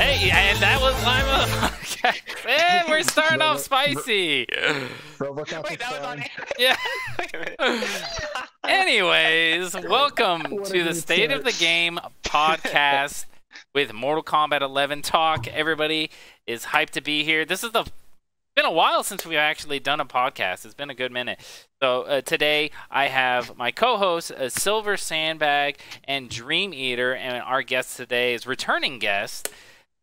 Hey, and that was Lima. Okay. And we're starting off spicy. Wait, that was on. Yeah. Anyways, welcome to the State of the Game podcast with Mortal Kombat 11 talk. Everybody is hyped to be here. This is been a while since we've actually done a podcast. It's been a good minute. So today I have my co-hosts, SilverSandBag and Dreamxeater, and our guest today is returning guest,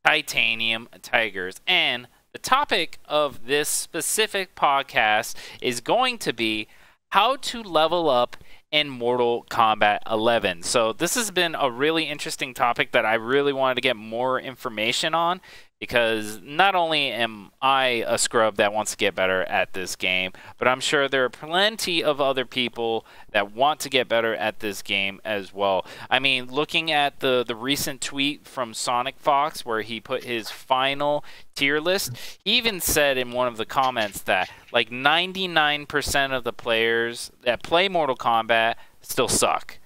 Titaniumtigerzz. And the topic of this specific podcast is going to be how to level up in Mortal Kombat 11. So this has been a really interesting topic that I really wanted to get more information on, because not only am I a scrub that wants to get better at this game, but I'm sure there are plenty of other people that want to get better at this game as well. I mean, looking at the recent tweet from Sonic Fox where he put his final tier list, he even said in one of the comments that like 99% of the players that play Mortal Kombat still suck.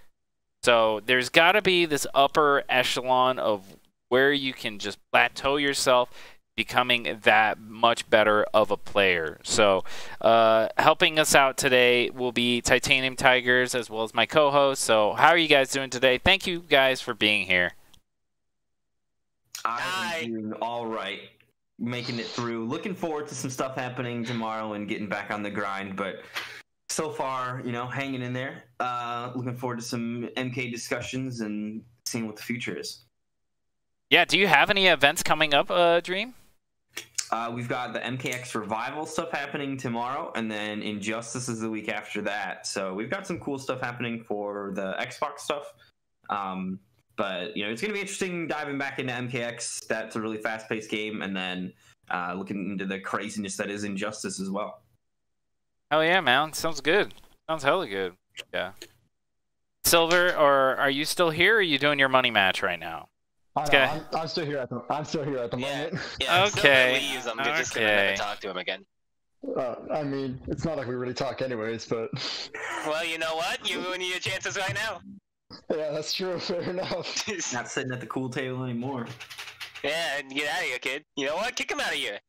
So there's got to be this upper echelon of where you can just plateau yourself, becoming that much better of a player. So helping us out today will be Titaniumtigerzz as well as my co-host. So how are you guys doing today? Thank you guys for being here. I'm doing all right, making it through. Looking forward to some stuff happening tomorrow and getting back on the grind, but so far, you know, hanging in there. Looking forward to some MK discussions and seeing what the future is. Yeah, do you have any events coming up, Dream? We've got the MKX Revival stuff happening tomorrow, and then Injustice is the week after that. So we've got some cool stuff happening for the Xbox stuff. But, you know, it's going to be interesting diving back into MKX. That's a really fast-paced game, and then looking into the craziness that is Injustice as well. Oh, yeah, man. Sounds good. Sounds hella good. Yeah. Silver, or are you still here, or are you doing your money match right now? Okay. I'm still here at the moment. Yeah, okay. Leaves. I'm just gonna never talk to him again. I mean, it's not like we really talk anyways, but. Well, you know what? You ruining your chances right now. Yeah, that's true. Fair enough. Not sitting at the cool table anymore. Yeah, get out of here, kid. You know what? Kick him out of here.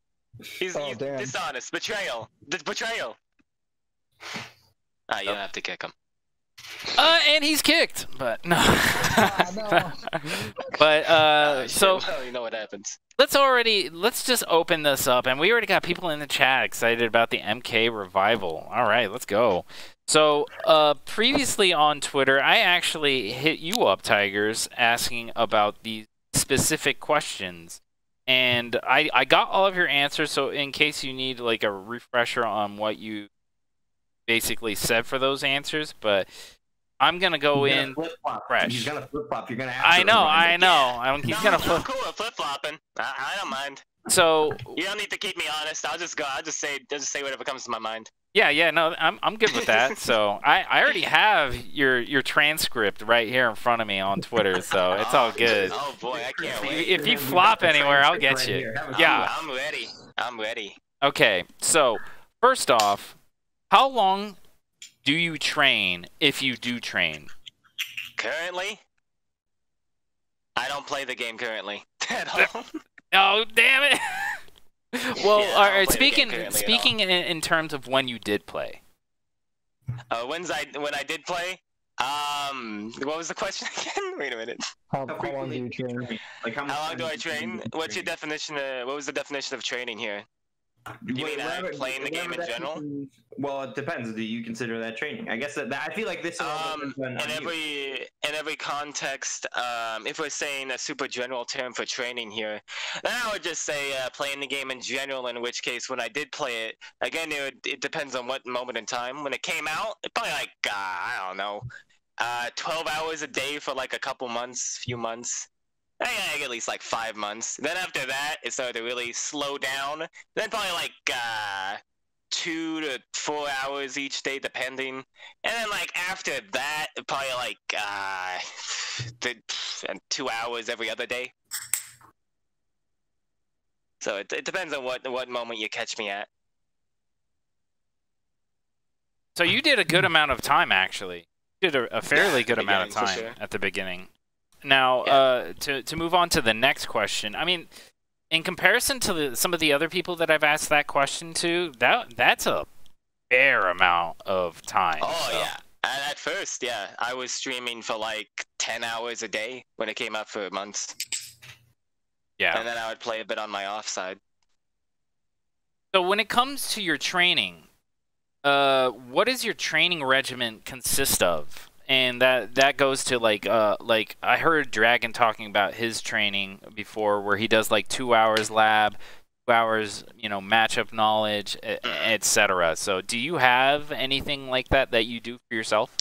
He's dishonest. Betrayal. Betrayal. You don't have to kick him. And he's kicked, but no. No. But so well, you know what happens. Let's just open this up, and we already got people in the chat excited about the MK Revival. All right, let's go. So previously on Twitter, I actually hit you up, Tigers, asking about these specific questions, and I got all of your answers. So in case you need like a refresher on what you basically said for those answers, but I'm gonna go in fresh. He's gonna flip flop. You're gonna have I to. I know. He's gonna flip. I'm cool with flip flopping. I don't mind. So you don't need to keep me honest. I'll just say whatever comes to my mind. Yeah. No, I'm good with that. So I already have your transcript right here in front of me on Twitter. So it's all good. Oh boy, I can't wait. If you flop anywhere, I'll get you. Yeah. I'm ready. I'm ready. Okay. So first off, how long do you train, if you do train? Currently? I don't play the game currently at all. Oh, damn it! Well, Yeah, all right. Speaking in terms of when you did play. When I did play, what was the question again? Wait a minute. How long do you train? Like how long do I train? What's your definition? What was the definition of training here? You mean playing the game in general? Well, it depends. Do you consider that training? I guess that I feel like this. In every context, if we're saying a super general term for training here, then I would just say playing the game in general. In which case, when I did play it, again, it depends on what moment in time. When it came out, it probably like I don't know, 12 hours a day for like a couple months, few months. I get at least like 5 months. Then after that, it started to really slow down. Then probably like 2 to 4 hours each day, depending. And then like after that, probably like 2 hours every other day. So it depends on what moment you catch me at. So you did a good amount of time, actually. You did a fairly good amount of time sure. at the beginning. Now, Yeah. to move on to the next question, I mean, in comparison to some of the other people that I've asked that question to, that's a fair amount of time. Oh so. yeah. At first, yeah, I was streaming for like 10 hours a day when it came out for months. Yeah. And then I would play a bit on my offside. So when it comes to your training, what does your training regimen consist of? And that goes to like I heard Dragon talking about his training before, where he does like 2 hours lab, 2 hours, matchup knowledge, etc. So do you have anything like that you do for yourself?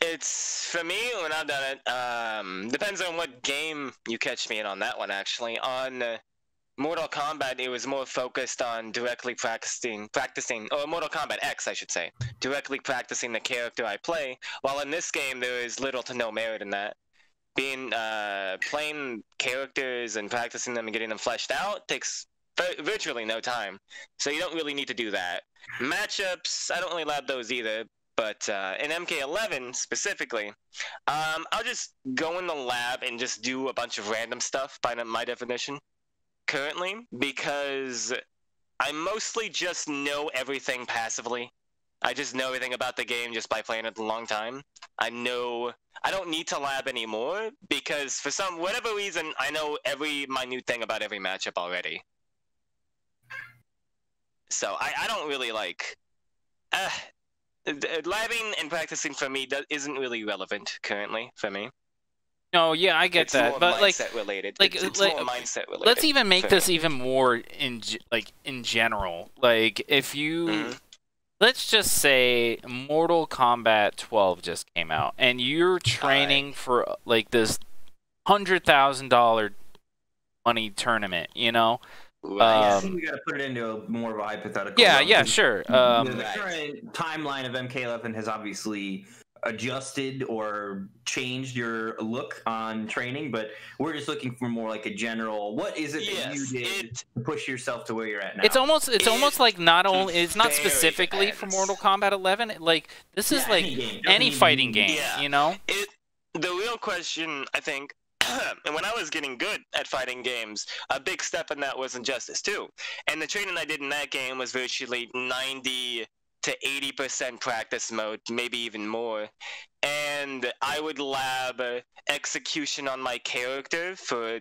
It's for me when I've done it. Depends on what game you catch me in on that one. Actually, on Mortal Kombat, it was more focused on directly practicing, or Mortal Kombat X, I should say, directly practicing the character I play. While in this game, there is little to no merit in that. Playing characters and practicing them and getting them fleshed out takes virtually no time, so you don't really need to do that. Matchups, I don't really lab those either. But in MK11 specifically, I'll just go in the lab and just do a bunch of random stuff by my definition currently, because I mostly just know everything passively. I just know everything about the game just by playing it a long time. I don't need to lab anymore because for whatever reason, I know every minute thing about every matchup already. So I don't really like... labbing and practicing for me isn't really relevant currently for me. No, yeah, I get It's that, more but mindset related. It's more mindset related. Let's even make this me. even more in general. Like if you, let's just say Mortal Kombat 12 just came out, and you're training for like this $100,000 money tournament, I think we got to put it into more of a hypothetical. Yeah, sure. The current timeline of MK11 has obviously adjusted or changed your look on training, but we're just looking for more like a general. What is it that you did to push yourself to where you're at now? It's almost like it's not specifically for Mortal Kombat 11. Like this is like any fighting game, The real question, I think. And when I was getting good at fighting games, a big step in that was Injustice 2. And the training I did in that game was virtually 90 to 80% practice mode, maybe even more. And I would lab execution on my character for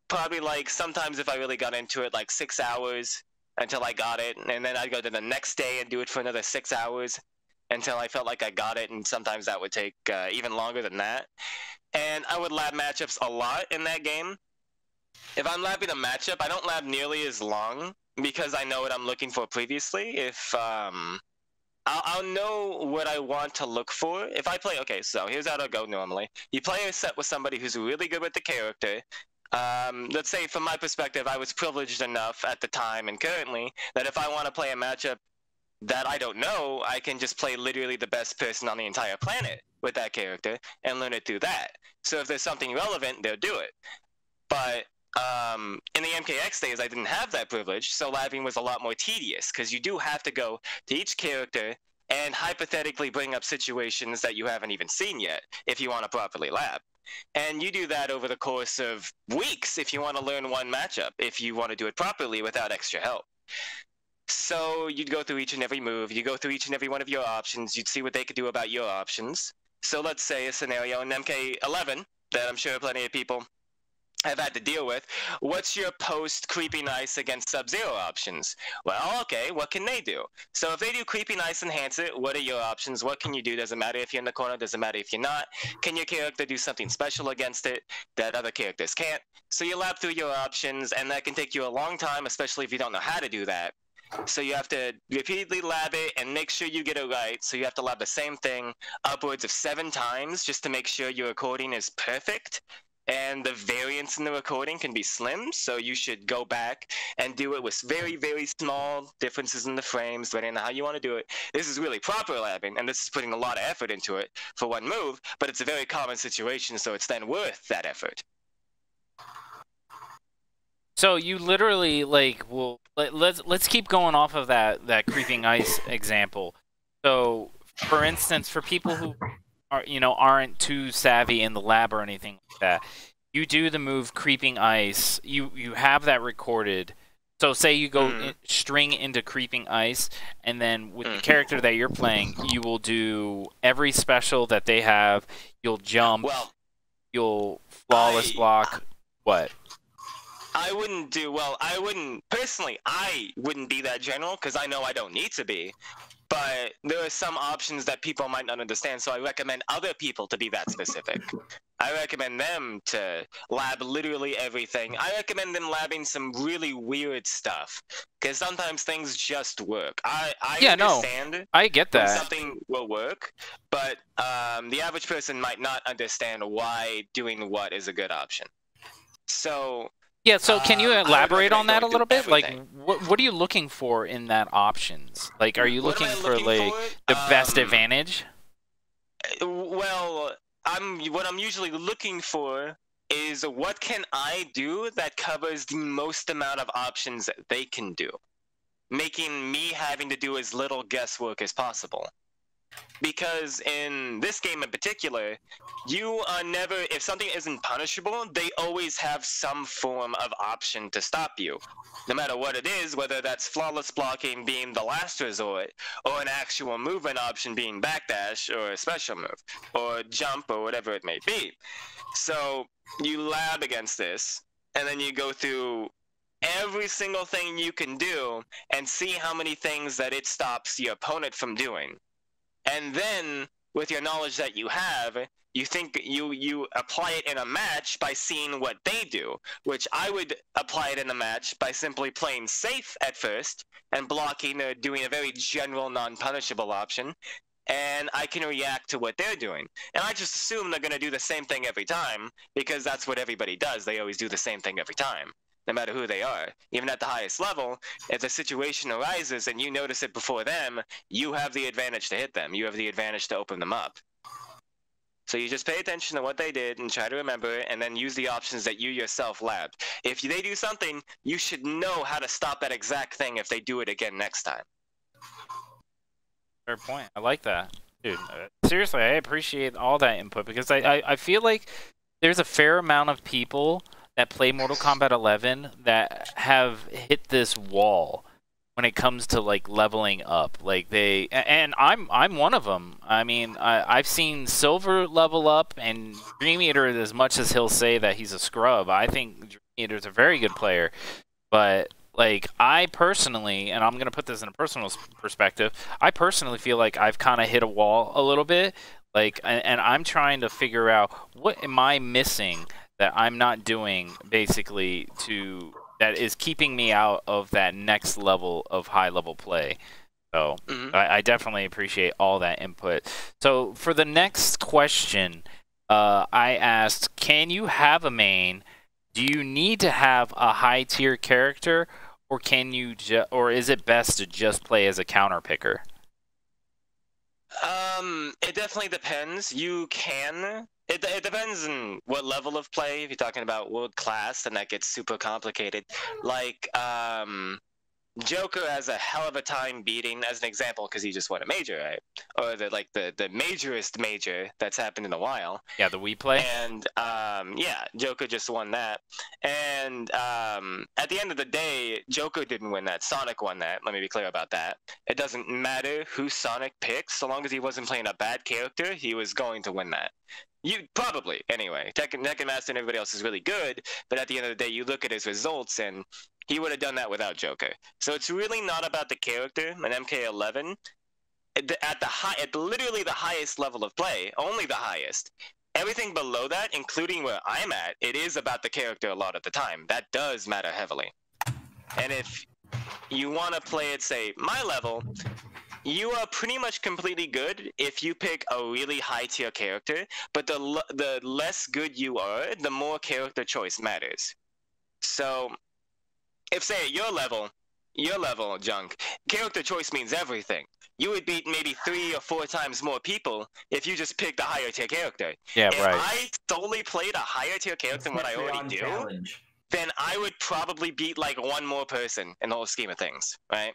probably sometimes if I really got into it, 6 hours until I got it. And then I'd go to the next day and do it for another 6 hours until I felt like I got it. And sometimes that would take even longer than that. And I would lab matchups a lot in that game. If I'm labbing a matchup, I don't lab nearly as long because I know what I'm looking for previously. If I'll know what I want to look for. If I play, okay, so here's how it'll go normally. You play a set with somebody who's really good with the character. Let's say from my perspective, I was privileged enough at the time and currently that if I want to play a matchup that I don't know, I can just play literally the best person on the entire planet with that character and learn it through that. So if there's something relevant, they'll do it. But in the MKX days, I didn't have that privilege, so labbing was a lot more tedious because you do have to go to each character and hypothetically bring up situations that you haven't even seen yet if you want to properly lab. And you do that over the course of weeks if you want to learn one matchup, if you want to do it properly without extra help. So you'd go through each and every move, you go through each and every one of your options, you'd see what they could do about your options. So let's say a scenario in MK11 that I'm sure plenty of people have had to deal with. What's your post Creepy Nice against Sub-Zero options? Well, okay, what can they do? So if they do Creepy Nice Enhance It, what are your options? What can you do? Doesn't matter if you're in the corner, doesn't matter if you're not. Can your character do something special against it that other characters can't? So you lab through your options, and that can take you a long time, especially if you don't know how to do that. So you have to repeatedly lab it and make sure you get it right. So you have to lab the same thing upwards of 7 times just to make sure your recording is perfect. And the variance in the recording can be slim, so you should go back and do it with very, very small differences in the frames, depending on how you want to do it. This is really proper labbing, and this is putting a lot of effort into it for one move, but it's a very common situation, so it's then worth that effort. So you literally let's keep going off of that creeping ice example. So for instance, for people who aren't too savvy in the lab or anything like that, you do the move Creeping Ice. You have that recorded. So say you go string into Creeping Ice, and then with the character that you're playing, you will do every special that they have. You'll jump. Well, you'll flawless block. What? I wouldn't do well. I wouldn't be that general because I know I don't need to be. But there are some options that people might not understand, so I recommend other people to be that specific. I recommend them to lab literally everything. I recommend them labbing some really weird stuff, because sometimes things just work. I understand I get that. Something will work, but the average person might not understand why doing what is a good option. So... Yeah, so can you elaborate on that a little bit? Like, what are you looking for in that options? Like, are you looking for the best advantage? Well, what I'm usually looking for is what can I do that covers the most amount of options that they can do, making me having to do as little guesswork as possible. Because in this game in particular, you are never, if something isn't punishable, they always have some form of option to stop you. No matter what it is, whether that's flawless blocking being the last resort, or an actual movement option being backdash, or a special move, or jump, or whatever it may be. So you lab against this, and then you go through every single thing you can do, and see how many things that it stops your opponent from doing. And then, with your knowledge that you have, you think you apply it in a match by seeing what they do, which I would apply it in a match by simply playing safe at first and blocking or doing a very general non-punishable option, and I can react to what they're doing. And I just assume they're going to do the same thing every time, because that's what everybody does. They always do the same thing every time, no matter who they are. Even at the highest level, if the situation arises and you notice it before them, you have the advantage to hit them. You have the advantage to open them up. So you just pay attention to what they did and try to remember it, and then use the options that you yourself labbed. If they do something, you should know how to stop that exact thing if they do it again next time. Fair point. I like that. Dude, seriously, I appreciate all that input, because I feel like there's a fair amount of people that play Mortal Kombat 11 that have hit this wall when it comes to like leveling up. Like and I'm one of them. I mean, I've seen Silver level up, and Dreamxeater, as much as he'll say that he's a scrub, I think Dreamxeater's a very good player. But like, I personally, and I'm gonna put this in a personal perspective, I personally feel like I've kind of hit a wall a little bit. Like, and I'm trying to figure out what am I missing that I'm not doing, basically, that is keeping me out of that next level of high-level play. So I definitely appreciate all that input. So for the next question, I asked, can you have a main? Do you need to have a high-tier character, or can you or is it best to just play as a counter picker? It definitely depends. You can. It depends on what level of play. If you're talking about world class, then that gets super complicated. Like, Joker has a hell of a time beating, as an example, because he just won a major, right? Or the majorest major that's happened in a while. Yeah, the Wii play. And yeah, Joker just won that. And at the end of the day, Joker didn't win that. Sonic won that. Let me be clear about that. It doesn't matter who Sonic picks, so long as he wasn't playing a bad character, he was going to win that. You probably, anyway. Tekkenmaster and everybody else is really good, but at the end of the day, you look at his results, and he would have done that without Joker. So it's really not about the character. In MK11, at literally the highest level of play, only the highest. Everything below that, including where I'm at, it is about the character a lot of the time. That does matter heavily. And if you want to play at, say, my level, you are pretty much completely good if you pick a really high-tier character, but the less good you are, the more character choice matters. So, if, say, at your level, Junk, character choice means everything. You would beat maybe 3 or 4 times more people if you just picked a higher-tier character. Yeah, if right. I solely played a higher-tier character than what I already do, then I would probably beat, like, 1 more person in the whole scheme of things, right?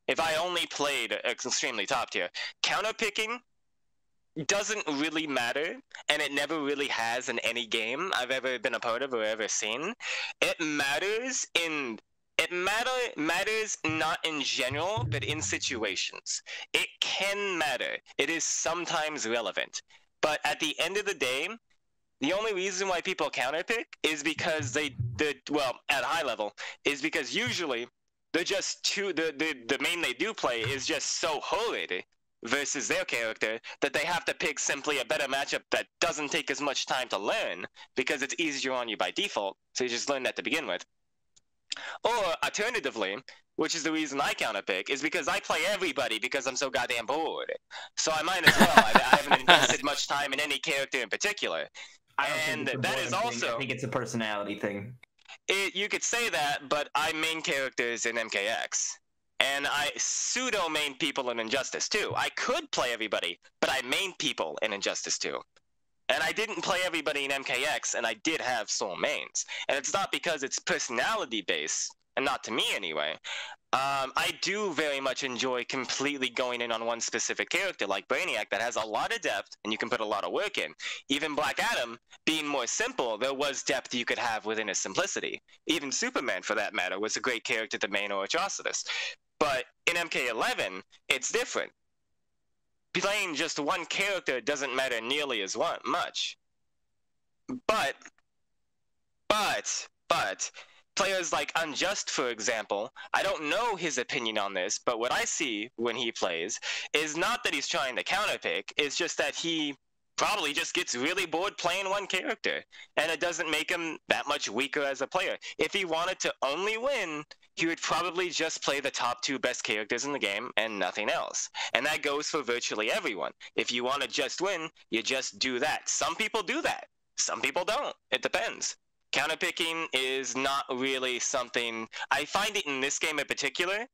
If I only played extremely top tier. Counter picking, doesn't really matter, and it never really has in any game I've ever been a part of or ever seen. It matters matters not in general, but in situations. It can matter. It is sometimes relevant. But at the end of the day, the only reason why people counterpick is because well, at high level, is because usually they're just the main they do play is just so horrid versus their character that they have to pick simply a better matchup that doesn't take as much time to learn because it's easier on you by default, so you just learn that to begin with. Or alternatively, which is the reason I counterpick, is because I play everybody because I'm so goddamn bored. So I might as well. I haven't invested much time in any character in particular. And that is also... I think it's a personality thing. You could say that, but I main characters in MKX. And I pseudo-main people in Injustice 2. I could play everybody, but I main people in Injustice 2. And I didn't play everybody in MKX, and I did have sole mains. And it's not because it's personality-based, and not to me anyway. I do very much enjoy completely going in on one specific character, like Brainiac, that has a lot of depth, and you can put a lot of work in. Even Black Adam, being more simple, there was depth you could have within his simplicity. Even Superman, for that matter, was a great character to main or Atrocitus. But in MK11, it's different. Playing just one character doesn't matter nearly as much. But, players like Unjust, for example, I don't know his opinion on this, but what I see when he plays is not that he's trying to counterpick, it's just that he probably just gets really bored playing one character, and it doesn't make him that much weaker as a player. If he wanted to only win, he would probably just play the top 2 best characters in the game and nothing else. And that goes for virtually everyone. If you want to just win, you just do that. Some people do that. Some people don't. It depends. Counterpicking is not really something... I find it in this game in particular,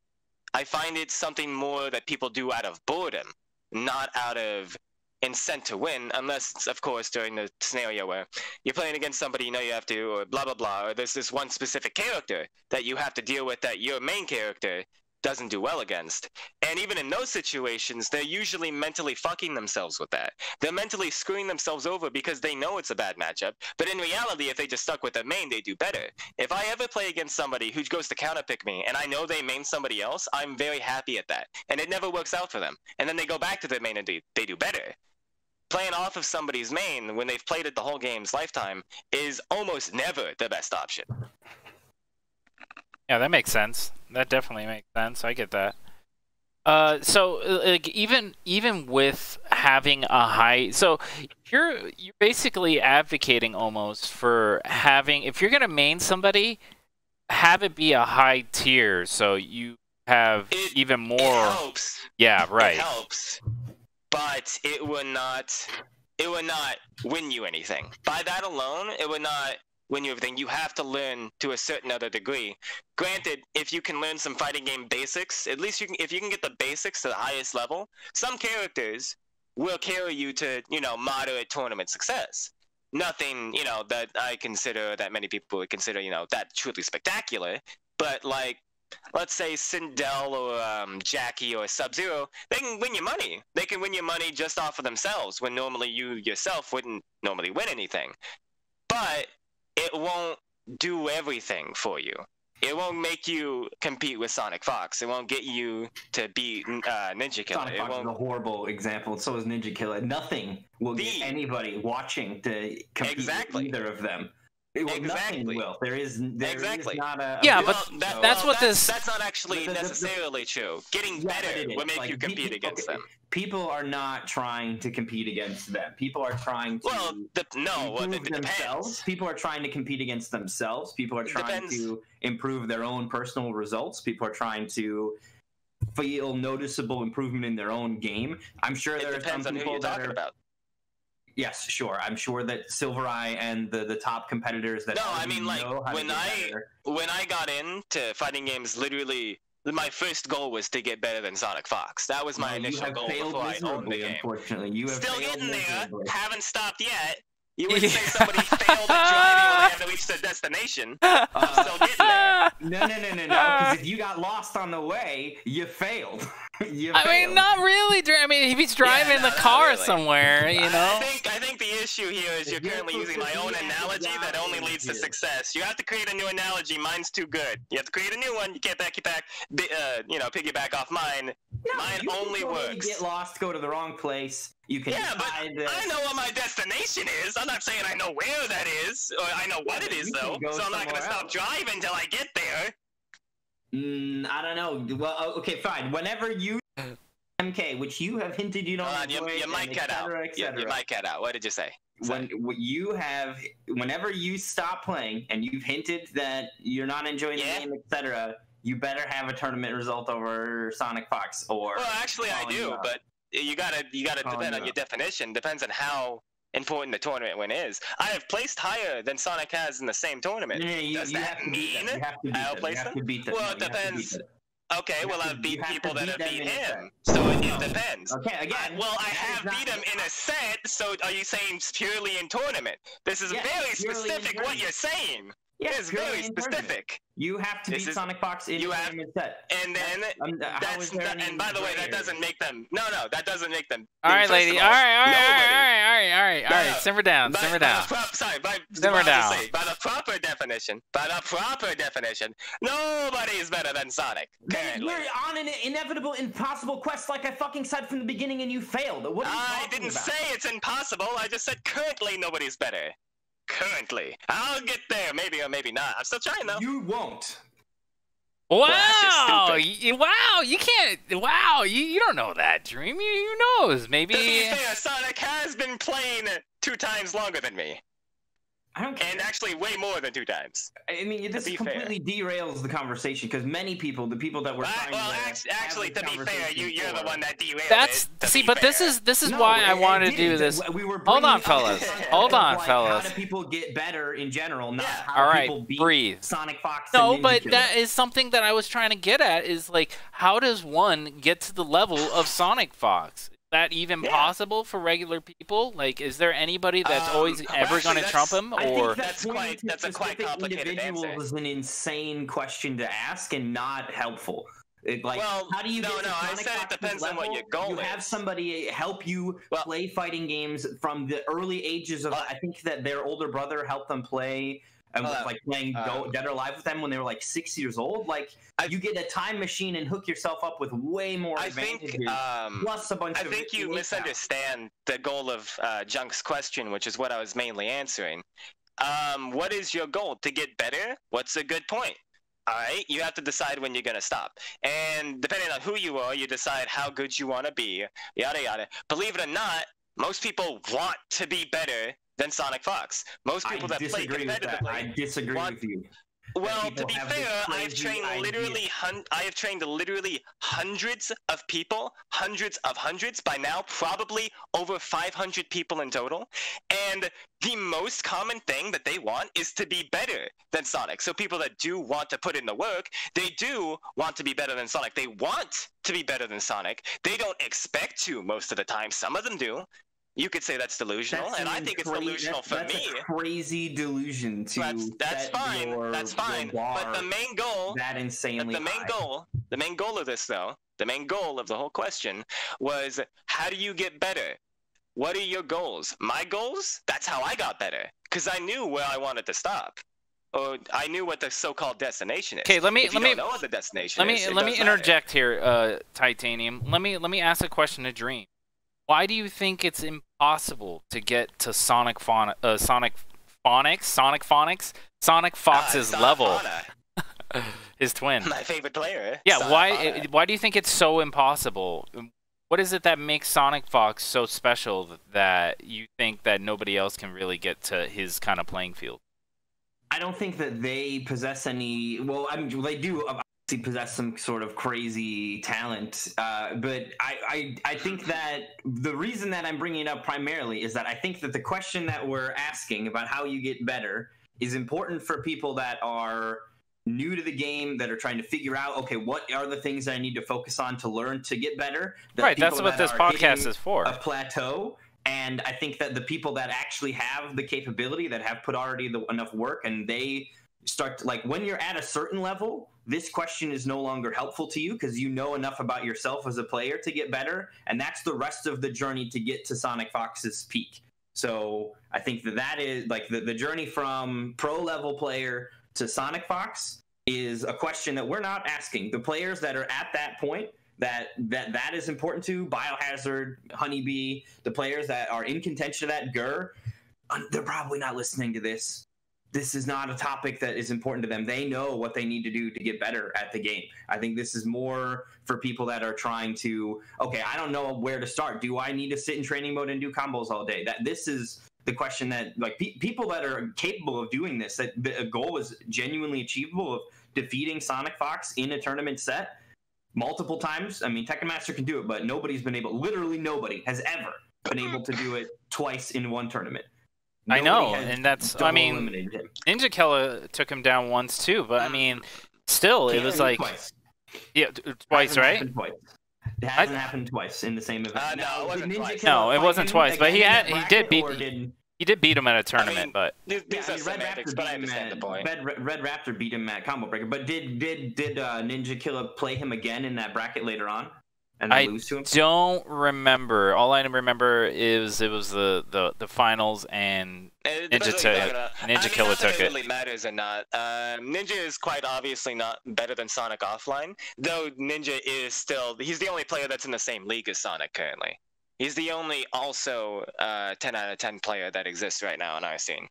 I find it something more that people do out of boredom, not out of incent to win, unless, of course, during the scenario where you're playing against somebody you know you have to, or blah, blah, blah, or there's this one specific character that you have to deal with that your main character doesn't do well against. And even in those situations, they're usually mentally fucking themselves with that. They're mentally screwing themselves over because they know it's a bad matchup, but in reality, if they just stuck with their main, they do better. If I ever play against somebody who goes to counterpick me, and I know they main somebody else, I'm very happy at that. And it never works out for them. And then they go back to their main and they do better. Playing off of somebody's main when they've played it the whole game's lifetime is almost never the best option. Yeah, that makes sense. That definitely makes sense. I get that. So like even with having a high, so you're basically advocating almost for having, if you're gonna main somebody, have it be a high tier so you have even more. It helps. Yeah, right. It helps, but it would not win you anything. By that alone, it would not win you everything. You have to learn to a certain other degree. Granted, if you can learn some fighting game basics, at least if you can get the basics to the highest level, some characters will carry you to, moderate tournament success. Nothing, that I consider, that many people would consider, that truly spectacular. But like, let's say Sindel or Jackie or Sub-Zero, they can win you money. They can win you money just off of themselves, when normally you yourself wouldn't normally win anything. But it won't do everything for you. It won't make you compete with Sonic Fox. It won't get you to beat Ninja Killer. Sonic Fox is a horrible example. So is Ninja Killer. Nothing will get anybody watching to compete with either of them. Nothing will. There is not a... Yeah, but that's not actually necessarily true. Getting better will make you compete against them. People are not trying to compete against them. People are trying to improve themselves. People are trying to compete against themselves. People are trying to improve their own personal results. People are trying to feel noticeable improvement in their own game. I'm sure there are some people that are... About. Yes, sure. I'm sure that Silvereye and the top competitors that when I got into fighting games, literally my first goal was to get better than Sonic Fox. That was my initial goal before I owned the game. Unfortunately, you have still getting there. Haven't stopped yet. You would say somebody failed at driving when they had to reach their destination. I'm still getting there. No. Because if you got lost on the way, you failed. I mean, not really. I mean, if he's driving the car really. somewhere, you know. I think the issue here is you're currently using my own analogy that only leads to success. You have to create a new analogy. Mine's too good. You have to create a new one. You can't piggyback off mine. No, mine you only can totally works. Get lost, go to the wrong place. You can but I know what my destination is. I'm not saying I know where that is, or I know what it is, though. So I'm not going to stop driving until I get there. I don't know. Well, okay, fine. Whenever you MK, which you have hinted you don't enjoy, you might cut out. You might cut out. What did you say? Whenever you stop playing and you've hinted that you're not enjoying the game, etc., you better have a tournament result over Sonic Fox or. Well, actually, I do, but you gotta depend on your definition. Depends on how important the tournament win is. I have placed higher than Sonic has in the same tournament. Does that mean I'll place them? Well, it depends. Okay, well, I've beat people that have beat him, so it depends. Okay, again. Well, I have beat him in a set, so are you saying purely in tournament? This is very specific what you're saying. It is very specific. You have to beat Sonic Fox in a set. And then, and by the way, that doesn't make them, that doesn't make them. All right, lady, all right, simmer down. By the proper definition, nobody is better than Sonic. You're on an inevitable, impossible quest like I fucking said from the beginning and you failed. What are you talking I didn't about? say it's impossible, I just said currently nobody's better. Currently. I'll get there, maybe or maybe not. I'm still trying, though. You won't. Wow! You can't. Wow! You don't know that, Dream. You knows. Maybe. To be fair, Sonic has been playing 2 times longer than me. I don't care. And actually way more than 2 times. I mean, this completely derails the conversation because many people, the people that were trying actually, to be fair, you're the one that derailed it. This is why I wanted to do this. Hold on, fellas. How do people get better in general, not all right, people beat breathe. Sonic Fox? No, but that is something that I was trying to get at. Is like, how does one get to the level of Sonic Fox? That even possible for regular people? Like, is there anybody that's always ever going to trump him? Or that's a quite complicated answer. Is an insane question to ask and not helpful. How do you I said it depends on what your goal is. You have somebody help you play fighting games from the early ages of. I think that their older brother helped them play. And was playing Dead or Alive with them when they were 6 years old. You get a time machine and hook yourself up with way more advantages. Plus a bunch of. I think you misunderstand the goal of Junk's question, which is what I was mainly answering. What is your goal? To get better? What's a good point? All right, you have to decide when you're gonna stop, and depending on who you are, you decide how good you want to be. Yada yada. Believe it or not, most people want to be better than Sonic Fox. Most people that play competitively. I disagree with you. Well, to be fair, I have trained literally hundreds of people, hundreds by now, probably over 500 people in total. And the most common thing that they want is to be better than Sonic. So people that do want to put in the work, they do want to be better than Sonic. They want to be better than Sonic. They don't expect to most of the time. Some of them do. You could say that's delusional, and I think it's delusional for me. That's a crazy delusion to that's fine. That's fine. But the main goal, that insanely the main goal of this, though, the main goal of the whole question was, how do you get better? What are your goals? My goals? That's how I got better, because I knew where I wanted to stop. Or I knew what the so-called destination is. Okay, let me know what the destination is. Let me interject here, Titanium. Let me ask a question to Dream. Why do you think it's impossible to get to Sonic Fox's level? His twin. My favorite player. Yeah, why do you think it's so impossible? What is it that makes Sonic Fox so special that you think that nobody else can really get to his kind of playing field? I don't think that they possess any. Well, I mean, they do obviously possess some sort of crazy talent, but I think that the reason that I'm bringing it up primarily is that I think that the question that we're asking about how you get better is important for people that are new to the game, that are trying to figure out, okay, what are the things that I need to focus on to learn to get better? Right, that's what this podcast is for. A plateau. And I think that the people that actually have the capability, that have put already enough work, and they start to, like, when you're at a certain level, this question is no longer helpful to you because you know enough about yourself as a player to get better, and that's the rest of the journey to get to Sonic Fox's peak. So I think that is like the journey from pro level player to Sonic Fox is a question that we're not asking. The players that are at that point, that is important to, Biohazard, Honeybee, the players that are in contention of that, Gur, they're probably not listening to this. This is not a topic that is important to them. They know what they need to do to get better at the game. I think this is more for people that are trying to, okay, I don't know where to start. Do I need to sit in training mode and do combos all day? This is the question that, like, people that are capable of doing this, that the goal is genuinely achievable of defeating Sonic Fox in a tournament set multiple times. I mean, Tekkenmaster can do it, but nobody's been able, literally nobody has ever been able to do it twice in one tournament. I know, and that's, I mean, Ninja Killer took him down once too, but I mean, still, it was like, twice. Yeah, twice, right? It hasn't happened twice in the same event. No, it wasn't twice. No, it wasn't twice, but he did beat him at a tournament, I mean, but these are semantics, but I understand the point. Red Raptor beat him at Combo Breaker, but did Ninja Killer play him again in that bracket later on and then lose to him? Don't remember. All I remember is it was the finals and Ninja Killer took it. It really matters or not. Ninja is quite obviously not better than Sonic offline, though Ninja is still, he's the only player that's in the same league as Sonic currently. He's the only also 10 out of 10 player that exists right now in our scene.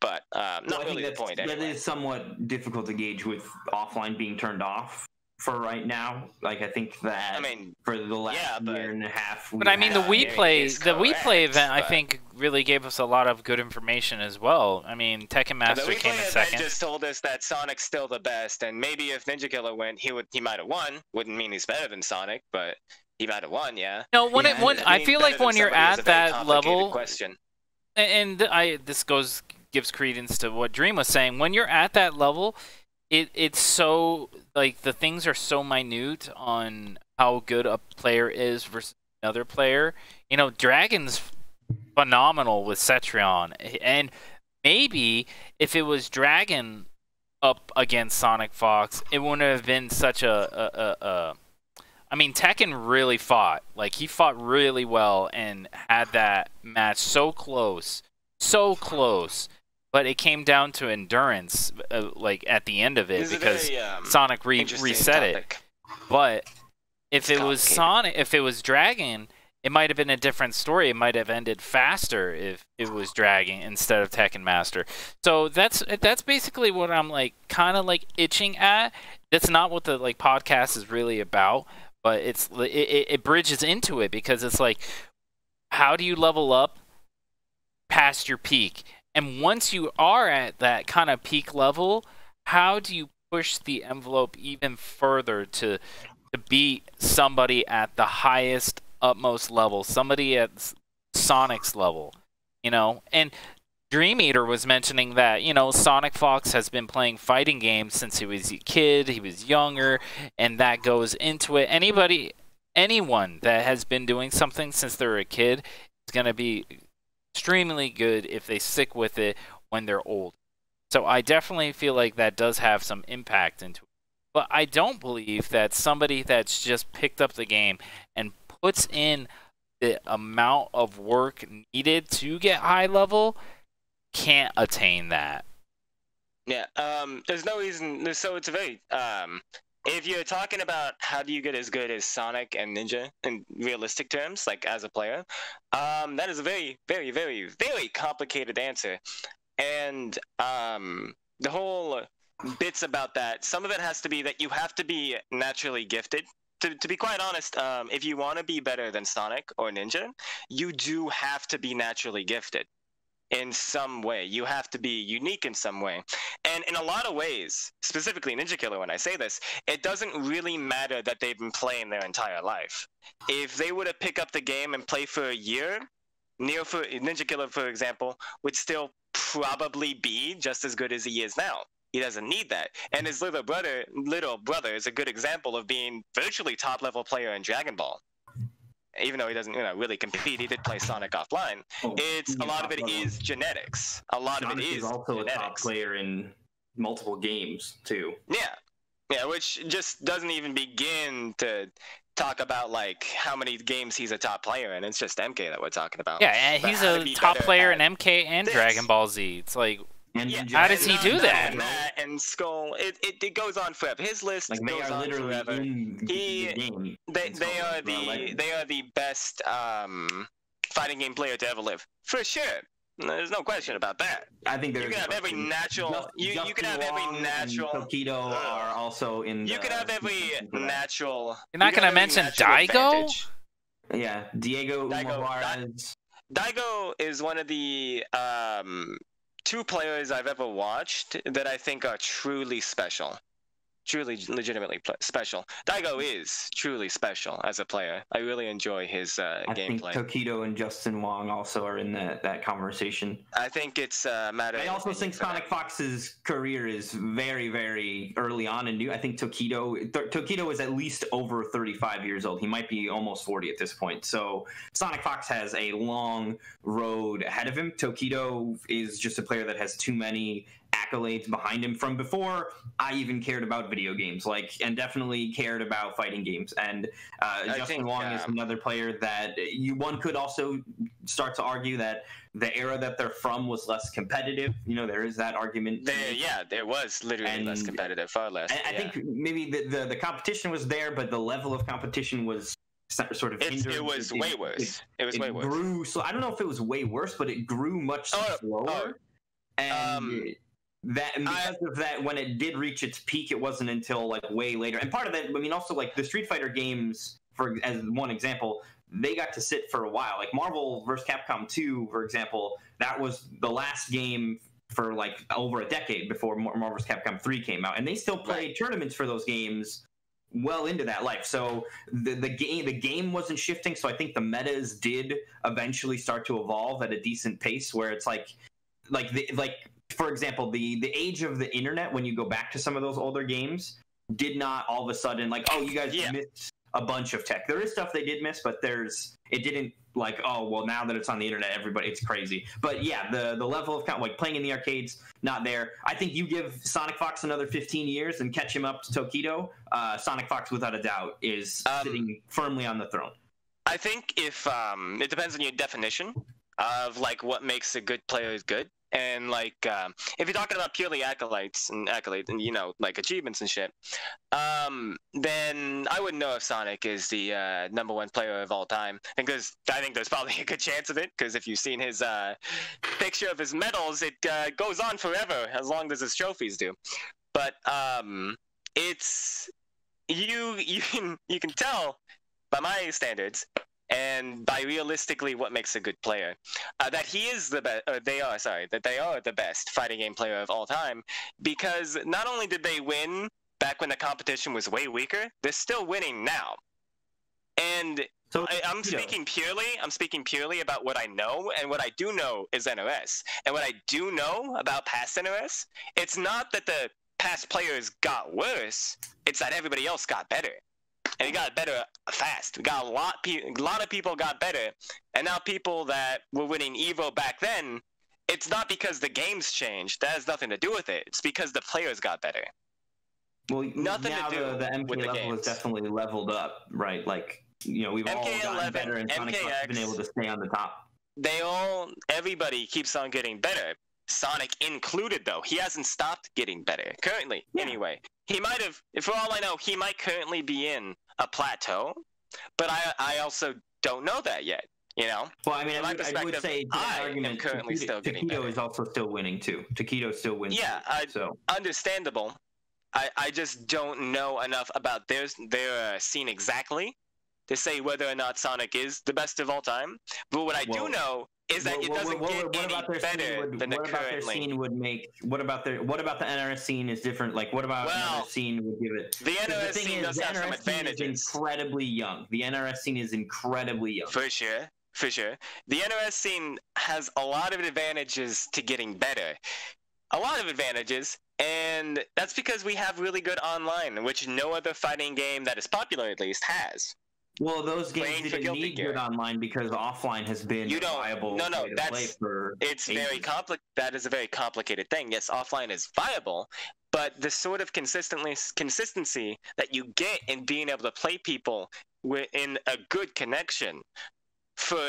But not really the point anyway. That is somewhat difficult to gauge with offline being turned off for right now. Like, I think that, I mean, for the last year and a half. But I mean, the Wii Play event, I think, really gave us a lot of good information as well. I mean, Tekkenmaster came in second. Just told us that Sonic's still the best, and maybe if Ninja Killer went, he might have won. Wouldn't mean he's better than Sonic, but he might have won, yeah. No, I feel like when you're at that level, and this gives credence to what Dream was saying. When you're at that level, it's so, like, the things are so minute on how good a player is versus another player. You know, Dragon's phenomenal with Cetrion, and maybe if it was Dragon up against Sonic Fox, it wouldn't have been such a I mean, Tekken really fought. Like, he fought really well and had that match so close. But it came down to endurance, like, at the end of it, because Sonic reset it. But if it was if it was Dragon, it might have been a different story. It might have ended faster if it was Dragon instead of Tekkenmaster. So that's basically what I'm, like, kind of, like, itching at. That's not what the, like, podcast is really about. But it bridges into it, because it's like, how do you level up past your peak? And once you are at that kind of peak level, how do you push the envelope even further to beat somebody at the highest, utmost level, somebody at Sonic's level, you know? And Dream Eater was mentioning that, you know, Sonic Fox has been playing fighting games since he was a kid, he was younger, and that goes into it. Anyone that has been doing something since they were a kid is going to be extremely good if they stick with it when they're old. So I definitely feel like that does have some impact into it. But I don't believe that somebody that's just picked up the game and puts in the amount of work needed to get high level can't attain that. Yeah, there's no reason. So it's a very if you're talking about how do you get as good as Sonic and Ninja in realistic terms, like as a player, that is a very, very, very, very complicated answer. And the whole bits about that, some of it has to be that you have to be naturally gifted. To be quite honest, if you want to be better than Sonic or Ninja, you do have to be naturally gifted. In some way, you have to be unique in some way, and in a lot of ways, specifically Ninja Killer, when I say this, it doesn't really matter that they've been playing their entire life. If they were to pick up the game and play for a year, Ninja Killer, for example, would still probably be just as good as he is now. He doesn't need that, and his little brother is a good example of being virtually top level player in Dragon Ball. even though he doesn't really compete, he did play Sonic offline. A lot of it is genetics. A lot of it is also genetics. A top player in multiple games too. Yeah, which just doesn't even begin to talk about like how many games he's a top player in. It's just MK that we're talking about. Yeah, and he's a top player in MK and Dragon Ball Z. It's like, how does he do that? And Skull, it goes on forever. His list like, goes on forever. They are the best fighting game player to ever live, for sure. There's no question about that. I think you can have every natural. You can have every natural. Tokido are also in. You can have every natural. You're not gonna mention Daigo? Yeah, Diego Juarez. Daigo is one of the 2 players I've ever watched that I think are truly special. Truly, legitimately special. Daigo is truly special as a player. I really enjoy his gameplay. I think Tokido and Justin Wong also are in that conversation. I think it's a matter. I also think Sonic Fox's career is very, very early on and new. I think Tokido is at least over 35 years old. He might be almost 40 at this point. So Sonic Fox has a long road ahead of him. Tokido is just a player that has too many accolades behind him from before I even cared about video games, and definitely cared about fighting games. And Justin Wong is another player that one could also start to argue that the era that they're from was less competitive. There is that argument. There was literally less competitive, far less. I think maybe the competition was there, but the level of competition was sort of hindered. It was way worse. It grew. So I don't know if it was way worse, but it grew much slower. And because of that, when it did reach its peak, it wasn't until way later. And part of that, also the Street Fighter games, as one example, they got to sit for a while. Like Marvel vs. Capcom 2, for example, that was the last game for over a decade before Marvel vs. Capcom 3 came out, and they still played tournaments for those games well into that life. So the game wasn't shifting. So I think the metas did eventually start to evolve at a decent pace, where it's for example, the age of the internet, when you go back to some of those older games, did not all of a sudden you guys missed a bunch of tech. There is stuff they did miss, but it didn't now that it's on the internet, it's crazy. But yeah, the level of playing in the arcades, not there. I think you give Sonic Fox another 15 years and catch him up to Tokido, Sonic Fox without a doubt is sitting firmly on the throne. I think if it depends on your definition of what makes a good player is good. And if you're talking about purely accolades and achievements and shit, then I wouldn't know if Sonic is the #1 player of all time. Because I think there's probably a good chance of it. Because if you've seen his picture of his medals, it goes on forever as long as his trophies do. But it's you can tell by my standards, and by realistically what makes a good player, that he is the best. They are the best fighting game player of all time, because not only did they win back when the competition was way weaker, they're still winning now. And so I'm speaking purely about what I know, and what I do know is NRS. And what I do know about past NRS, it's not that the past players got worse; it's that everybody else got better. And it got better fast. We got a lot of people got better, and now people that were winning Evo back then, it's not because the games changed. That has nothing to do with it. It's because the players got better. Well, nothing now to do the MK with the level games. Has definitely leveled up, right? We've all gotten better, and Sonic has been able to stay on the top. Everybody keeps on getting better. Sonic included, though. He hasn't stopped getting better currently. Anyway, he might have. For all I know, he might currently be in a plateau, but I also don't know that yet. Well, I would say I am currently still getting better. Tokido is also still winning too. Tokido still wins. Yeah, understandable. I just don't know enough about their scene exactly to say whether or not Sonic is the best of all time. But what I do know is that it doesn't get any better than the currently. What about the NRS scene is different? What about NRS scene would give it? The NRS scene does have some advantages. Incredibly young. The NRS scene is incredibly young. For sure. The NRS scene has a lot of advantages to getting better. A lot of advantages, and that's because we have really good online, which no other fighting game that is popular at least has. Well, those Playing games for didn't Guilty need Gear. good online because offline has been You don't. viable No, way to play for it's ages. very complicated. That is a very complicated thing. Yes, offline is viable, but the sort of consistency that you get in being able to play people in a good connection for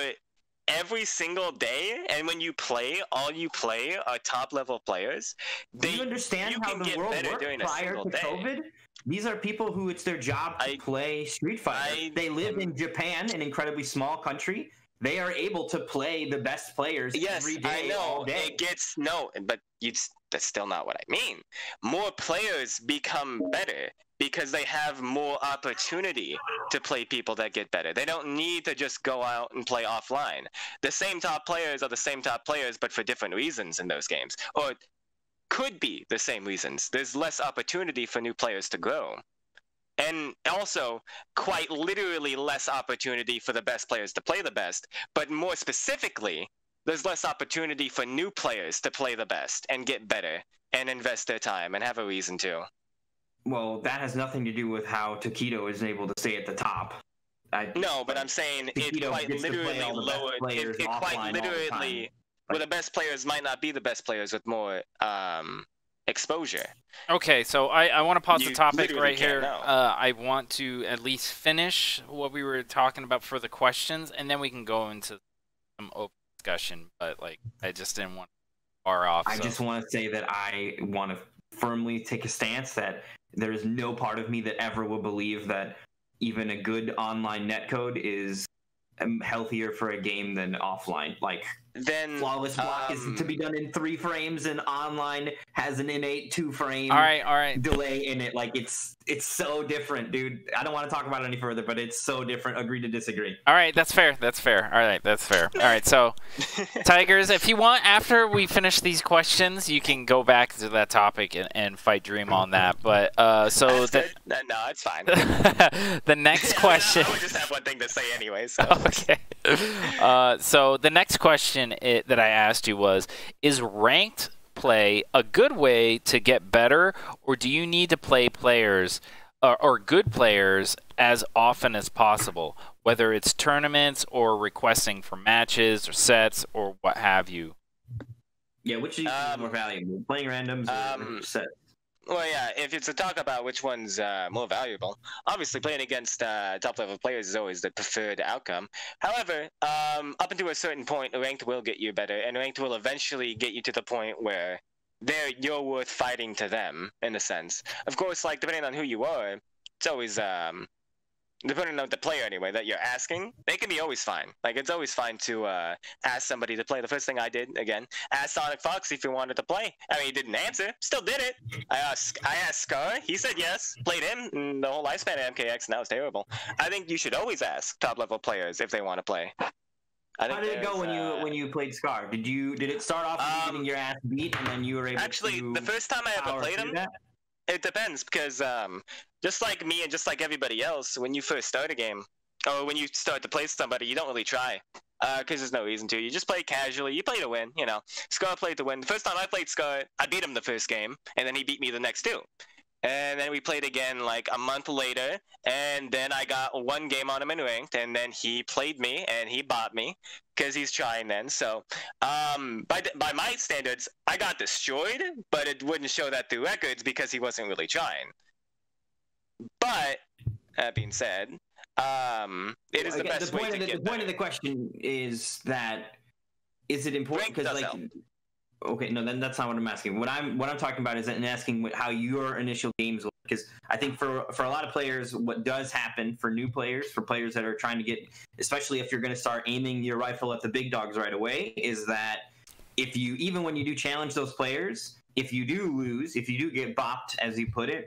every single day, and when you play, all you play are top level players. Do you understand you how can the get world better worked during a prior single to day. COVID? These are people who it's their job to play Street Fighter. They live in Japan, an incredibly small country. They are able to play the best players every day, I know. all day. It gets but that's still not what I mean. More players become better because they have more opportunity to play people that get better. They don't need to just go out and play offline. The same top players are the same top players, but for different reasons in those games, or could be the same reasons. There's less opportunity for new players to grow. And also, quite literally less opportunity for the best players to play the best, but more specifically, there's less opportunity for new players to play the best and get better and invest their time and have a reason to. Well, that has nothing to do with how Taquito is able to stay at the top. No, but I'm saying it quite literally lowered. It quite literally, well, the best players might not be the best players with more exposure. Okay, so I want to pause the topic literally right can't here. know. I want to at least finish what we were talking about for the questions, and then we can go into some open discussion. But like, I just didn't want to far off. I just want to say that I want to firmly take a stance that there is no part of me that ever will believe that even a good online netcode is healthier for a game than offline. Like, then flawless block is to be done in 3 frames, and online has an innate 2-frame all right delay in it. Like, it's so different, dude. I don't want to talk about it any further, but it's so different. Agree to disagree. All right, that's fair. That's fair. All right, that's fair. All right, so Tigers, if you want, after we finish these questions, you can go back to that topic and fight Dream on that. But no, it's fine. The next question. I would just have one thing to say anyway. So. Okay. So the next question that I asked you was, is ranked play a good way to get better, or do you need to play players or good players as often as possible, whether it's tournaments or requesting for matches or sets or what have you? Yeah, which is more valuable, playing randoms or sets? Well, yeah, if it's to talk about which one's more valuable, obviously playing against top-level players is always the preferred outcome. However, up until a certain point, ranked will get you better, and ranked will eventually get you to the point where you're worth fighting to them, in a sense. Of course, like, depending on who you are, it's always... depending on the player anyway that you're asking, they can be always fine. Like, it's always fine to ask somebody to play. The first thing I did, again, asked Sonic Fox if he wanted to play. I mean, he didn't answer, still did it. I asked Scar, he said yes, played him the whole lifespan of MKX, and that was terrible. I think you should always ask top-level players if they want to play. How did it go when you played Scar? Did it start off with you getting your ass beat, and then you were able to the first time I ever played him, it depends, because just like me and just like everybody else, when you first start a game, or when you start to play somebody, you don't really try, because there's no reason to. You just play casually. You play to win, you know. Scar played to win. The first time I played Scar, I beat him the first game, and then he beat me the next 2. And then we played again like a month later, and then I got 1 game on him in ranked, and then he played me, and he bought me, because he's trying then. So, by my standards, I got destroyed, but it wouldn't show that through records because he wasn't really trying. But, that being said, it is the best way to get the point of the question is that, is it important? Because, like... Help. Okay, no, then that's not what I'm asking. What I'm talking about is asking how your initial games look, because I think for a lot of players, what does happen for new players, for players that are trying to get, especially if you're going to start aiming your rifle at the big dogs right away, is that even when you do challenge those players, if you do lose, if you do get bopped, as you put it,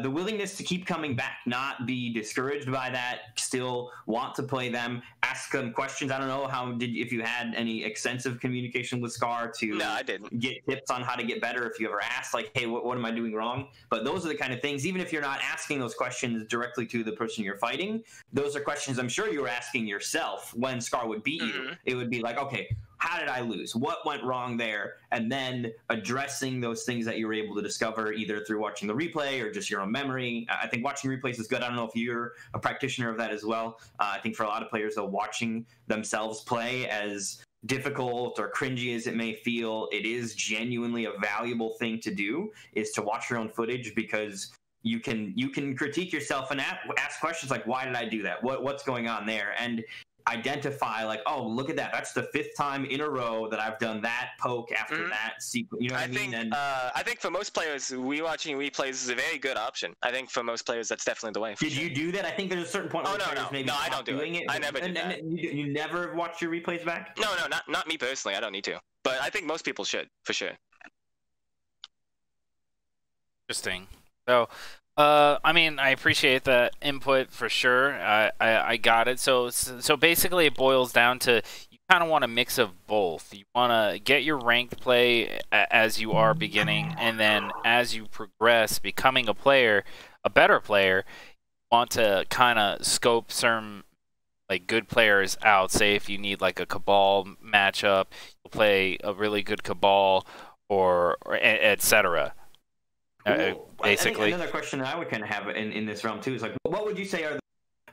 the willingness to keep coming back, not be discouraged by that, still want to play them, ask them questions. I don't know if you had any extensive communication with Scar to I didn't. Get tips on how to get better, if you ever asked, like, hey, what am I doing wrong? But those are the kind of things, even if you're not asking those questions directly to the person you're fighting, those are questions I'm sure you were asking yourself when Scar would beat you. It would be like, okay, how did I lose? What went wrong there? And then addressing those things that you were able to discover either through watching the replay or just your own memory. I think watching replays is good. I don't know if you're a practitioner of that as well. I think for a lot of players, though, watching themselves play, as difficult or cringy as it may feel, it is genuinely a valuable thing to do, is to watch your own footage, because you can critique yourself and ask questions like, why did I do that? What's going on there? And identify, like, oh, look at that. That's the 5th time in a row that I've done that poke after that sequence. You know what I mean? And I think for most players, rewatching replays is a very good option. I think for most players, that's definitely the way. Did you do that? I think there's a certain point where players maybe I don't do it. I never do that. You never watch your replays back? No, not me personally. I don't need to. But I think most people should, for sure. Interesting. So, I mean, I appreciate that input for sure. I got it. So basically, it boils down to you kind of want a mix of both. You want to get your ranked play as you are beginning, and then as you progress, becoming a better player, you want to kind of scope certain like good players out. Say if you need like a Cabal matchup, you'll play a really good Cabal or etc. Basically, another question that I would kind of have in this realm too is like, what would you say are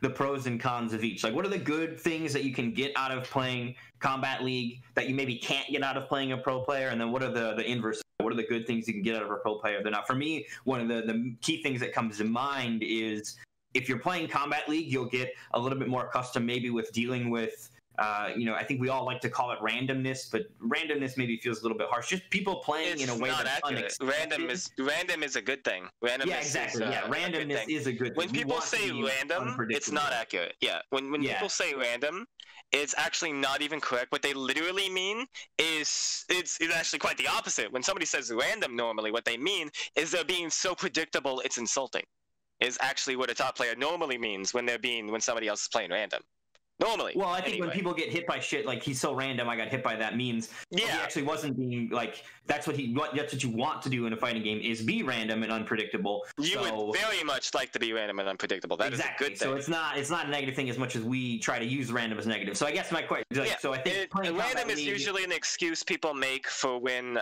the pros and cons of each? Like, what are the good things that you can get out of playing Combat League that you maybe can't get out of playing a pro player? And then what are the inverse? What are the good things you can get out of a pro player? Now, for me, one of the key things that comes to mind is if you're playing Combat League, you'll get a little bit more accustomed maybe with dealing with I think we all like to call it randomness, but randomness maybe feels a little bit harsh. Just people playing in a way that's unexpected. Random is a good thing. Randomness is a good thing. When people say random, it's not accurate. Yeah, when people say random, it's actually not even correct. What they literally mean is it's actually quite the opposite. When somebody says random, normally what they mean is they're being so predictable it's insulting. Is actually what a top player normally means when somebody else is playing random. Normally. Well, I think when people get hit by shit, like he's so random, I got hit by that, means he actually wasn't being like, that's what you want to do in a fighting game, is be random and unpredictable. You would very much like to be random and unpredictable. That exactly. is a good thing. So it's not a negative thing as much as we try to use random as negative. So I guess my question, so I think random is usually an excuse people make for when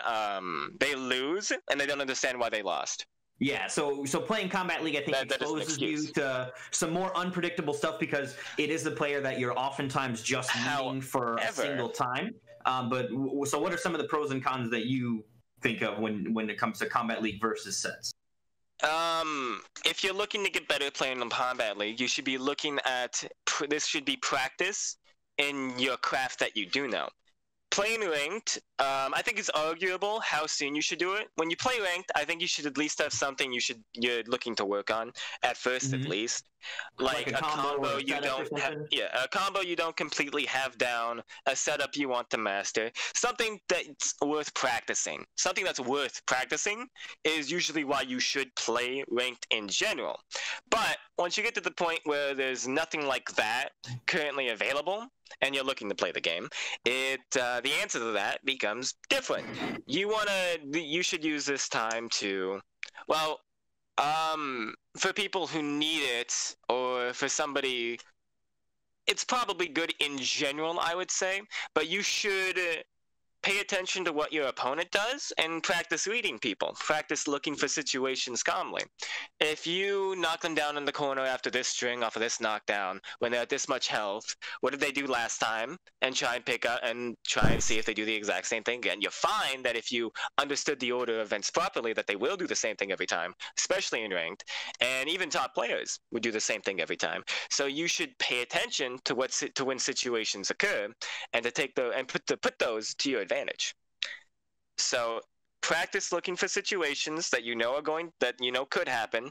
they lose and they don't understand why they lost. Yeah, so playing Combat League, I think, exposes you to some more unpredictable stuff, because it is a player that you're oftentimes just needing for a single time. So what are some of the pros and cons that you think of when it comes to Combat League versus sets? If you're looking to get better playing in Combat League, you should be looking at this should be practice in your craft that you do know. Playing ranked, I think it's arguable how soon you should do it. When you play ranked, I think you should at least have something you're looking to work on at first, at least. Like a combo you don't have, a combo you don't completely have down, a setup you want to master, something that's worth practicing. Something that's worth practicing is usually why you should play ranked in general. But once you get to the point where there's nothing like that currently available, and you're looking to play the game, the answer to that becomes different. You should use this time to, well, for people who need it, or for somebody, it's probably good in general, I would say, but you should pay attention to what your opponent does and practice reading people. Practice looking for situations calmly. If you knock them down in the corner after this string off of this knockdown, when they're at this much health, what did they do last time? And try and pick up and try and see if they do the exact same thing again. You'll find that if you understood the order of events properly, that they will do the same thing every time, especially in ranked. And even top players would do the same thing every time. So you should pay attention to when situations occur, and to put those to your advantage. So practice looking for situations that you know could happen.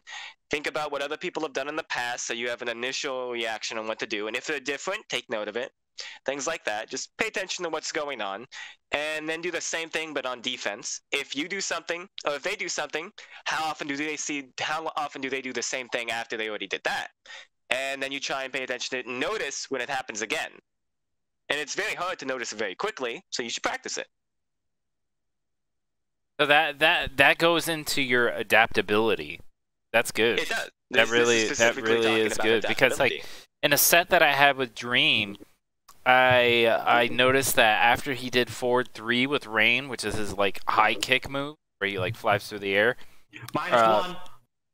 Think about what other people have done in the past, so you have an initial reaction on what to do. And if they're different, take note of it. Things like that. Just pay attention to what's going on, and then do the same thing but on defense. If you do something, or if they do something, how often do they do the same thing after they already did that? And then you try and pay attention to it and notice when it happens again. And it's very hard to notice it very quickly, so you should practice it. So that goes into your adaptability. That's good. It does. That really is good, because like in a set that I had with Dream, I noticed that after he did forward 3 with Rain, which is his like high kick move where he like flies through the air. -1.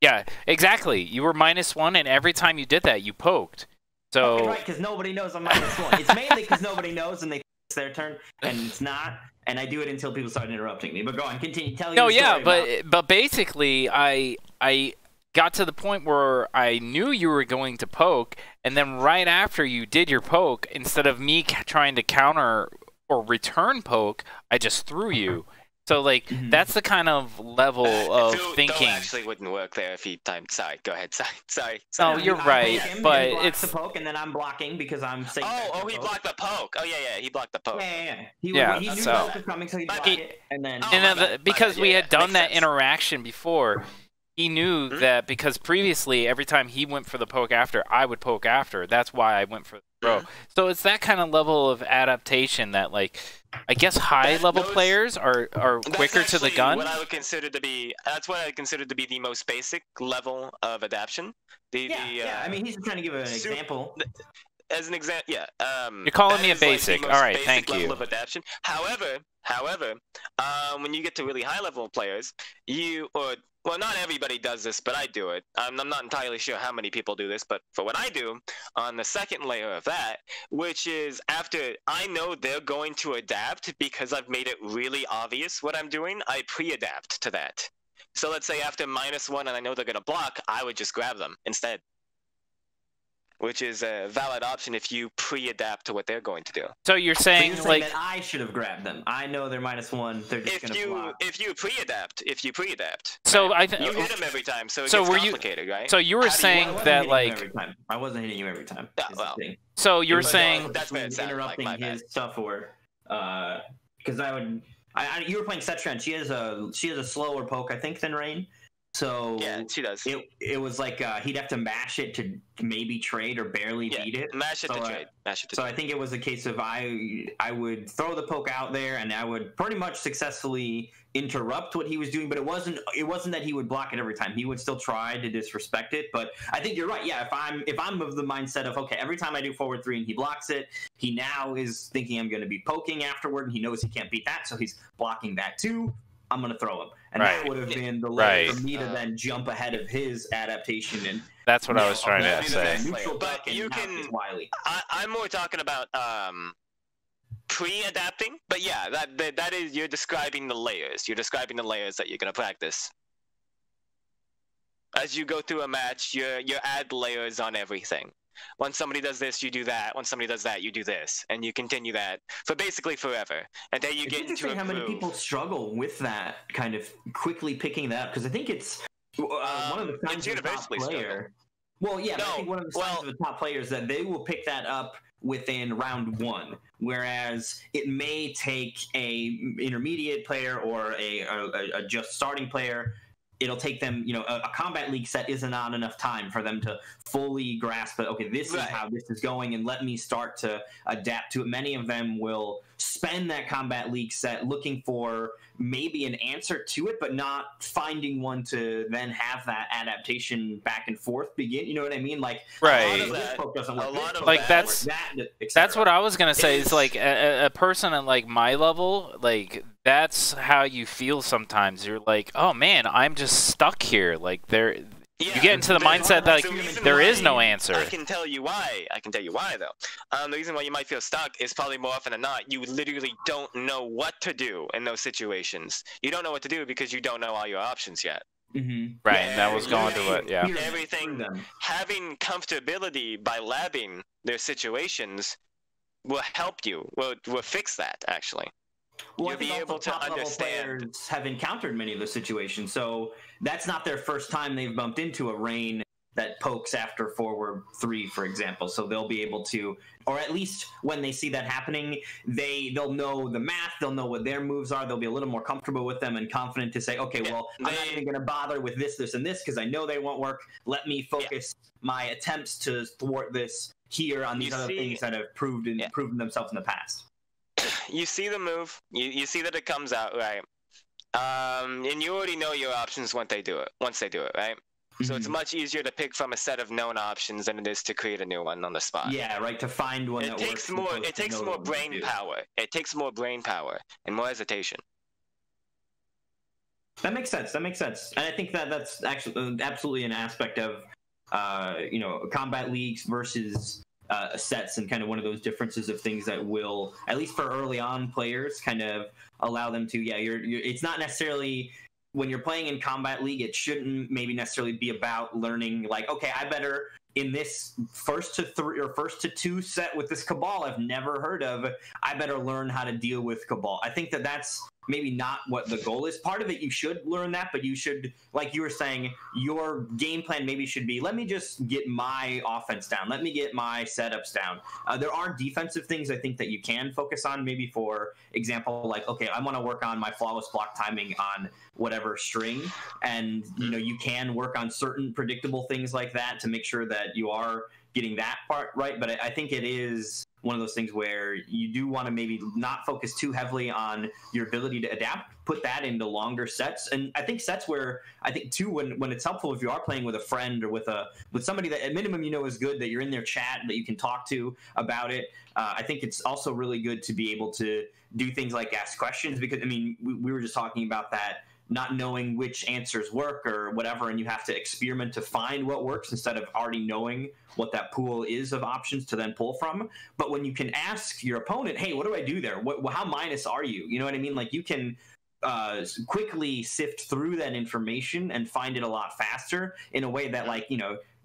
Yeah, exactly. You were -1, and every time you did that, you poked. So right, because nobody knows I'm -1. It's mainly because nobody knows and they think it's their turn, and it's not. And I do it until people start interrupting me. But go on, continue. Tell your story. But basically, I got to the point where I knew you were going to poke, and then right after you did your poke, instead of me trying to counter or return poke, I just threw you. So like that's the kind of level of thinking. Actually wouldn't work there if he timed. Sorry, go ahead. Sorry. No, you're right, but it's the poke, and then I'm blocking because I'm saying. Oh, he blocked the poke. Oh yeah, he blocked the poke. Yeah. He knew so. poke was coming, so he blocked it, and then. Because we had done that interaction before. He knew that because previously, every time he went for the poke after, I would poke after. That's why I went for the throw. So it's that kind of level of adaptation that, like, I guess high-level players are quicker to the gun. What I would consider to be that's what I consider to be the most basic level of adaptation. I mean, he's trying to give an example. As an example, yeah. You're calling me a basic. Like all right, thank you. Level of adaptation. However, when you get to really high-level players, well, not everybody does this, but I do it. I'm not entirely sure how many people do this, but for what I do, on the second layer of that, which is after I know they're going to adapt because I've made it really obvious what I'm doing, I pre-adapt to that. So let's say after -1 and I know they're going to block, I would just grab them instead. Which is a valid option if you pre-adapt to what they're going to do. So you're saying, like that I should have grabbed them. I know they're -1. They're just going to block. If you pre-adapt. So right? You hit them every time, so it gets complicated, right? So you were saying that like I wasn't hitting you every time. Yeah, well, so you were saying that's where it's interrupting his stuff, or because you were playing Setran. She has a slower poke, I think, than Rain. So yeah, she does. It was like he'd have to mash it to maybe trade or barely beat it. Mash it to trade. So I think it was a case of I would throw the poke out there and I would pretty much successfully interrupt what he was doing, but it wasn't that he would block it every time. He would still try to disrespect it. But I think you're right. Yeah, if I'm of the mindset of okay, every time I do forward 3 and he blocks it, he now is thinking I'm going to be poking afterward, and he knows he can't beat that, so he's blocking that too. I'm going to throw him. And that would have been the way for me to then jump ahead of his adaptation. And that's what I was trying to say. But you can, I'm more talking about pre-adapting. But yeah, that is, you're describing the layers. You're describing the layers that you're going to practice. As you go through a match, you add layers on everything. Once somebody does this, you do that. Once somebody does that, you do this, and you continue that for basically forever. And then you get into a how many people struggle with that kind of quickly picking that up, because I think it's one of the signs of a top player. Well, yeah, but I think one of the signs of the top players that they will pick that up within round 1, whereas it may take a intermediate player or a just starting player. It'll take them, a combat league set isn't on enough time for them to fully grasp that, okay, this is how this is going, and let me start to adapt to it. Many of them will spend that combat league set looking for maybe an answer to it, but not finding one to then have that adaptation back and forth begin. You know what I mean? Like, that's what I was gonna say. Is like a person at like my level, like that's how you feel sometimes. You're like, oh man, I'm just stuck here. Like you get into the mindset that like, there is no answer. I can tell you why. though. The reason why you might feel stuck is probably more often than not, you literally don't know what to do in those situations. You don't know what to do because you don't know all your options yet. Right, and that was going to it, yeah. Everything, having comfortability by labbing their situations will help you, will fix that, actually. Well, you'll be able to understand. Players have encountered many of those situations, so that's not their first time they've bumped into a Rain that pokes after forward 3, for example. So they'll be able to, or at least when they see that happening, they'll know the math, they'll know what their moves are, they'll be a little more comfortable with them and confident to say, okay, well, I'm not even going to bother with this, this, and this because I know they won't work. Let me focus my attempts to thwart this here on these other things that have proven themselves in the past. You see the move, you see that it comes out, right? And you already know your options once they do it, right? So it's much easier to pick from a set of known options than it is to create a new one on the spot. Yeah, right. To find one that takes works. more. It takes more brain power. It takes more brain power and more hesitation. That makes sense. That makes sense. And I think that that's actually absolutely an aspect of, combat leagues versus sets, and kind of one of those differences of things that will, at least for early on players, kind of allow them to, it's not necessarily, when you're playing in combat league, it shouldn't maybe necessarily be about learning, like, okay, I better, in this first to 3 or first to 2 set with this Cabal I've never heard of, I better learn how to deal with Cabal. I think that that's maybe not what the goal is. Part of it, you should learn that, but you should, like you were saying, your game plan maybe should be, let me just get my offense down. Let me get my setups down. There are defensive things I think that you can focus on. Maybe, for example, like, okay, I want to work on my flawless block timing on whatever string. And, you can work on certain predictable things like that to make sure that you are getting that part right. But I think it is one of those things where you do want to maybe not focus too heavily on your ability to adapt, put that into longer sets. And I think sets where, I think too, when it's helpful, if you are playing with a friend or with somebody that at minimum is good, that you're in their chat, that you can talk to about it. I think it's also really good to be able to do things like ask questions, because we were just talking about that, not knowing which answers work or whatever, and you have to experiment to find what works instead of already knowing what that pool is of options to then pull from. But when you can ask your opponent, hey, what do I do there? How minus are you? You know what I mean? Like, you can quickly sift through that information and find it a lot faster in a way that, like,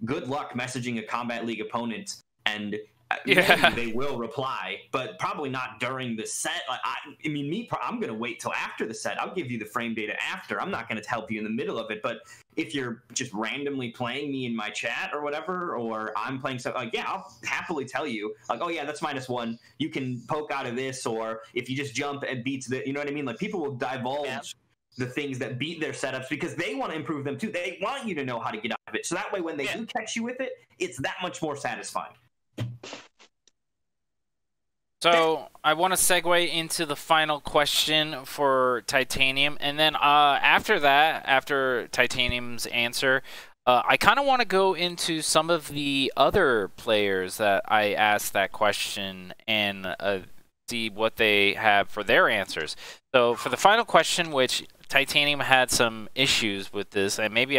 good luck messaging a Combat League opponent, and maybe they will reply, but probably not during the set. I'm going to wait till after the set. I'll give you the frame data after. I'm not going to help you in the middle of it. But if you're just randomly playing me in my chat or whatever, or I'm playing something, like, I'll happily tell you, like, oh yeah, that's -1. You can poke out of this, or if you just jump and beats the, you know what I mean? Like, people will divulge the things that beat their setups because they want to improve them too. They want you to know how to get out of it. So that way, when they do catch you with it, it's that much more satisfying. So I want to segue into the final question for Titanium, and then after that, after Titanium's answer, I kind of want to go into some of the other players that I asked that question and see what they have for their answers. So for the final question, which Titanium had some issues with this, and maybe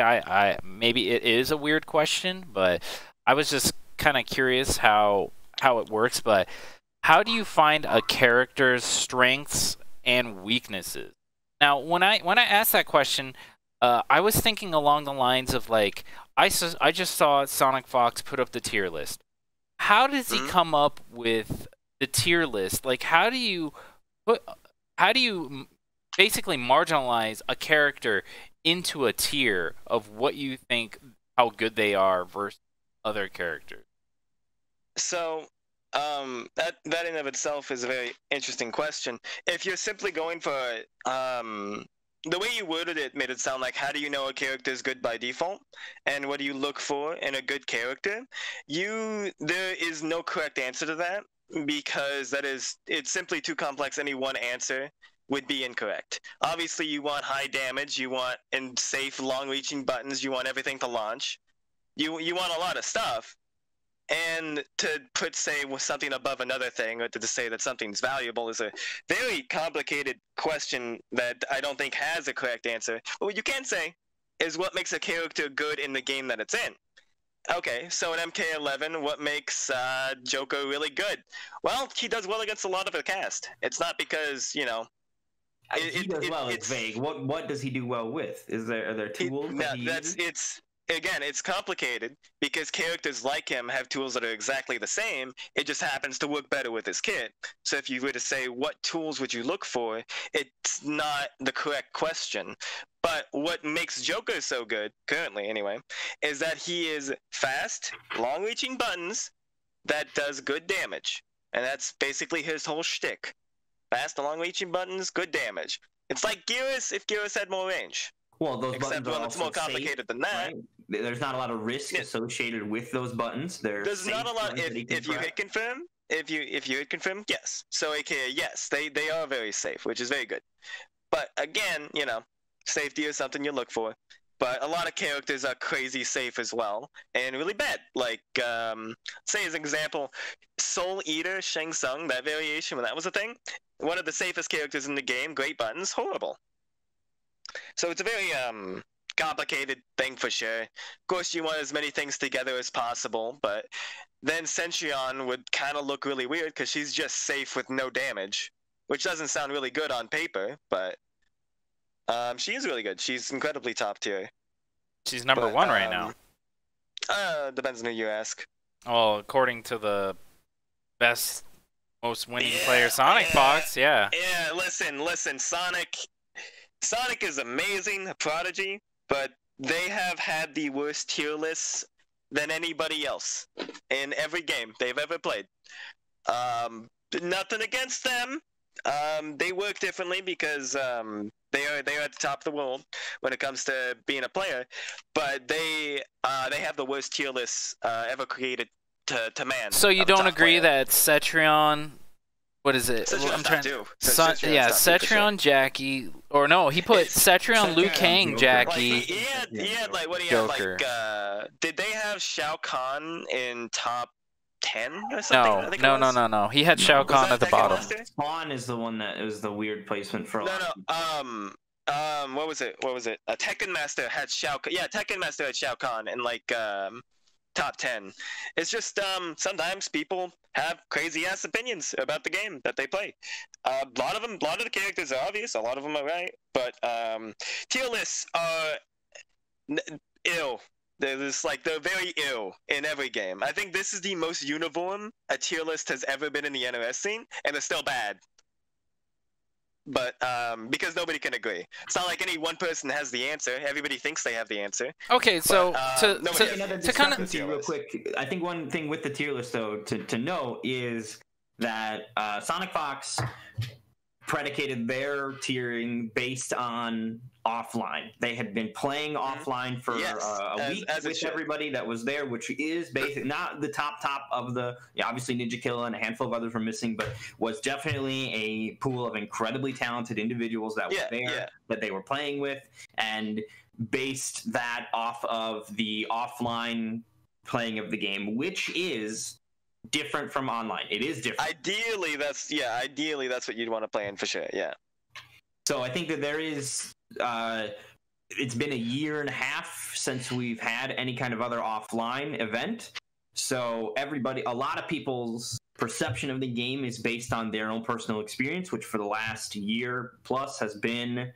maybe it is a weird question, but I was just kind of curious how it works. But how do you find a character's strengths and weaknesses? Now, when I asked that question, I was thinking along the lines of, like, I just saw Sonic Fox put up the tier list. How does he come up with the tier list? Like, how do you basically marginalize a character into a tier of what you think how good they are versus other characters? So that in and of itself is a very interesting question. If you're simply going for the way you worded it made it sound like, how do you know a character is good by default, and what do you look for in a good character? There is no correct answer to that, because it's simply too complex. Any one answer would be incorrect. Obviously, you want high damage, you want safe long-reaching buttons, you want everything to launch. You want a lot of stuff. And to put, say, something above another thing, or to say that something's valuable, is a very complicated question that I don't think has a correct answer. But what you can say is what makes a character good in the game that it's in. Okay, so in MK11, what makes Joker really good? Well, he does well against a lot of the cast. It's not because, he does well. It's vague. What does he do well with? Are there tools that he uses? Again, it's complicated because characters like him have tools that are exactly the same. It just happens to work better with his kit. So if you were to say, what tools would you look for? It's not the correct question. But what makes Joker so good, currently anyway, is that he is fast, long-reaching buttons that does good damage. And that's basically his whole shtick. Fast, long-reaching buttons, good damage. It's like Geras if Geras had more range. Well, those Except, buttons are it's more complicated safe, than that. Right? There's not a lot of risk associated with those buttons. There's not a lot. If you hit confirm, if you hit confirm, yes. So AKA yes, they are very safe, which is very good. But again, safety is something you look for. but a lot of characters are crazy safe as well, and really bad. Like, say as an example, Soul Eater Shang Tsung, that variation when that was a thing, one of the safest characters in the game, great buttons, horrible. So it's a very complicated thing for sure. Of course, you want as many things together as possible, but then Centurion would kind of look really weird because she's just safe with no damage, which doesn't sound really good on paper, but she is really good. She's incredibly top tier. She's number one right now. Depends on who you ask. Well, according to the best, most winning player, Sonic Fox, yeah. Yeah, listen, Sonic is amazing, a prodigy, but they have had the worst tier lists than anybody else in every game they've ever played. Nothing against them. They work differently because they are at the top of the world when it comes to being a player, but they have the worst tier lists ever created to man. So you don't agree that Cetrion, what is it? I'm trying to. Yeah, Cetrion, Jackie, or no, he put Cetrion, Liu Kang, Jackie. He had like, what do you have? Like, did they have Shao Kahn in top 10 or something? No. He had Shao Kahn at the bottom. Spawn is the one that was the weird placement for a lot of people. What was it? Tekkenmaster had Shao Kahn. Yeah, Tekkenmaster had Shao Kahn in like top 10. It's just sometimes people have crazy ass opinions about the game that they play. A lot of the characters are obvious, a lot of them are right, but tier lists are ill. They're very ill in every game. I think this is the most uniform a tier list has ever been in the NOS scene, and they're still bad. But because nobody can agree. It's not like any one person has the answer. Everybody thinks they have the answer. Okay, so to kind of real quick, I think one thing with the tier list though to note is that Sonic Fox predicated their tiering based on offline. They had been playing offline for a week with everybody that was there, which is basically not the top of the, obviously Ninja Kill and a handful of others were missing, but was definitely a pool of incredibly talented individuals that were there that they were playing with, and based that off of the offline playing of the game, which is different from online. It is different. Ideally that's what you'd want to play in for sure. Yeah. So I think that there is it's been a year and a half since we've had any kind of other offline event. So a lot of people's perception of the game is based on their own personal experience, which for the last year plus has been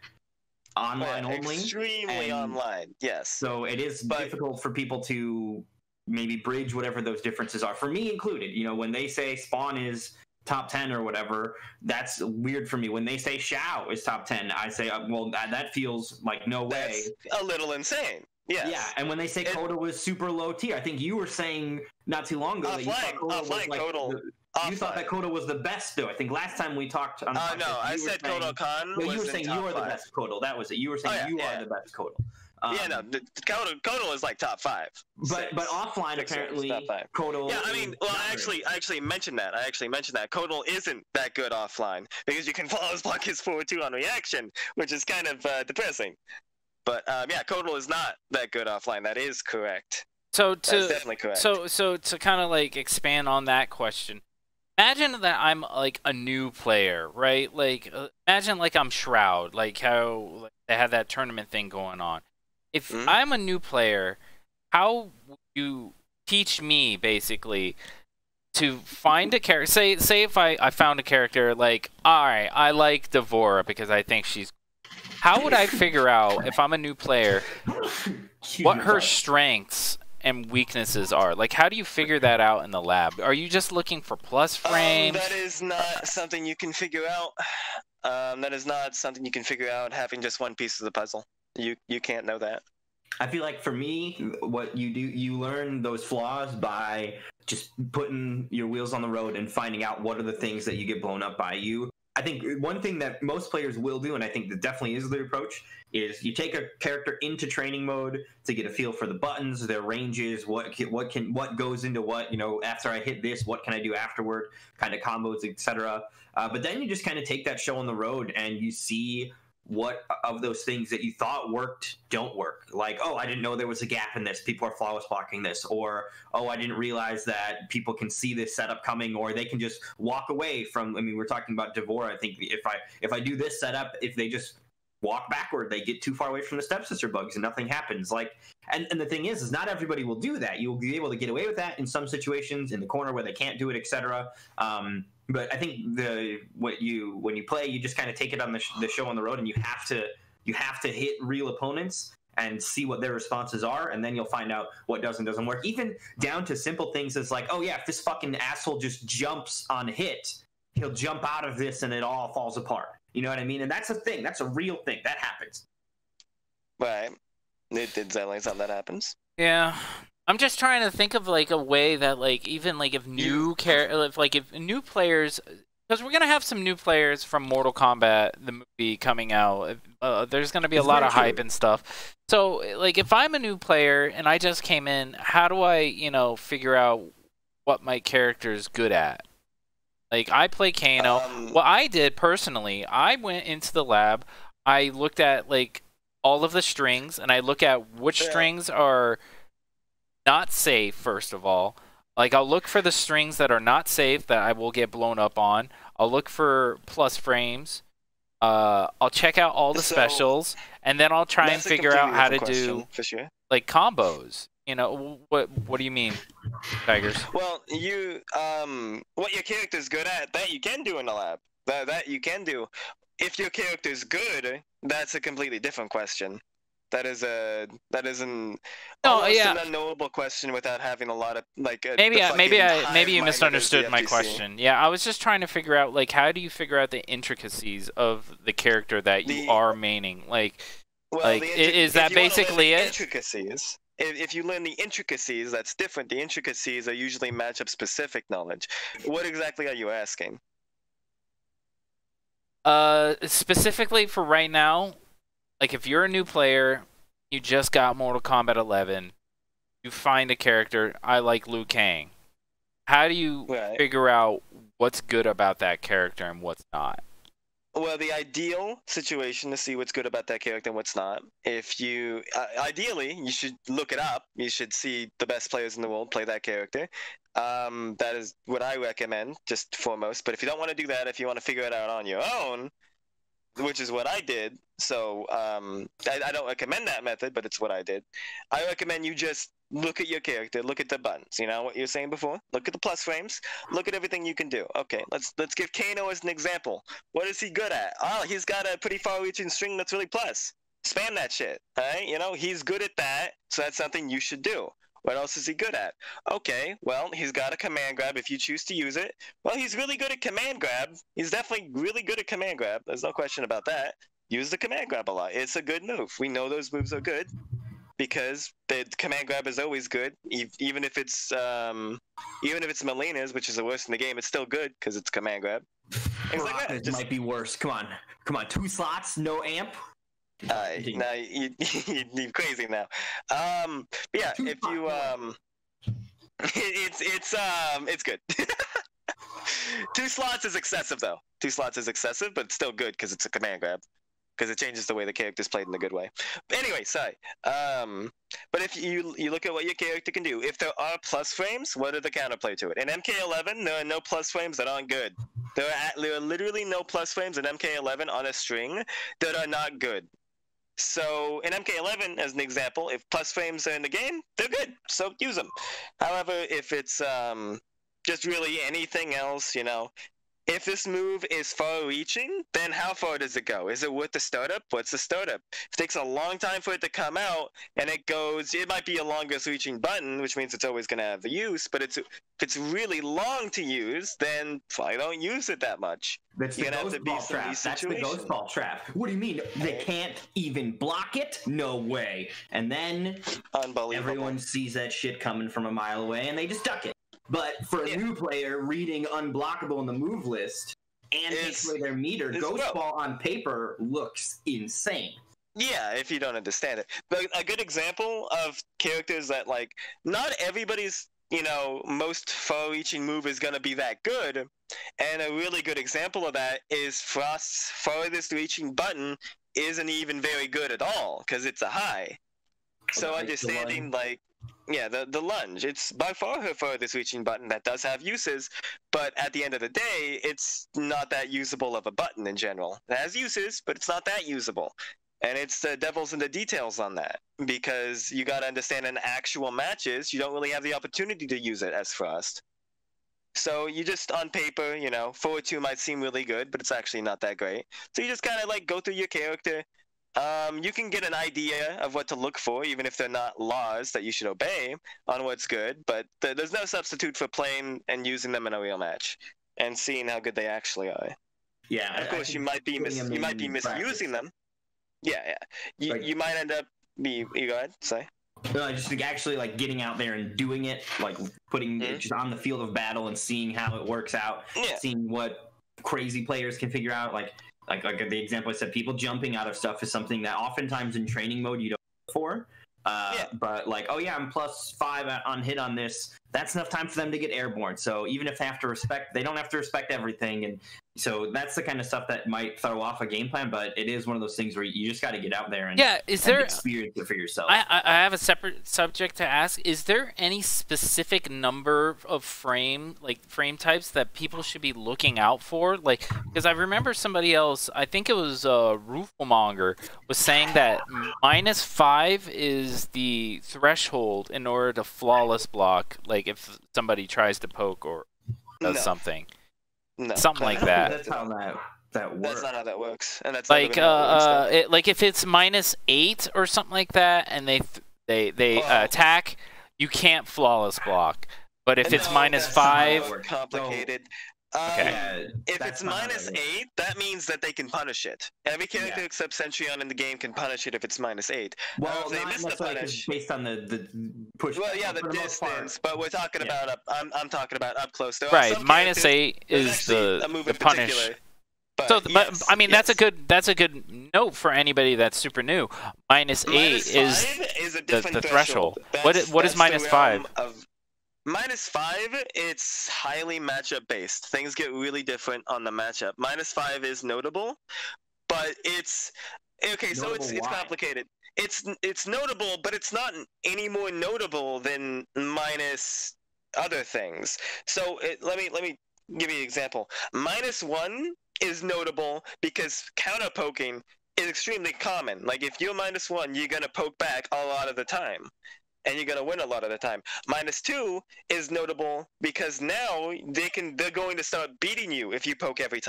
online only. Extremely online, yes. So it is difficult for people to maybe bridge whatever those differences are, for me included. When they say Spawn is top 10 or whatever, that's weird for me. When they say Shao is top 10, I say, well, that feels like no way. That's a little insane. Yes. Yeah, and when they say Koda was super low tier, I think you were saying not too long ago that you thought that Koda was the best, though. I think last time we talked on the podcast, no, I said Koda Khan was you were saying you are the best Koda. That was it. You were saying you are the best Koda. Koda was like top 5. But offline apparently Koda. Yeah, I mean, well, I actually mentioned that. Koda isn't that good offline because you can flawless block his forward 2 on reaction, which is kind of depressing. But Koda is not that good offline. That is correct. That's definitely correct. So to kind of like expand on that question, imagine that I'm like a new player, right? Like imagine like I'm Shroud, like how they had that tournament thing going on. If I'm a new player, how would you teach me basically to find a character? Say if I found a character like, all right, I like Devora because I think she's. How would I figure out if I'm a new player what her strengths and weaknesses are? Like, how do you figure that out in the lab? Are you just looking for plus frames? That is not something you can figure out. That is not something you can figure out having just one piece of the puzzle. You can't know that. I feel like for me, what you do, you learn those flaws by just putting your wheels on the road and finding out what are the things that you get blown up by. I think one thing that most players will do, and I think that definitely is the approach, is you take a character into training mode to get a feel for the buttons, their ranges, what goes into what, after I hit this, what can I do afterward, kind of combos, etc. But then you just kind of take that show on the road and you see what of those things that you thought worked don't work. Like, oh, I didn't know there was a gap in this. People are flawless blocking this. Or, oh, I didn't realize that people can see this setup coming, or they can just walk away from. I mean, we're talking about Devora. I think if I do this setup, if they just walk backward, they get too far away from the stepsister bugs and nothing happens. Like, and the thing is not everybody will do that. You'll be able to get away with that in some situations, in the corner where they can't do it, etc. But I think when you play, you just kind of take it on the show on the road, and you have to hit real opponents and see what their responses are, and then you'll find out what does and doesn't work. Even down to simple things as like, oh yeah, if this fucking asshole just jumps on hit, he'll jump out of this and it all falls apart. You know what I mean? And that's a thing. That's a real thing. That happens. Right. It did sound like something that happens. Yeah. I'm just trying to think of like a way that like even like if new players, because we're gonna have some new players from Mortal Kombat the movie coming out. There's gonna be a lot of hype and stuff. So like if I'm a new player and I just came in, how do I figure out what my character is good at? Like I play Kano. What I did personally, I went into the lab. I looked at like all of the strings, and I look at which strings are not safe, first of all. Like, I'll look for the strings that are not safe that I will get blown up on. I'll look for plus frames. I'll check out all the specials, and then I'll try and figure out how to do, like, combos. What do you mean, Tigers? Well, what your character's good at, that you can do in the lab. That you can do. If your character's good, that's a completely different question. That is an unknowable question without having a lot of like. Maybe you misunderstood my question. Yeah, I was just trying to figure out like how do you figure out the intricacies of the character that you are maining? Like, is that basically it? Intricacies. If you learn the intricacies, that's different. The intricacies are usually matchup specific knowledge. What exactly are you asking? Specifically for right now. Like, if you're a new player, you just got Mortal Kombat 11, you find a character, I like Liu Kang. How do you figure out what's good about that character and what's not? Well, the ideal situation to see what's good about that character and what's not, if you, ideally, you should look it up. You should see the best players in the world play that character. That is what I recommend, just foremost. But if you don't want to do that, if you want to figure it out on your own, which is what I did. So I don't recommend that method, but it's what I did. I recommend you just look at your character, look at the buttons. You know what you were saying before? Look at the plus frames. Look at everything you can do. Okay, let's give Kano as an example. What is he good at? Oh, he's got a pretty far-reaching string that's really plus. Spam that shit. All right, he's good at that, so that's something you should do. What else is he good at? Okay, well, he's got a command grab if you choose to use it. Well, he's really good at command grab. He's definitely really good at command grab. There's no question about that. Use the command grab a lot. It's a good move. We know those moves are good because the command grab is always good. Even if it's Melina's, which is the worst in the game, it's still good because it's command grab. Things like that. It might be worse. Come on, 2 slots, no amp. Now you're crazy now. But yeah, if you it's good. 2 slots is excessive though. 2 slots is excessive, but it's still good because it's a command grab. Because it changes the way the character's played in a good way. But anyway, sorry. But if you look at what your character can do, if there are plus frames, what are the counterplay to it? In MK11, there are no plus frames that aren't good. There are literally no plus frames in MK11 on a string that are not good. So in MK11, as an example, if plus frames are in the game, they're good. So use them. However, if it's just really anything else, if this move is far-reaching, then how far does it go? Is it worth the startup? What's the startup? If it takes a long time for it to come out, and it might be a longest-reaching button, which means it's always going to have a use, but if it's really long to use, then probably don't use it that much. That's the ghost ball trap. That's the ghost ball trap. What do you mean? They can't even block it? No way. And then everyone sees that shit coming from a mile away, and they just duck it. But for a new player, reading unblockable in the move list and takes away their meter, Ghost Ball on paper looks insane. Yeah, if you don't understand it. But a good example of characters that, like, not everybody's, most far-reaching move is going to be that good. And a really good example of that is Frost's farthest-reaching button isn't even very good at all because it's a high. So understanding like, yeah, the lunge, it's by far her furthest reaching button that does have uses, but at the end of the day, it's not that usable of a button in general. It has uses, but it's not that usable. And it's the devil's in the details on that, because you got to understand in actual matches, you don't really have the opportunity to use it as thrust. So you just, on paper, you know, 4-2 might seem really good, but it's actually not that great. So you just kind of like go through your character. You can get an idea of what to look for, even if they're not laws that you should obey on what's good, but there's no substitute for playing and using them in a real match and seeing how good they actually are. Yeah, of course, you might be misusing them. Yeah. You might end up you go ahead, say. Just like actually like getting out there and doing it, like putting it just on the field of battle and seeing how it works out, seeing what crazy players can figure out. Like the example I said, people jumping out of stuff is something that oftentimes in training mode you don't look for. But like, oh yeah, I'm +5 on hit on this. That's enough time for them to get airborne. So even if they have to respect, they don't have to respect everything. And so that's the kind of stuff that might throw off a game plan. But it is one of those things where you just got to get out there and experience it for yourself. I have a separate subject to ask. Is there any specific number of frame types that people should be looking out for? Like, because I remember somebody else, I think it was Rooflemonger, was saying that -5 is the threshold in order to flawless block. Like if somebody tries to poke or does something. No, something like that. That's how that works. That's not how that works. And that's like like if it's -8 or something like that, and they attack, you can't flawless block. But if it's -5, complicated. Okay. If it's -8, that means that they can punish it. Every character except Centurion in the game can punish it if it's -8. Well, if they miss the punish, based on the push. Well, yeah, the distance. But we're talking about I'm talking about up close. There right, -8 is the punish. So, but I mean, that's a good note for anybody that's super new. -8 is the threshold. What is -5? -5, it's highly matchup based. Things get really different on the matchup. -5 is notable, but it's okay. So it's complicated. It's notable, but it's not any more notable than minus other things. So let me give you an example. -1 is notable because counter poking is extremely common. Like if you're -1, you're gonna poke back a lot of the time. And you're gonna win a lot of the time. -2 is notable because now they're going to start beating you if you poke every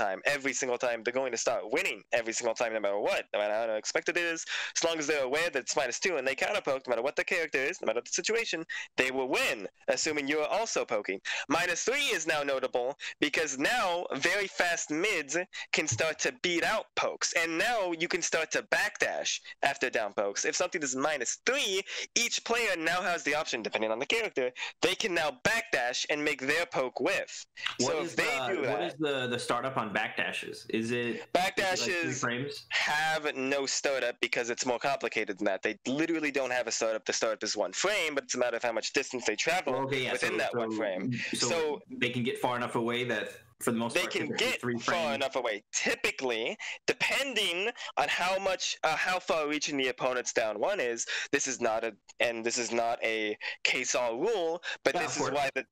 single time. They're going to start winning every single time, no matter what, no matter how unexpected it is. As long as they're aware that it's -2 and they counter poke, no matter what the character is, no matter the situation, they will win, assuming you are also poking. -3 is now notable because now very fast mids can start to beat out pokes, and now you can start to backdash after down pokes. If something is -3, each player now has the option, depending on the character, they can now backdash and make their poke whiff. What is the startup on backdashes? Is it backdashes like 3 frames? Have no startup because it's more complicated than that. They literally don't have a startup. The startup is 1 frame, but it's a matter of how much distance they travel within that 1 frame. So they can get far enough away that for the most part, they can get far enough away. Typically, depending on how far reaching the opponent's down 1 is, this is not a case-all rule, but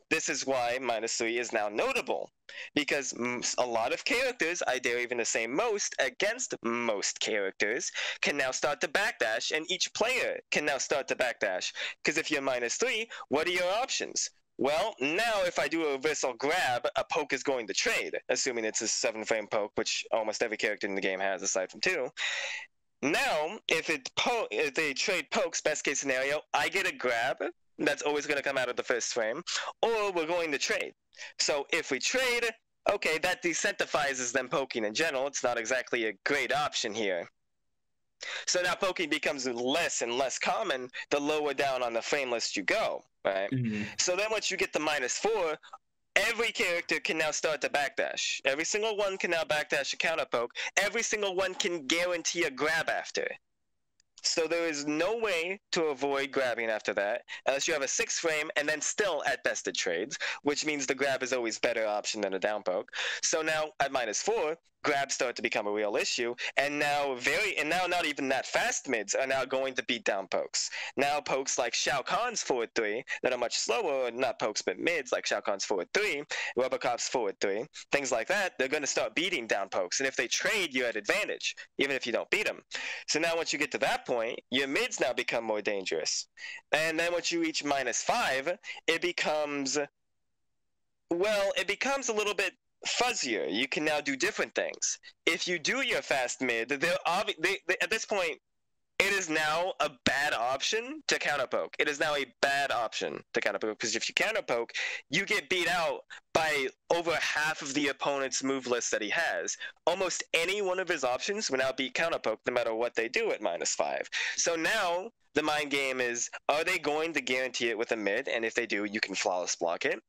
this is why -3 is now notable, because a lot of characters, I dare even to say most, against most characters, can now start to backdash, and each player can now start to backdash. Because if you're -3, what are your options? Well, now if I do a reversal grab, a poke is going to trade, assuming it's a 7-frame poke, which almost every character in the game has, aside from 2. Now, if they trade pokes, best case scenario, I get a grab. That's always going to come out of the 1st frame, or we're going to trade. So if we trade, okay, that decentralizes them poking in general. It's not exactly a great option here. So now poking becomes less and less common the lower down on the frame list you go, right? So then once you get to -4, every character can now start to backdash. Every single one can now backdash a counter poke. Every single one can guarantee a grab after. So there is no way to avoid grabbing after that, unless you have a 6 frame, and then still at best it trades, which means the grab is always better option than a down poke. So now at -4, grabs start to become a real issue, and now not even that fast mids are now going to beat down pokes. Now pokes like Shao Kahn's forward 3 that are much slower, not pokes but mids like Shao Kahn's forward 3, Robocop's forward 3, things like that, they're going to start beating down pokes, and if they trade, you're at advantage, even if you don't beat them. So now once you get to that point, your mids now become more dangerous. And then once you reach -5, it becomes, well, it becomes a little bit fuzzier. You can now do different things. If you do your fast mid, at this point, it is now a bad option to counterpoke. It is now a bad option to counterpoke, because if you counterpoke, you get beat out by over half of the opponent's move list that he has. Almost any one of his options will now beat counterpoke no matter what they do at -5. So now the mind game is, are they going to guarantee it with a mid? And if they do, you can flawless block it.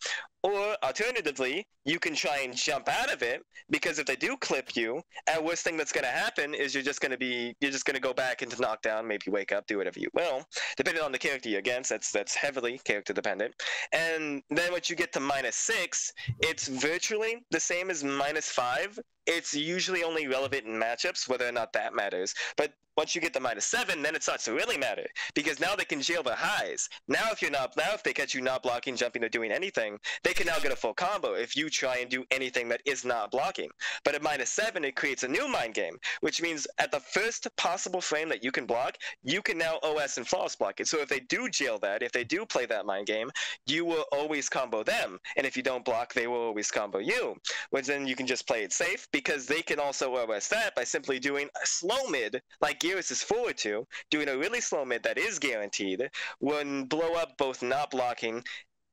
Or alternatively, you can try and jump out of it, because if they do clip you, and worst thing that's going to happen is you're just going to go back into knockdown, maybe wake up, do whatever you will, depending on the character you're against. That's heavily character dependent. And then once you get to -6, it's virtually the same as -5. It's usually only relevant in matchups, whether or not that matters. But once you get to -7, then it starts to really matter, because now they can jail their highs. Now if they catch you not blocking, jumping, or doing anything, they can now get a full combo if you try and do anything that is not blocking. But at -7, it creates a new mind game, which means at the first possible frame that you can block, you can now OS and flawless block it. So if they do jail that, if they do play that mind game, you will always combo them. And if you don't block, they will always combo you. Which then you can just play it safe, because they can also OS that by simply doing a slow mid, like Geras is forward to, doing a really slow mid that is guaranteed, will blow up both not blocking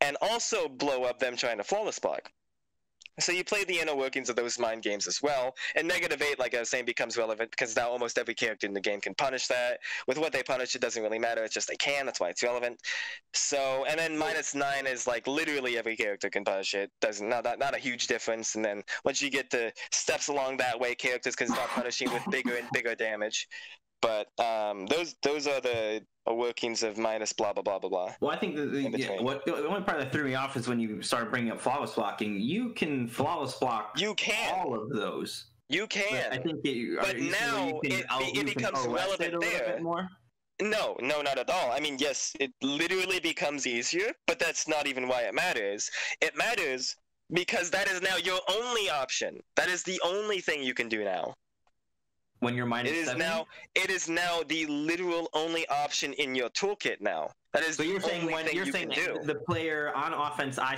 and also blow up them trying to flawless block. So you play the inner workings of those mind games as well. And -8, like I was saying, becomes relevant because now almost every character in the game can punish that. With what they punish, it doesn't really matter. It's just they can. That's why it's relevant. So, and then -9 is like literally every character can punish it. Not a huge difference. And then once you get to steps along that way, characters can start punishing with bigger and bigger damage. But those are the workings of minus blah blah blah blah blah. Well, I think the only part that threw me off is when you started bringing up flawless blocking. You can flawless block. You can all of those. You can. But I think now it becomes relevant there. More? No, not at all. I mean, yes, it literally becomes easier, but that's not even why it matters. It matters because that is now your only option. That is the only thing you can do now. When you're -7? It is now the literal only option in your toolkit now. That is. So you're saying when you're saying the player on offense, I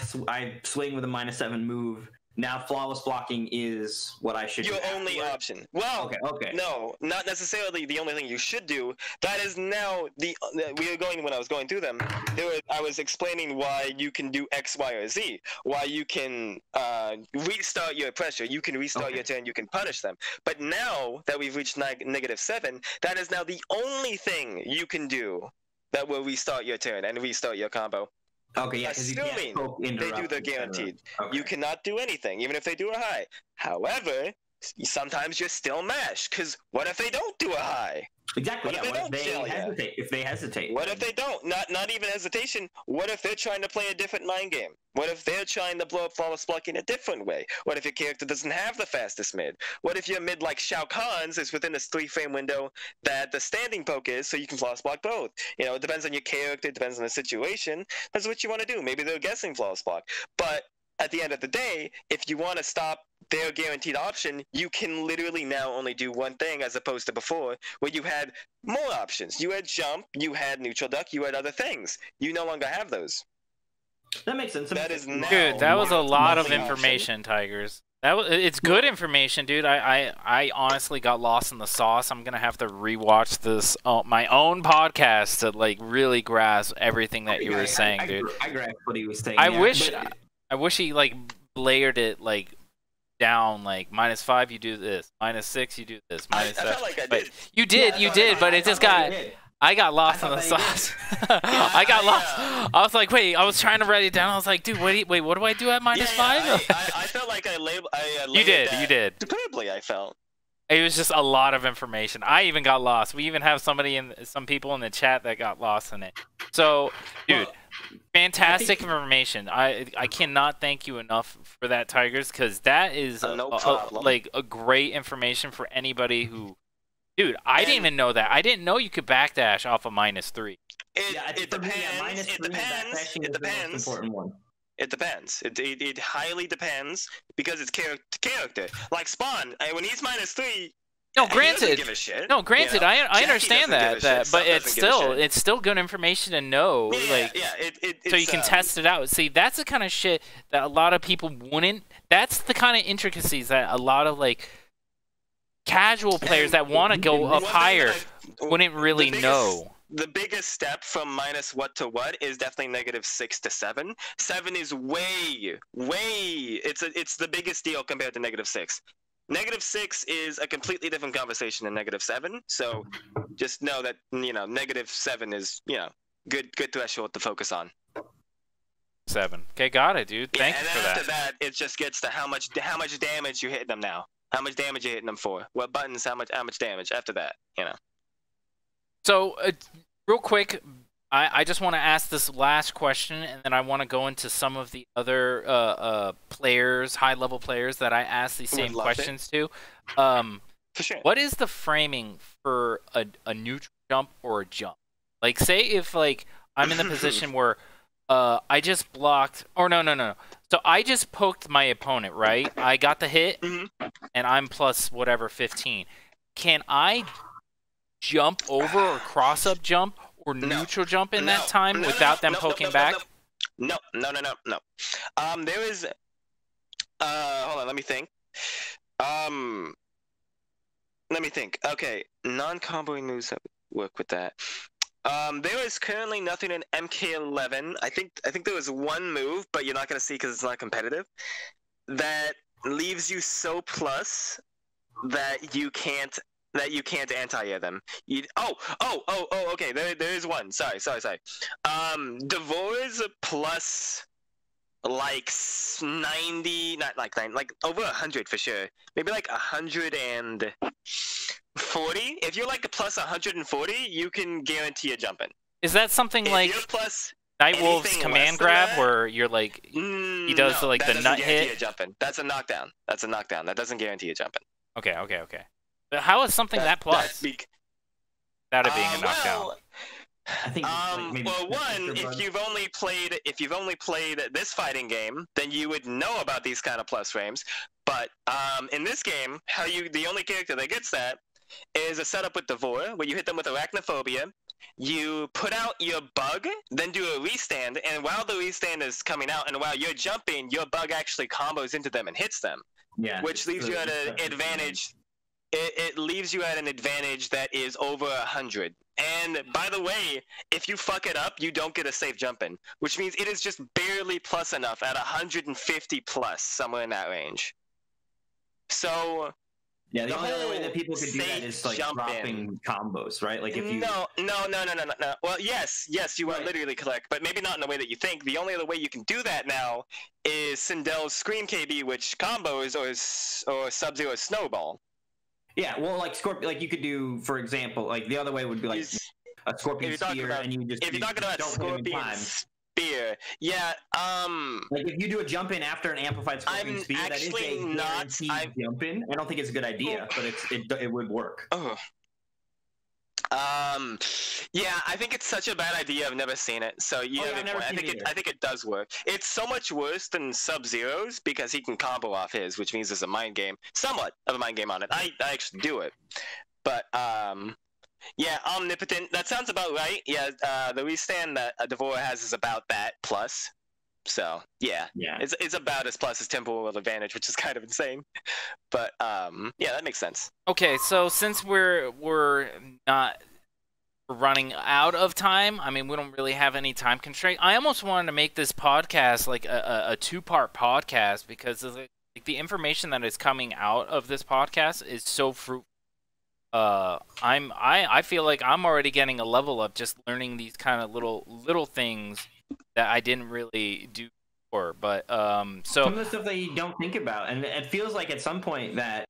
swing with a -7 move. Now flawless blocking is what I should do. Your only option. Well, okay. No, not necessarily the only thing you should do. That is now when I was going through them, I was explaining why you can do X, Y, or Z. Why you can restart your pressure. You can restart your turn. You can punish them. But now that we've reached -7, that is now the only thing you can do that will restart your turn and restart your combo. Okay, yeah, assuming they do the guaranteed. You cannot do anything, even if they do a high. However, sometimes you're still mashed, because what if they don't do a high? Exactly. What if they hesitate? If they hesitate. What if they don't? Not even hesitation. What if they're trying to play a different mind game? What if they're trying to blow up flawless blocking a different way? What if your character doesn't have the fastest mid? What if your mid like Shao Kahn's is within this 3-frame window that the standing poke is, so you can flawless block both? You know, it depends on your character, it depends on the situation. That's what you want to do. Maybe they're guessing flawless block. But at the end of the day, if you want to stop their guaranteed option, you can literally now only do one thing as opposed to before, where you had more options. You had jump, you had neutral duck, you had other things. You no longer have those. That makes sense. That is now dude, that was a lot of information, Tigers. It's good information, dude. I honestly got lost in the sauce. I'm gonna have to rewatch this my own podcast to like really grasp everything that you were saying, dude. I grasped what he was saying. I wish he like layered it like down, like -5 you do this, -6 you do this, -7. I felt like I did. You did, but it just got. I got lost in the sauce. I got lost. I was like, wait. I was trying to write it down. I was like, dude, wait. What do I do at -5? I felt like I labeled. You did. Superbly, I felt. It was just a lot of information. I even got lost. We even have some people in the chat that got lost in it. So, dude, fantastic information. I cannot thank you enough for that, Tigers, because that is like a great information for anybody who. Dude, I didn't even know that. I didn't know you could backdash off of -3. It depends. It depends. It depends. It depends. It highly depends because it's character. Like Spawn, when he's -3. No, he granted. doesn't give a shit, no, granted. You know? I understand that, but Jackie it's still good information to know. So you can test it out. See, that's the kind of shit that a lot of people wouldn't. That's the kind of intricacies that a lot of like casual players that want to go up higher wouldn't really know. The biggest step from minus what to what is definitely -6 to 7. 7 is way. It's the biggest deal compared to -6. -6 is a completely different conversation than -7. So just know that -7 is good threshold to focus on. 7. Okay, got it, dude. Yeah, Thank you for that. After that, it just gets to how much damage you hit them now. How much damage you hitting them for? What buttons? How much damage? After that, So, real quick, I just want to ask this last question, and then I want to go into some of the other players, high-level players that I asked these same questions to. For sure. What is the framing for a neutral jump or a jump? Like, say if like I'm in the position where I just blocked, or no. So I just poked my opponent, right? I got the hit, and I'm plus whatever 15. Can I jump over or cross-up jump or neutral jump in that time without them poking back? No. There is. Hold on. Let me think. Okay, non-comboing moves that work with that. There is currently nothing in MK11. I think there was one move, but you're not gonna see because it's not competitive. That leaves you so plus that you can't anti-air them. Okay. There is one. Sorry. Devore's plus like 90, not like 9, like over 100 for sure. Maybe like 140. If you're like a plus 140, you can guarantee a jumping. Is that something like Nightwolf's command grab, where you're like he does the nut hit? That's a knockdown. That doesn't guarantee a jumping. Okay. But how is something that plus? Without it being a knockdown. Well, I think if you've only played this fighting game, then you would know about these kind of plus frames. But in this game, the only character that gets that is a setup with Devore, where you hit them with Arachnophobia. You put out your bug, then do a restand, and while the restand is coming out, and while you're jumping, your bug actually combos into them and hits them. Yeah. Which leaves you at an advantage. It leaves you at an advantage that is over 100. And by the way, if you fuck it up, you don't get a safe jump in, which means it is just barely plus enough at 150 plus, somewhere in that range. So yeah, the only other way that people could do that is like dropping combos, right? Like if you No. Well, yes, you are literally correct, but maybe not in the way that you think. The only other way you can do that now is Sindel's Scream KB, which combos or Sub-Zero Snowball. Yeah, well, like Scorpion, like you could do, for example, like the other way would be like a Scorpion Spear, and you just if you're talking about Scorpion Spear, yeah, like if you do a jump in after an amplified Scorpion Spear, that is a guaranteed jump in. I don't think it's a good idea, but it would work. Yeah, I think it's such a bad idea. I've never seen it, so I think it does work. It's so much worse than Sub-Zero's because he can combo off his, which means there's a mind game, somewhat of a mind game on it. I actually do it, but yeah, Omnipotent. That sounds about right. Yeah, the restand that Devore has is about that plus. So yeah, it's about as plus as temporal advantage, which is kind of insane. But yeah, that makes sense. Okay, so since we're not running out of time, I mean, we don't really have any time constraint. I almost wanted to make this podcast like a two-part podcast because the information that is coming out of this podcast is so fruitful. I feel like I'm already getting a level up just learning these kind of little things that I didn't really do before. But so some of the stuff that you don't think about, and it feels like at some point that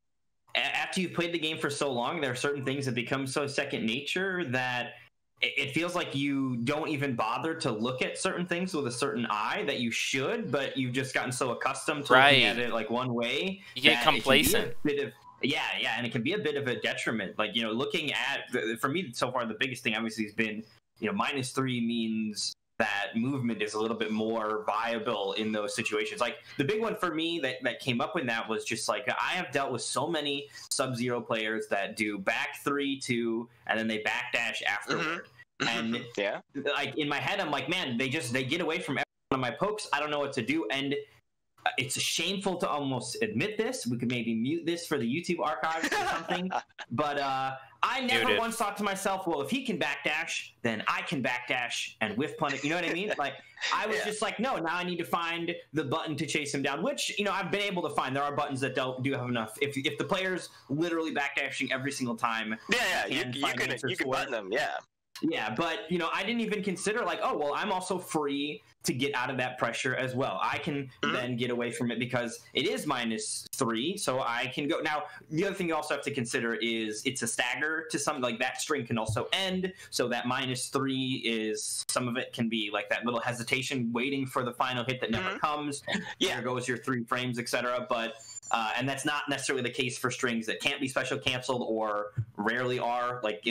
after you've played the game for so long, there are certain things that become so second nature that it feels like you don't even bother to look at certain things with a certain eye that you should, but you've just gotten so accustomed to looking at it like one way. You get complacent. Yeah, and it can be a bit of a detriment. Like, looking at, for me so far, the biggest thing obviously has been, -3 means that movement is a little bit more viable in those situations. Like, the big one for me that came up with that was just like, I have dealt with so many Sub-Zero players that do back 3-2 and then they backdash afterward. And like, in my head, I'm like, man, they get away from every one of my pokes. I don't know what to do. And it's shameful to almost admit this. We could maybe mute this for the YouTube archives or something. But I never once thought to myself, well, if he can backdash, then I can backdash and whiff punish. You know what I mean? Like, I was just like, no, now I need to find the button to chase him down, which, I've been able to find. There are buttons that do have enough. If the player's literally backdashing every single time. You can button them, Yeah, but, I didn't even consider, like, oh, well, I'm also free to get out of that pressure as well. I can then get away from it because it is -3, so I can go. Now, the other thing you also have to consider is it's a stagger to some, like, that string can also end, so that -3 is, some of it can be, like, that little hesitation waiting for the final hit that never comes. There goes your 3 frames, etc., but... and that's not necessarily the case for strings that can't be special canceled or rarely are. Like,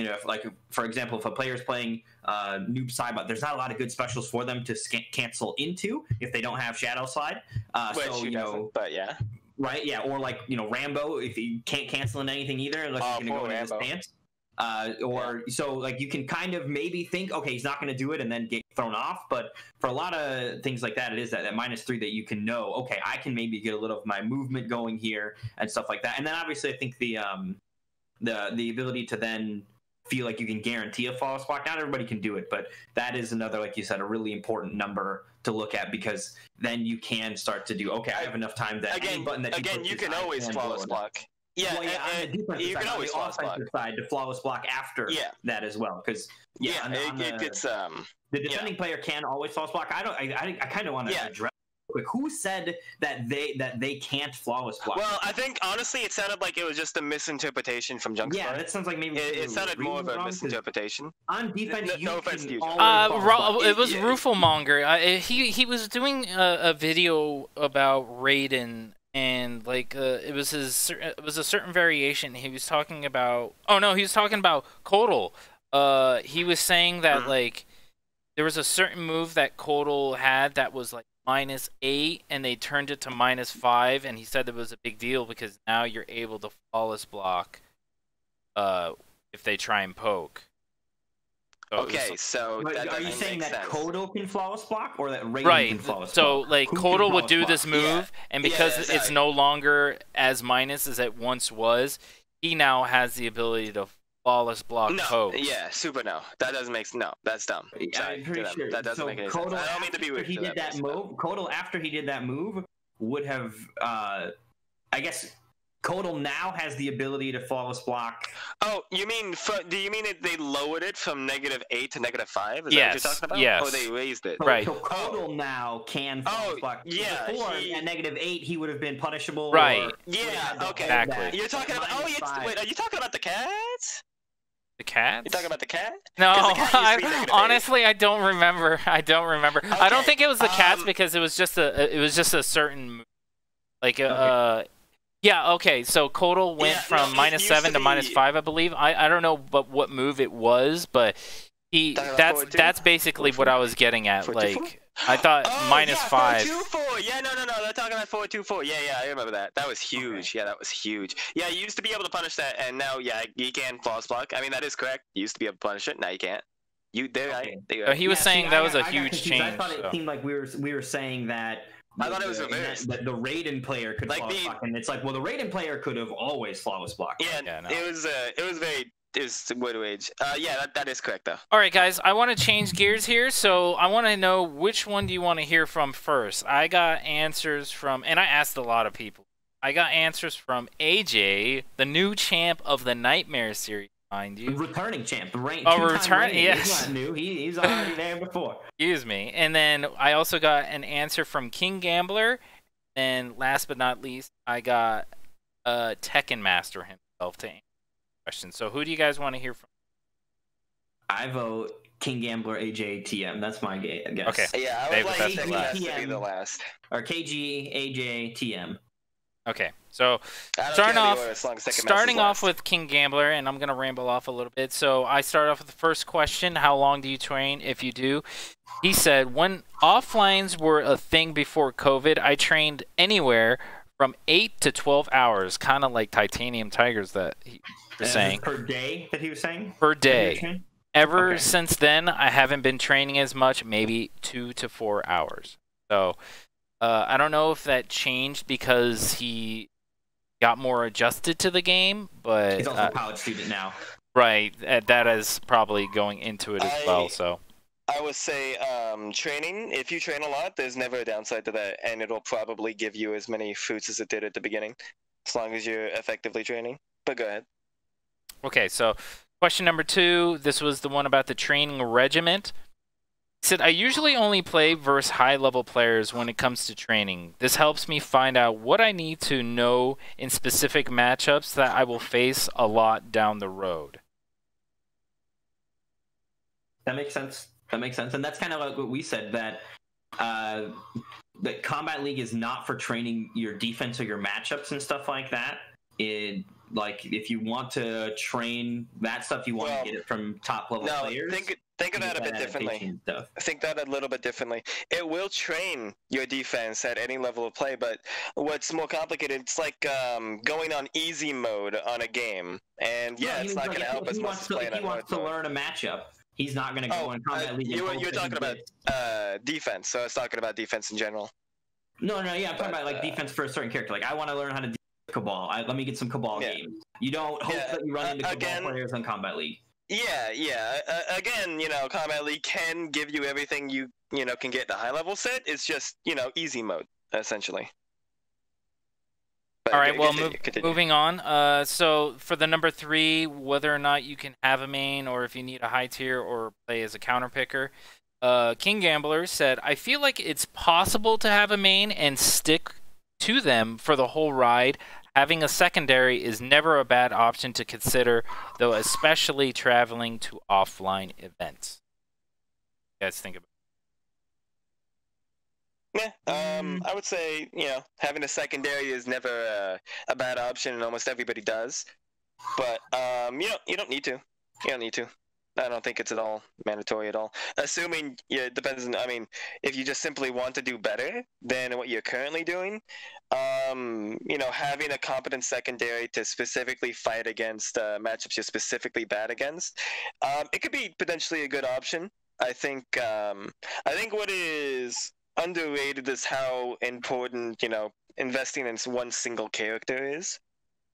for example, if a player's playing Noob Saibot, there's not a lot of good specials for them to cancel into if they don't have Shadow Slide. But yeah. Right, yeah, or like, Rambo, if you can't cancel in anything either unless you're going to go into his stance. So like you can kind of maybe think, okay, he's not going to do it and then get thrown off. But for a lot of things like that, it is that -3 that you can know, okay, I can maybe get a little of my movement going here and stuff like that. And then obviously I think the ability to then feel like you can guarantee a flawless block. Not everybody can do it, but that is another, like you said, a really important number to look at, because then you can start to do, okay, I have enough time that any button that you can always flawless block. Yeah, well, on the defensive side, on the offensive side, to flawless block after that as well, because the defending player can always flawless block. I kind of want to address quick. Who said that they can't flawless block? Well, I think honestly, it sounded like it was just a misinterpretation from Junk's part. That sounds like maybe it sounded more of a misinterpretation. On defense, no offense to you. It was Rufelmonger. He was doing a video about Raiden. And like it was a certain variation. He was talking about he was talking about Kodal. He was saying that like there was a certain move that Kodal had that was like -8, and they turned it to -5, and he said it was a big deal because now you're able to flawless block if they try and poke. So are you saying that Kodal can flawless block, or that Raiden can flawless block? So, like, Kodal would do this move, and because it's no longer as minus as it once was, he now has the ability to flawless block pokes. Yeah, super no. That doesn't make that's dumb. I'm pretty sure. That doesn't make any sense. I don't mean to be weird. Kodal, after he did that move, would have, I guess... Kodal now has the ability to flawless block. Oh, you mean? Do you mean they lowered it from -8 to -5? Is that what you're talking about? Yes. Or they raised it? Right. So Kodal now can flawless block. Yeah. Before, at -8, he would have been punishable. Right. Okay. Exactly. You're talking about. Wait. Are you talking about the cats? The cat? You talking about the cat? No, honestly, I don't remember. I don't remember. Okay. I don't think it was the cats because it was just a certain, like Yeah, okay, so Kodal went from -7 to -5, I believe. I don't know what move it was, but that's basically what I was getting at. Like, I thought -5. 424. Yeah, no, they're talking about 424. Yeah, I remember that. That was huge. Okay. Yeah, that was huge. Yeah, you used to be able to punish that, and now, you can flawless block. I mean, that is correct. You used to be able to punish it. Now you can't. He was saying that was a huge change. I thought it seemed like we were saying that. I thought it was reversed. That the Raiden player could flawless block, and it's like, well, the Raiden player could have always flawless blocked. Yeah, no. It was way to age. Yeah, that is correct though. All right, guys, I want to change gears here, so I want to know which one do you want to hear from first. I got answers from, and I asked a lot of people. I got answers from AJ, the new champ of the Nightmare series. Mind you, returning champ, returning. Yes, he's not new. He's already there before. Excuse me. And then I also got an answer from Kinggambler. And last but not least, I got Tekkenmaster himself to answer the question. So who do you guys want to hear from? I vote Kinggambler AJTM. That's my guess. Okay. Yeah, I would like Tekkenmaster to be the last. Or KG AJTM. Okay, so starting off with Kinggambler, and I'm going to ramble off a little bit. So I start off with the first question: how long do you train, if you do? He said, when offlines were a thing before COVID, I trained anywhere from 8 to 12 hours, kind of like Titaniumtigerz that he was saying. Per day that he was saying? Per day. Ever since then, I haven't been training as much, maybe 2 to 4 hours. So I don't know if that changed because he got more adjusted to the game, but he's also a college student now. Right, that is probably going into it as well. So I would say training. If you train a lot, there's never a downside to that, and it'll probably give you as many fruits as it did at the beginning, as long as you're effectively training. But go ahead. Okay, so question number 2. This was the one about the training regiment. He said, I usually only play versus high-level players when it comes to training. This helps me find out what I need to know in specific matchups that I will face a lot down the road. That makes sense. That makes sense. And that's kind of like what we said, that Combat League is not for training your defense or your matchups and stuff like that. Like, if you want to train that stuff, you want to get it from top-level players. Think of that a bit differently. Think that a little bit differently. It will train your defense at any level of play, but what's more complicated, it's like going on easy mode on a game. And yeah, it's not going to help as much as playing on hard mode. He wants to learn a matchup. He's not going to go in Combat League. You're talking about defense, so I was talking about defense in general. No, yeah, I'm talking about like defense for a certain character. Like, I want to learn how to do Cabal. Let me get some Cabal games. You don't hope that you run into Cabal players on Combat League. Yeah. Again, Combat League can give you everything you can get in a high level set. It's just easy mode essentially. But all right. Well, moving on. So for the number 3, whether or not you can have a main, or if you need a high tier or play as a counter picker, Kinggambler said, I feel like it's possible to have a main and stick to them for the whole ride. Having a secondary is never a bad option to consider, though especially traveling to offline events. You guys think about it? Yeah, I would say, having a secondary is never a bad option, and almost everybody does. But, you don't need to. You don't need to. I don't think it's at all mandatory at all. Assuming, it depends on, if you just simply want to do better than what you're currently doing, having a competent secondary to specifically fight against matchups you're specifically bad against, it could be potentially a good option. I think what is underrated is how important, investing in one single character is.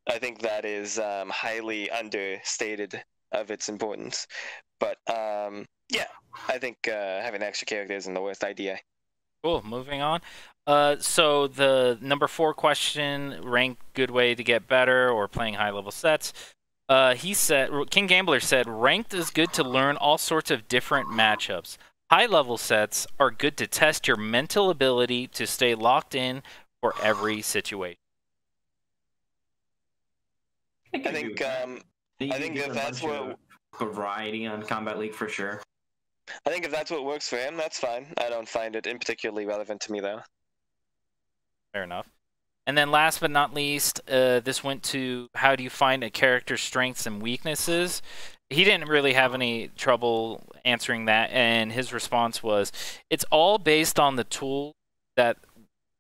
I think that is highly understated of its importance. But yeah, I think having extra characters isn't the worst idea. Cool. Moving on. So the number 4 question: rank good way to get better or playing high level sets. He said, Kinggambler said, ranked is good to learn all sorts of different matchups. High level sets are good to test your mental ability to stay locked in for every situation. I think if that's what variety on Combat League for sure. I think if that's what works for him, that's fine. I don't find it particularly relevant to me though. Fair enough. And then last but not least, this went to how do you find a character's strengths and weaknesses? He didn't really have any trouble answering that, and his response was, it's all based on the tool that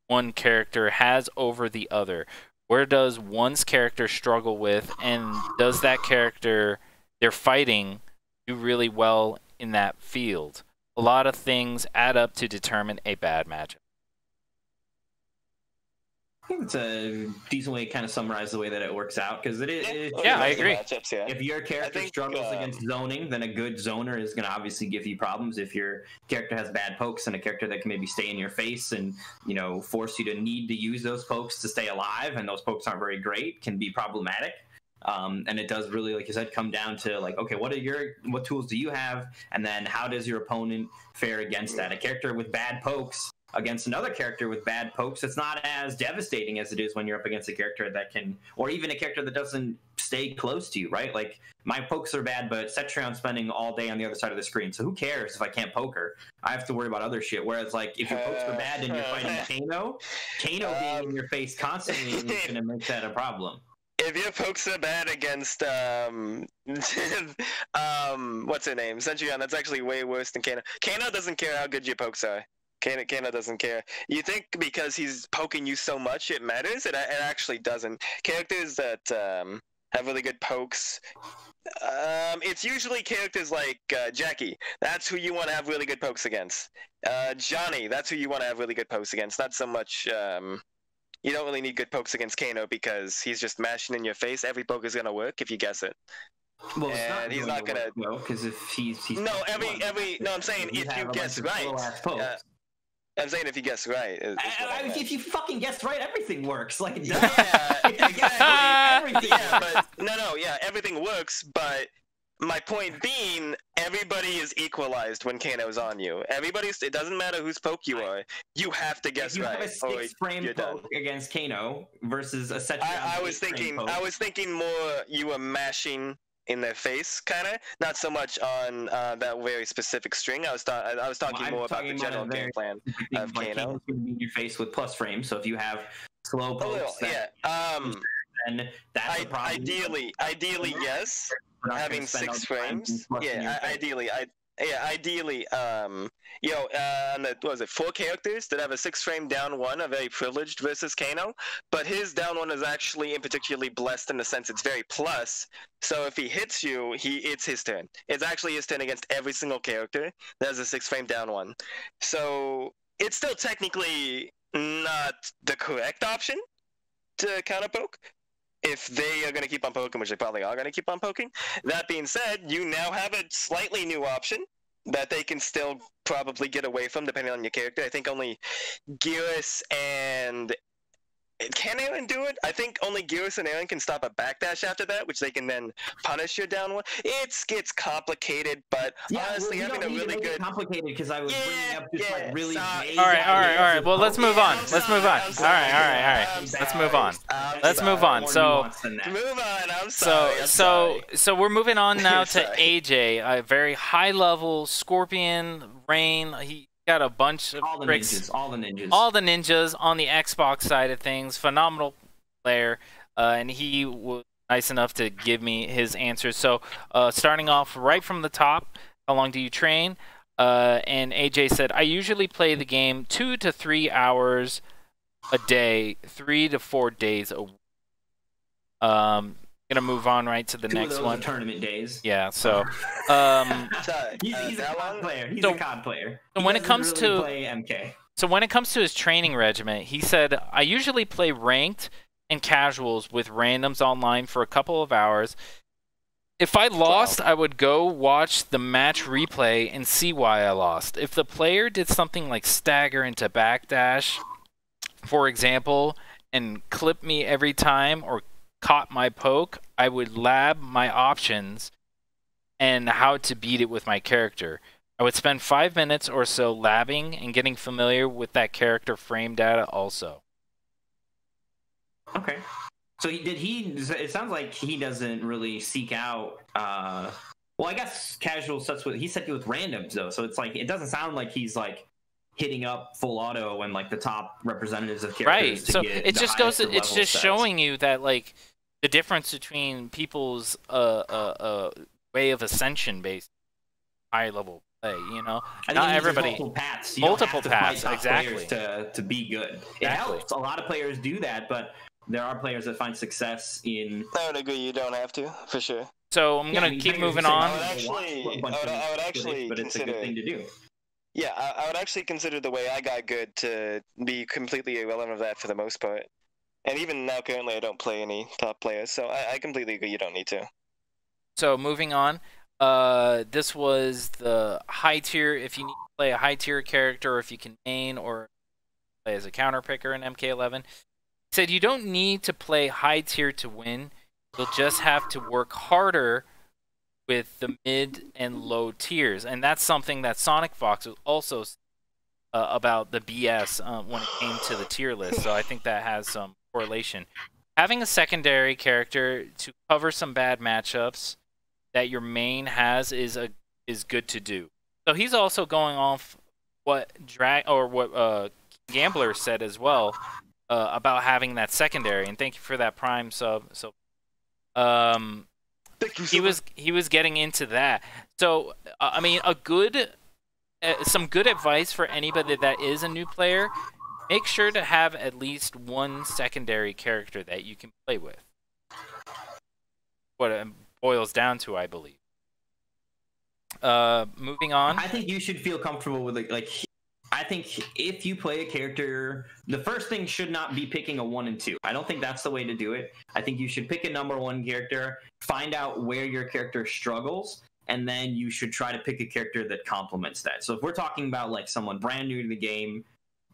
one character has over the other. Where does one's character struggle with, and does that character they're fighting do really well in that field? A lot of things add up to determine a bad matchup. I think it's a decent way to kind of summarize the way that it works out, because it is. Yeah, I agree. If your character struggles against zoning, then a good zoner is going to obviously give you problems. If your character has bad pokes and a character that can maybe stay in your face and force you to need to use those pokes to stay alive, and those pokes aren't very great, can be problematic. And it does really, like you said, come down to like, okay, what tools do you have, and then how does your opponent fare against that? A character with bad pokes against another character with bad pokes, it's not as devastating as it is when you're up against a character that can, or even a character that doesn't stay close to you, right? Like, my pokes are bad, but Cetrion's spending all day on the other side of the screen, so who cares if I can't poke her? I have to worry about other shit. Whereas, like, if your pokes are bad and you're fighting Kano being in your face constantly is going to make that a problem. If your pokes are bad against what's her name, Centurion, that's actually way worse than Kano. Kano doesn't care how good your pokes are. Kano doesn't care. You think because he's poking you so much it matters? It actually doesn't. Characters that have really good pokes, it's usually characters like Jackie. That's who you want to have really good pokes against. Johnny, that's who you want to have really good pokes against. Not so much. You don't really need good pokes against Kano because he's just mashing in your face. Every poke is gonna work if you guess it. Well, and he's not gonna. No, because if he's no, no, I'm saying if you guess right. I'm saying if you guess right. If you fucking guess right, everything works. Like, yeah, everything. Yeah, but yeah, everything works. But my point being, everybody is equalized when Kano's on you. It doesn't matter whose poke you are. You have to guess right. You have a 6-frame poke against Kano versus a set. I was thinking more you were mashing in their face, kind of, not so much on that very specific string. I was talking more about the general game plan of Kano. Kano's going to be in your face with plus frames, so if you have slow pokes, then that's a problem. Ideally, yes. Having 6 frames, ideally, what was it, 4 characters that have a 6-frame down 1 are very privileged versus Kano, but his down 1 is actually particularly blessed in the sense it's very plus, so if he hits you, it's his turn. It's actually his turn against every single character that has a 6-frame down 1. So it's still technically not the correct option to counter poke, if they are going to keep on poking, which they probably are going to keep on poking. That being said, you now have a slightly new option that they can still probably get away from, depending on your character. I think only Geras and... Can Aaron do it? I think only Geras and Aaron can stop a backdash after that, which they can then punish your down 1. It gets complicated, but honestly, having a really good... complicated because I was bringing up just like really vague... All right. Well, let's move on. All right. Let's move on. So move on. I'm sorry. So we're moving on now to AJ, a very high-level Scorpion Rain. He got a bunch of all the ninjas on the Xbox side of things. Phenomenal player, and he was nice enough to give me his answers. So starting off right from the top, how long do you train? And AJ said, I usually play the game 2 to 3 hours a day, 3 to 4 days a week. Gonna move on right to the next one. Tournament days. Yeah. So, he's a COD player. He's a COD player. So when it comes to play MK. So when it comes to his training regimen, he said, I usually play ranked and casuals with randoms online for a couple of hours. If I lost, I would go watch the match replay and see why I lost. If the player did something like stagger into backdash, for example, and clip me every time or caught my poke, I would lab my options and how to beat it with my character. I would spend 5 minutes or so labbing and getting familiar with that character frame data also. Okay. So it sounds like he doesn't really seek out, well, I guess casual stuff he said with randoms though. So it's like, it doesn't sound like he's like hitting up full auto and like the top representatives of characters. Right. So it just goes, it's just showing you that like the difference between people's way of ascension based high level play, you know. Not everybody multiple paths exactly to be good. It helps. A lot of players do that, but there are players that find success in... I would agree, you don't have to, for sure. So I'm going to keep moving on. I would actually but it's a good thing to do. Yeah, I would actually consider the way I got good to be completely irrelevant of that for the most part. And even now, currently, I don't play any top players, so I completely agree you don't need to. So moving on, this was the high tier, if you need to play a high tier character, or if you can main or play as a counter picker in MK11. Said you don't need to play high tier to win. You'll just have to work harder with the mid and low tiers, and that's something that Sonic Fox was also. about the BS when it came to the tier list. So I think that has some correlation. Having a secondary character to cover some bad matchups that your main has is good to do. So he's also going off what Gambler said as well about having that secondary. And thank you for that Prime sub. So he was getting into that. So I mean, some good advice for anybody that is a new player: make sure to have at least one secondary character that you can play with. What it boils down to, I believe. Moving on. I think you should feel comfortable with I think if you play a character, the first thing should not be picking a 1 and 2. I don't think that's the way to do it. I think you should pick a number 1 character, find out where your character struggles, and then you should try to pick a character that complements that. So if we're talking about like someone brand new to the game,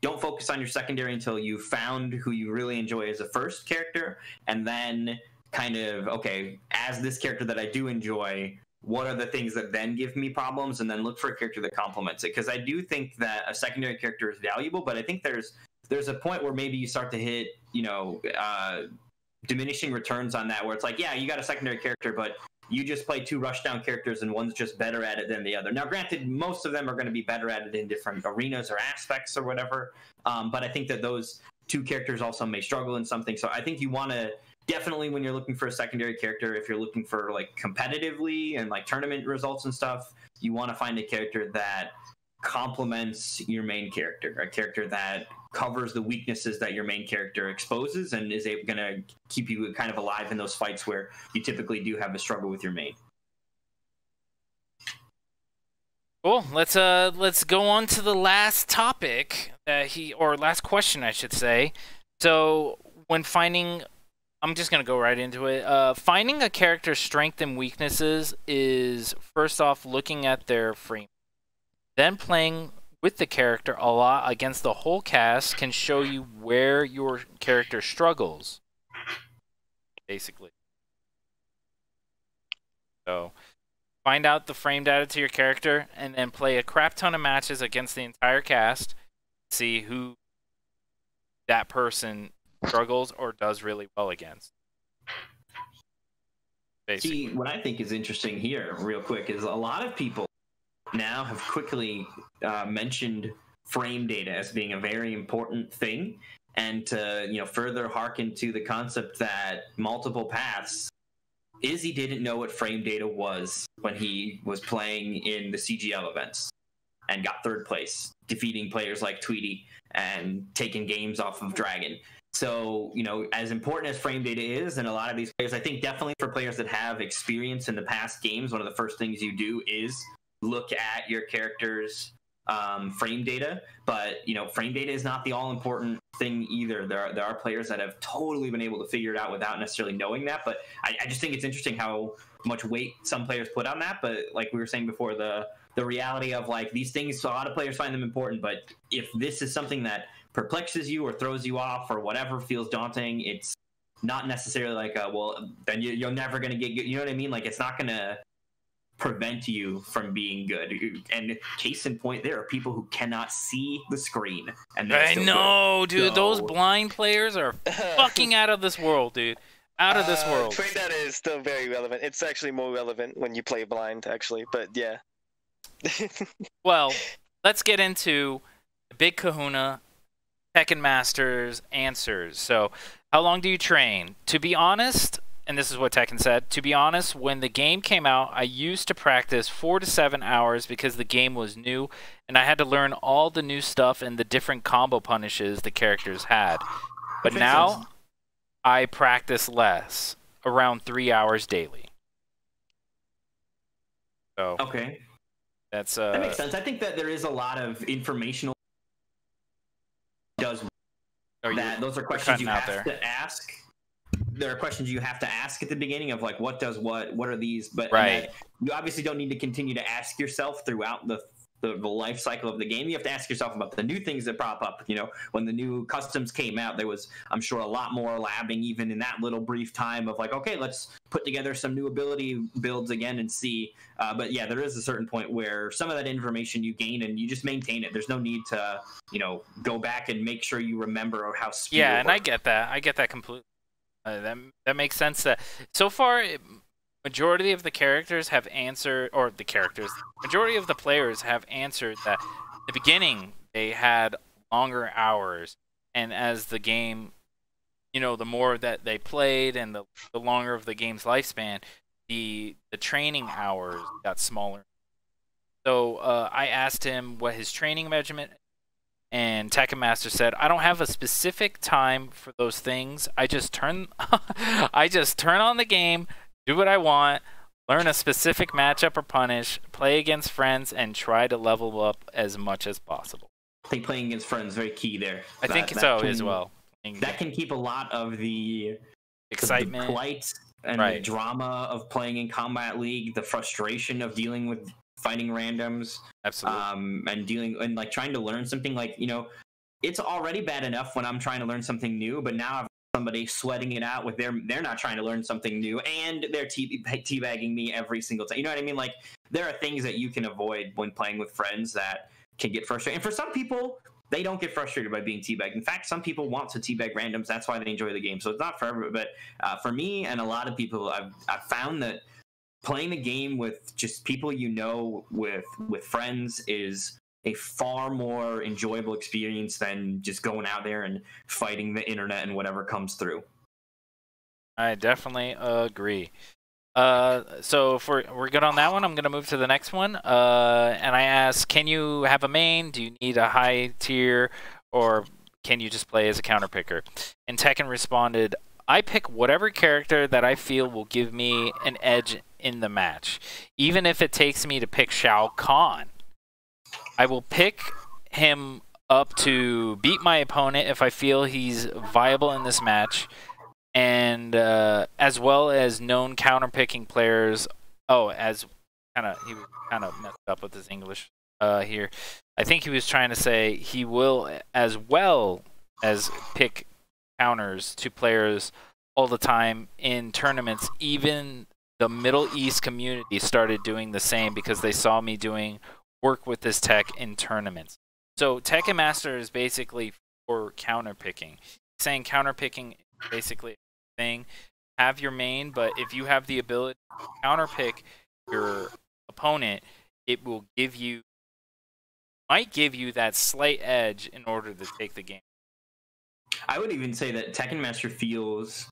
don't focus on your secondary until you found who you really enjoy as a first character, and then kind of, okay, as this character that I do enjoy, what are the things that then give me problems, and then look for a character that complements it. Because I do think that a secondary character is valuable, but I think there's a point where maybe you start to hit, diminishing returns on that, where it's like, yeah, you got a secondary character, but you just play 2 rushdown characters and one's just better at it than the other. Now, granted, most of them are going to be better at it in different arenas or aspects or whatever, but I think that those 2 characters also may struggle in something. So I think you want to definitely, when you're looking for a secondary character, if you're looking for like competitively and like tournament results and stuff, you want to find a character that complements your main character, a character that covers the weaknesses that your main character exposes and is going to keep you kind of alive in those fights where you typically do have a struggle with your main. Cool. Let's go on to the last topic last question, I should say. So when finding, I'm just going to go right into it. Finding a character's strengths and weaknesses is, first off, looking at their frame. Then playing with the character a lot against the whole cast can show you where your character struggles, basically. So find out the frame data to your character, and then play a crap ton of matches against the entire cast. See who that person struggles or does really well against. Basically. See, what I think is interesting here, real quick, is a lot of people now have quickly mentioned frame data as being a very important thing, and to further hearken to the concept that multiple paths, Izzy didn't know what frame data was when he was playing in the CGL events and got 3rd place, defeating players like Tweety and taking games off of Dragon. So, as important as frame data is, and a lot of these players, I think definitely for players that have experience in the past games, one of the first things you do is look at your character's frame data. But, frame data is not the all-important thing either. There are players that have totally been able to figure it out without necessarily knowing that. But I just think it's interesting how much weight some players put on that. But like we were saying before, the reality of like these things, a lot of players find them important. But if this is something that perplexes you or throws you off or whatever feels daunting, it's not necessarily like, well, then you're never going to get good. You know what I mean? Like, it's not going to prevent you from being good. And case in point, there are people who cannot see the screen. And I know, good. dude. So... those blind players are fucking out of this world, dude. Out of this world. Frame data is still very relevant. It's actually more relevant when you play blind, actually. But yeah. Well, let's get into Big Kahuna, Tekkenmaster's answers. So, how long do you train? To be honest, and this is what Tekken said, to be honest, when the game came out, I used to practice 4 to 7 hours because the game was new, and I had to learn all the new stuff and the different combo punishes the characters had. But now, I practice less, around 3 hours daily. So, okay. That makes sense. I think that there is a lot of informational those are questions you have to ask. There are questions you have to ask at the beginning of like, what does what are these? But right. You obviously don't need to continue to ask yourself throughout the the life cycle of the game. You have to ask yourself about the new things that pop up. You know, when the new customs came out, there was, I'm sure, a lot more labbing even in that little brief time of like, okay, let's put together some new ability builds again and see. But yeah, there is a certain point where some of that information you gain and you just maintain it. There's no need to, you know, go back and make sure you remember how speed. Yeah, and I get that completely. That makes sense. So far, majority of the characters have answered, or majority of the players have answered that at the beginning they had longer hours, and as the game, you know, the more that they played and the longer of the game's lifespan, the training hours got smaller. So I asked him what his training regimen, and Tekkenmaster said, I don't have a specific time for those things. I just turn on the game, do what I want, learn a specific matchup or punish, play against friends, and try to level up as much as possible. I think playing against friends is very key there. I think so as well. That can keep a lot of the excitement, the plight, and the drama of playing in Combat League, the frustration of dealing with fighting randoms. Absolutely. And dealing and like trying to learn something, like, you know, it's already bad enough when I'm trying to learn something new, but now I've somebody sweating it out with they're not trying to learn something new and they're teabagging me every single time. You know what I mean? Like, there are things that you can avoid when playing with friends that can get frustrating. And for some people, they don't get frustrated by being teabagged. In fact, some people want to teabag randoms. That's why they enjoy the game. So it's not for everyone, but for me and a lot of people, I've found that playing the game with just people you know, with friends, is a far more enjoyable experience than just going out there and fighting the internet and whatever comes through. I definitely agree. So if we're good on that one, I'm going to move to the next one. And I asked, can you have a main? Do you need a high tier? Or can you just play as a counter picker? And Tekken responded, I pick whatever character that I feel will give me an edge in the match, even if it takes me to pick Shao Kahn. I will pick him up to beat my opponent if I feel he's viable in this match, and as well as known counter-picking players. Oh, as he was kind of messed up with his English here. I think he was trying to say he will as well as pick counters to players all the time in tournaments. Even the Middle East community started doing the same because they saw me doing work with this tech in tournaments. So Tekkenmaster is basically for counter picking. Saying counter picking is basically a thing. Have your main, but if you have the ability to counter pick your opponent, it will might give you that slight edge in order to take the game. I would even say that Tekkenmaster feels,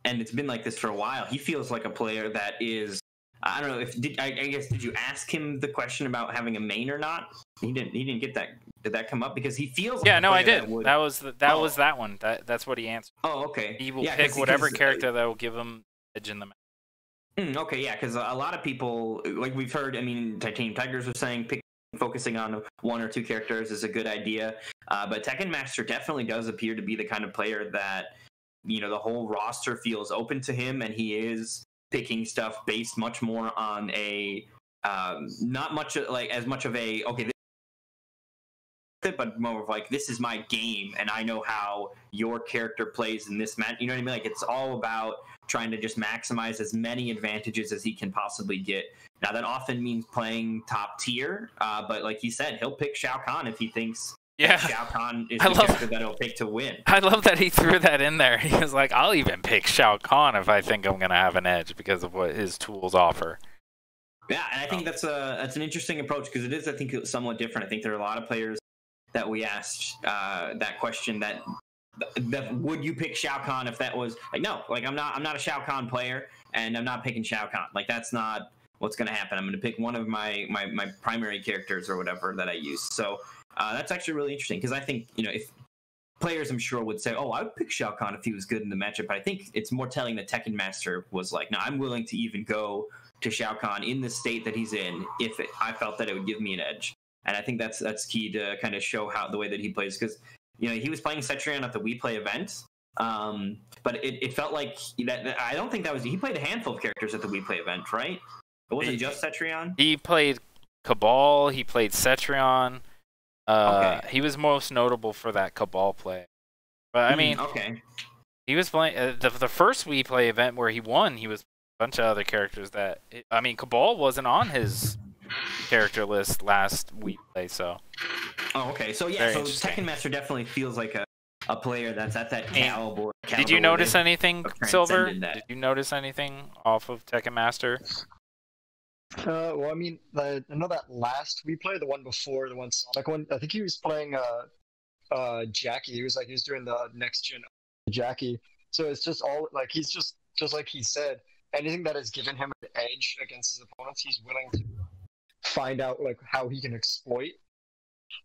and it's been like this for a while, he feels like a player that is, I don't know if I guess did you ask him the question about having a main or not? He didn't get that. Did that come up? Because he feels like no, I did. That was that one. That's what he answered. Oh, okay. He will pick whatever character that will give him edge in the match. Okay, yeah, because a lot of people, like we've heard, I mean, Titaniumtigerz was saying focusing on one or two characters is a good idea, but Tekkenmaster definitely does appear to be the kind of player that, you know, the whole roster feels open to him, and he is picking stuff based much more on a not much like as much of a but more of like, this is my game and I know how your character plays in this match. You know what I mean? Like, it's all about trying to just maximize as many advantages as he can possibly get. Now, that often means playing top tier, but like he said, he'll pick Shao Kahn if he thinks Shao Kahn is the character that he'll pick to win. I love that he threw that in there. He was like, I'll even pick Shao Kahn if I think I'm going to have an edge because of what his tools offer. Yeah, and I think that's an interesting approach, because it is, I think, somewhat different. I think there are a lot of players that we asked that question that would you pick Shao Kahn if that was like, no, like I'm not a Shao Kahn player and I'm not picking Shao Kahn. Like, that's not what's going to happen. I'm going to pick one of my primary characters or whatever that I use. So that's actually really interesting, because I think, you know, if players, I'm sure, would say, oh, I would pick Shao Kahn if he was good in the matchup, but I think it's more telling that Tekkenmaster was like, no, I'm willing to even go to Shao Kahn in the state that he's in if I felt that it would give me an edge. And I think that's key to kind of show how the way that he plays, because, you know, he was playing Cetrion at the We Play event, but it felt like that. I don't think that was, he played a handful of characters at the We Play event, right? It wasn't just Cetrion. He played Cabal. He played Cetrion. Okay. He was most notable for that Cabal play. But I mean, okay. he was playing the first Wii Play event where he won. He was a bunch of other characters that I mean, Cabal wasn't on his character list last Wii Play, so. Oh, okay. So yeah, so Tekkenmaster definitely feels like a player that's at that caliber. Did you notice anything, Silver? That. Did you notice anything off of Tekkenmaster? Well, I mean, I know that last we played, the one before, the one Sonic one. I think he was playing Jackie. He was doing the next gen Jackie. So it's just all like he's just like he said. Anything that has given him an edge against his opponents, he's willing to find out like how he can exploit.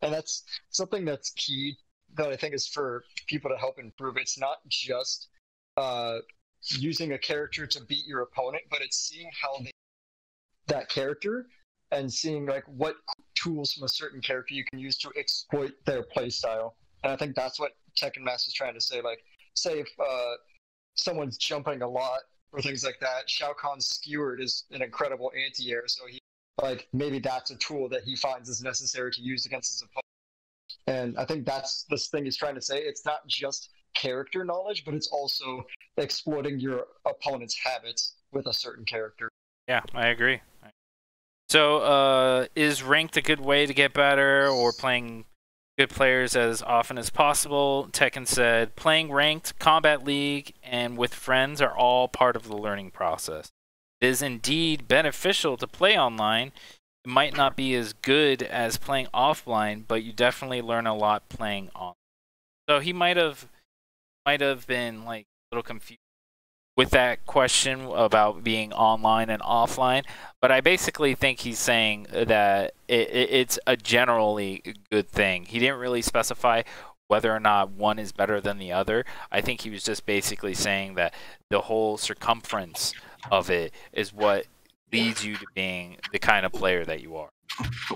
And that's something that's key that I think is for people to help improve. It's not just using a character to beat your opponent, but it's seeing how they that character and seeing like what tools from a certain character you can use to exploit their playstyle. And I think that's what Tekkenmaster is trying to say. Like, say if someone's jumping a lot or things like that, Shao Kahn's skewered is an incredible anti-air, so he like maybe that's a tool that he finds is necessary to use against his opponent. And I think that's this thing he's trying to say. It's not just character knowledge, but it's also exploiting your opponent's habits with a certain character. Yeah, I agree. So, is ranked a good way to get better, or playing good players as often as possible? Tekken said, playing ranked, Combat League, and with friends are all part of the learning process. It is indeed beneficial to play online. It might not be as good as playing offline, but you definitely learn a lot playing online. So he might have been like a little confused with that question about being online and offline, but I basically think he's saying that it's a generally good thing. He didn't really specify whether or not one is better than the other. I think he was just basically saying that the whole circumference of it is what leads you to being the kind of player that you are.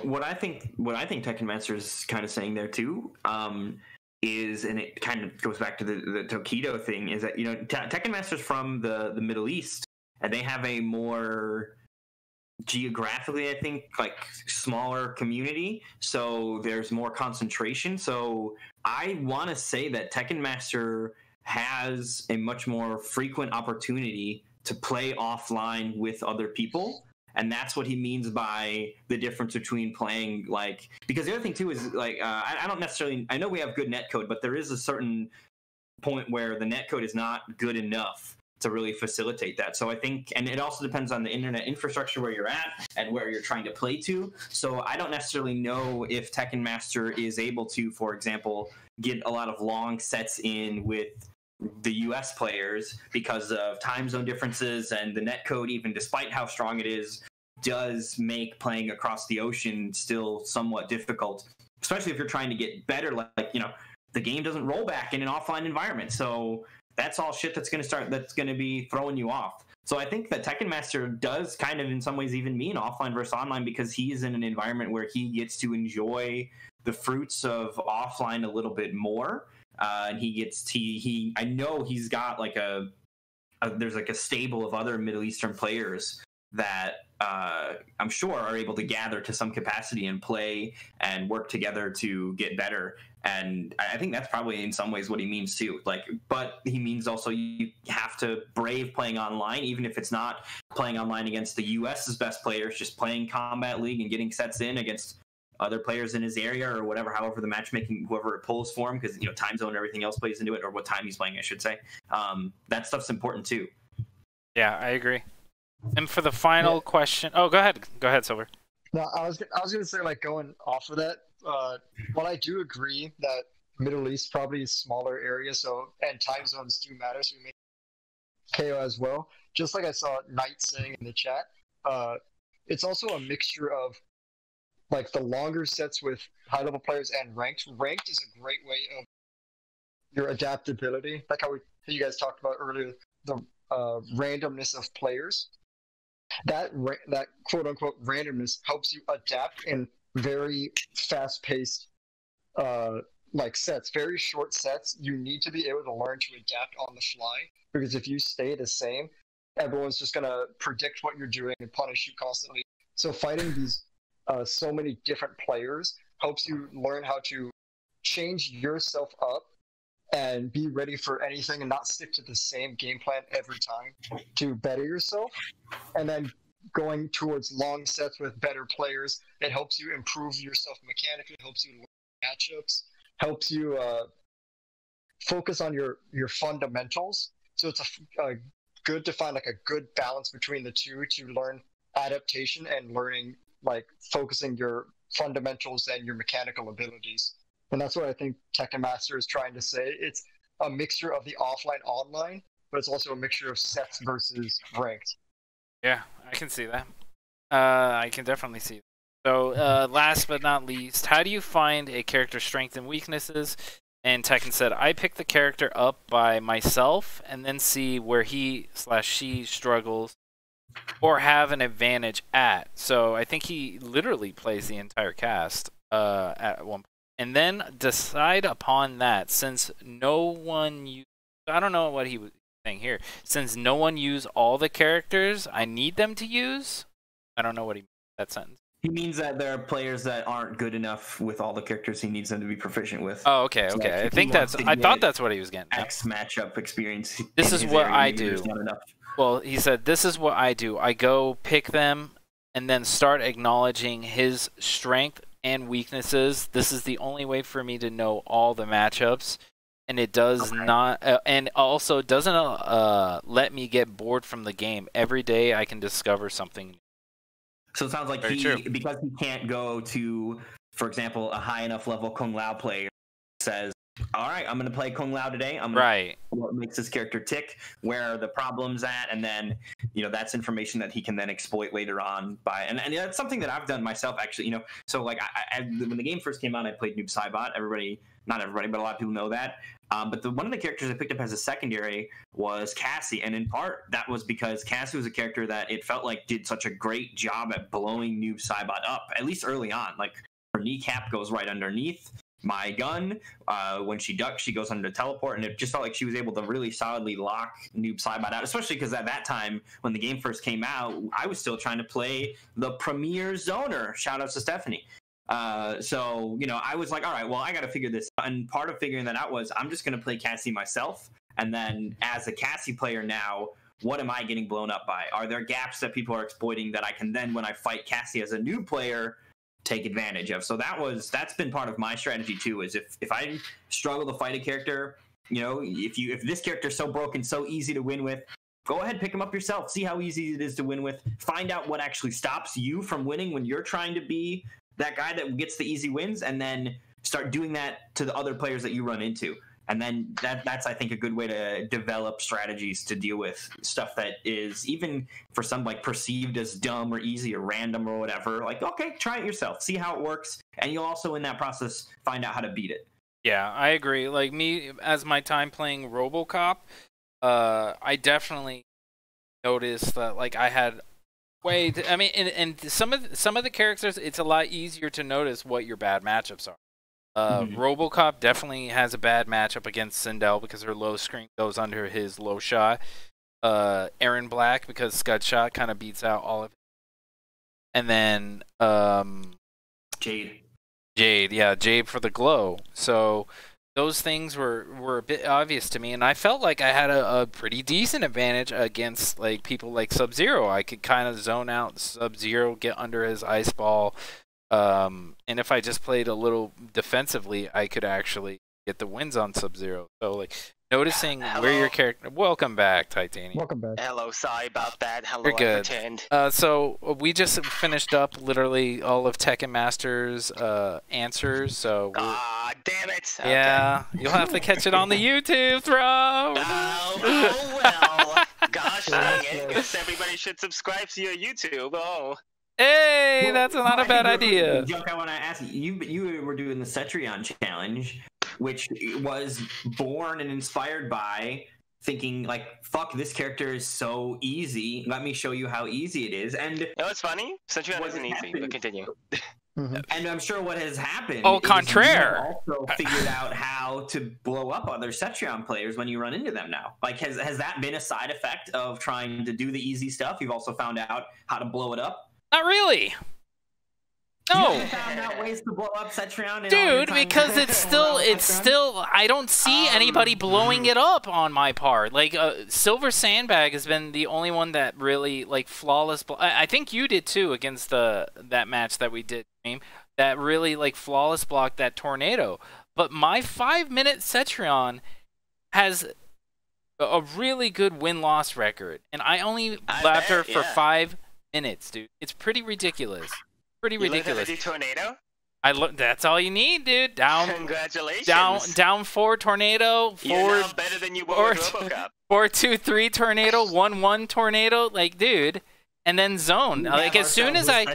What I think Tekkenmaster is kind of saying there too, is, and it kind of goes back to the Tokido thing, is that, you know, Tekkenmaster's from the Middle East, and they have a more geographically, I think, like smaller community, so there's more concentration. So I want to say that Tekkenmaster has a much more frequent opportunity to play offline with other people. And that's what he means by the difference between playing, like, because the other thing too is like, I don't necessarily, I know we have good netcode, but there is a certain point where the netcode is not good enough to really facilitate that. So I think, and it also depends on the internet infrastructure where you're at and where you're trying to play to. So I don't necessarily know if Tekkenmaster is able to, for example, get a lot of long sets in with the US players because of time zone differences, and the netcode, even despite how strong it is, does make playing across the ocean still somewhat difficult, especially if you're trying to get better. Like, you know, the game doesn't roll back in an offline environment, so that's all shit that's going to be throwing you off. So I think that Tekkenmaster does kind of in some ways even mean offline versus online, because he's in an environment where he gets to enjoy the fruits of offline a little bit more. And I know he's got like there's like a stable of other Middle Eastern players that I'm sure are able to gather to some capacity and play and work together to get better. And I think that's probably in some ways what he means too. Like, but he means also you have to brave playing online, even if it's not playing online against the US's best players, just playing Combat League and getting sets in against other players in his area or whatever, however the matchmaking, whoever it pulls for him, because, you know, time zone and everything else plays into it, or what time he's playing, I should say. That stuff's important too. Yeah, I agree. And for the final question, go ahead, Silver. No, I was gonna say, like, going off of that, while I do agree that Middle East probably is smaller area, so, and time zones do matter, so we make KO as well. Just like I saw Knight saying in the chat, it's also a mixture of like the longer sets with high-level players and ranked. Ranked is a great way of your adaptability, like how you guys talked about earlier, the randomness of players. That quote-unquote randomness helps you adapt in very fast-paced like sets, very short sets. You need to be able to learn to adapt on the fly, because if you stay the same, everyone's just going to predict what you're doing and punish you constantly. So fighting these so many different players, helps you learn how to change yourself up and be ready for anything and not stick to the same game plan every time to better yourself. And then going towards long sets with better players, it helps you improve yourself mechanically, helps you learn matchups, helps you focus on your fundamentals. So it's good to find like a good balance between the two to learn adaptation and learning, like focusing your fundamentals and your mechanical abilities. And that's what I think Tekkenmaster is trying to say. It's a mixture of the offline online, but it's also a mixture of sets versus ranked. Yeah, I can see that. I can definitely see that. So last but not least, how do you find a character's strengths and weaknesses? And Tekken said, I pick the character up by myself and then see where he/she struggles or have an advantage at. So I think he literally plays the entire cast at one point. And then decide upon that, since no one I don't know what he was saying here. Since no one used all the characters I need them to use. I don't know what he meant that sentence. He means that there are players that aren't good enough with all the characters he needs them to be proficient with. Oh, okay, So okay. like, I thought that's what he was getting at. X matchup experience. This is what I do. Not enough. Well, he said, this is what I do. I go pick them and then start acknowledging his strength and weaknesses. This is the only way for me to know all the matchups. And it does not, and also doesn't let me get bored from the game. Every day I can discover something. So it sounds like because he can't go to, for example, a high enough level Kung Lao player says, all right, I'm going to play Kung Lao today. I'm going to what makes this character tick, where are the problems at, and then, that's information that he can then exploit later on by, and that's something that I've done myself, actually, so like when the game first came out, I played Noob Saibot. Not everybody, but a lot of people know that. But one of the characters I picked up as a secondary was Cassie, and in part that was because Cassie was a character that it felt like did such a great job at blowing Noob Saibot up, at least early on. Like her kneecap goes right underneath my gun. When she ducks, she goes under the teleport, and it just felt like she was able to really solidly lock Noob Saibot out, especially because at that time, when the game first came out, I was still trying to play the premier zoner. Shout out to Stephanie. So, I was like, all right, well, I got to figure this out. And part of figuring that out was I'm just going to play Cassie myself. And then as a Cassie player now, what am I getting blown up by? Are there gaps that people are exploiting that I can then, when I fight Cassie as a new player, take advantage of? So that's been part of my strategy too, is if I struggle to fight a character, if this character is so broken, so easy to win with, go ahead, pick him up yourself. See how easy it is to win with. Find out what actually stops you from winning when you're trying to be that guy that gets the easy wins, and then start doing that to the other players that you run into. And then that's, I think, a good way to develop strategies to deal with stuff that is, even for some, like, perceived as dumb or easy or random or whatever. Like, okay, try it yourself. See how it works. And you'll also, in that process, find out how to beat it. Yeah, I agree. Like, me, as my time playing RoboCop, I definitely noticed that, like, I had... and some of the characters, it's a lot easier to notice what your bad matchups are. RoboCop definitely has a bad matchup against Sindel because her low screen goes under his low shot. Aaron Black because Scud Shot kind of beats out all of it. And then Jade for the glow. So those things were a bit obvious to me, and I felt like I had a pretty decent advantage against like people like Sub-Zero. I could kind of zone out Sub-Zero, get under his ice ball, and if I just played a little defensively, I could actually get the wins on Sub-Zero. So like noticing where your character. Welcome back, Titanium. Welcome back. Hello, sorry about that. Hello, You're good. I pretend. So we just finished up literally all of Tekkenmaster's answers. So damn it! Yeah, you'll have to catch it on the YouTube, Throw. Oh well. Gosh dang it! Guess everybody should subscribe to your YouTube. Oh. Hey, that's not a bad idea. Junk, I want to ask you. You were doing the Cetrion challenge, which was born and inspired by thinking like, "Fuck, this character is so easy. Let me show you how easy it is." And it's funny. Cetrion isn't easy, but continue. And I'm sure what has happened. Au contraire. You also figured out how to blow up other Cetrion players when you run into them now. Like, has that been a side effect of trying to do the easy stuff? You've also found out how to blow it up. Not really. No. You haven't found out ways to blow up Cetrion in all your Dude, time because it's still, I don't see anybody blowing it up on my part. Like, SilverSandBag has been the only one that really, like, flawless. I think you did too against that match that we did, that really, like, flawless blocked that tornado. But my 5-minute Cetrion has a really good win-loss record, and I only labbed her for 5 minutes, dude. It's pretty ridiculous. Pretty ridiculous. You tornado? That's all you need, dude. Down. Congratulations. Down 4 tornado. 4. You're now better than you were with RoboCop. 4-2-3 tornado. 1-1 tornado. Like, dude. And then zone. Like as soon as I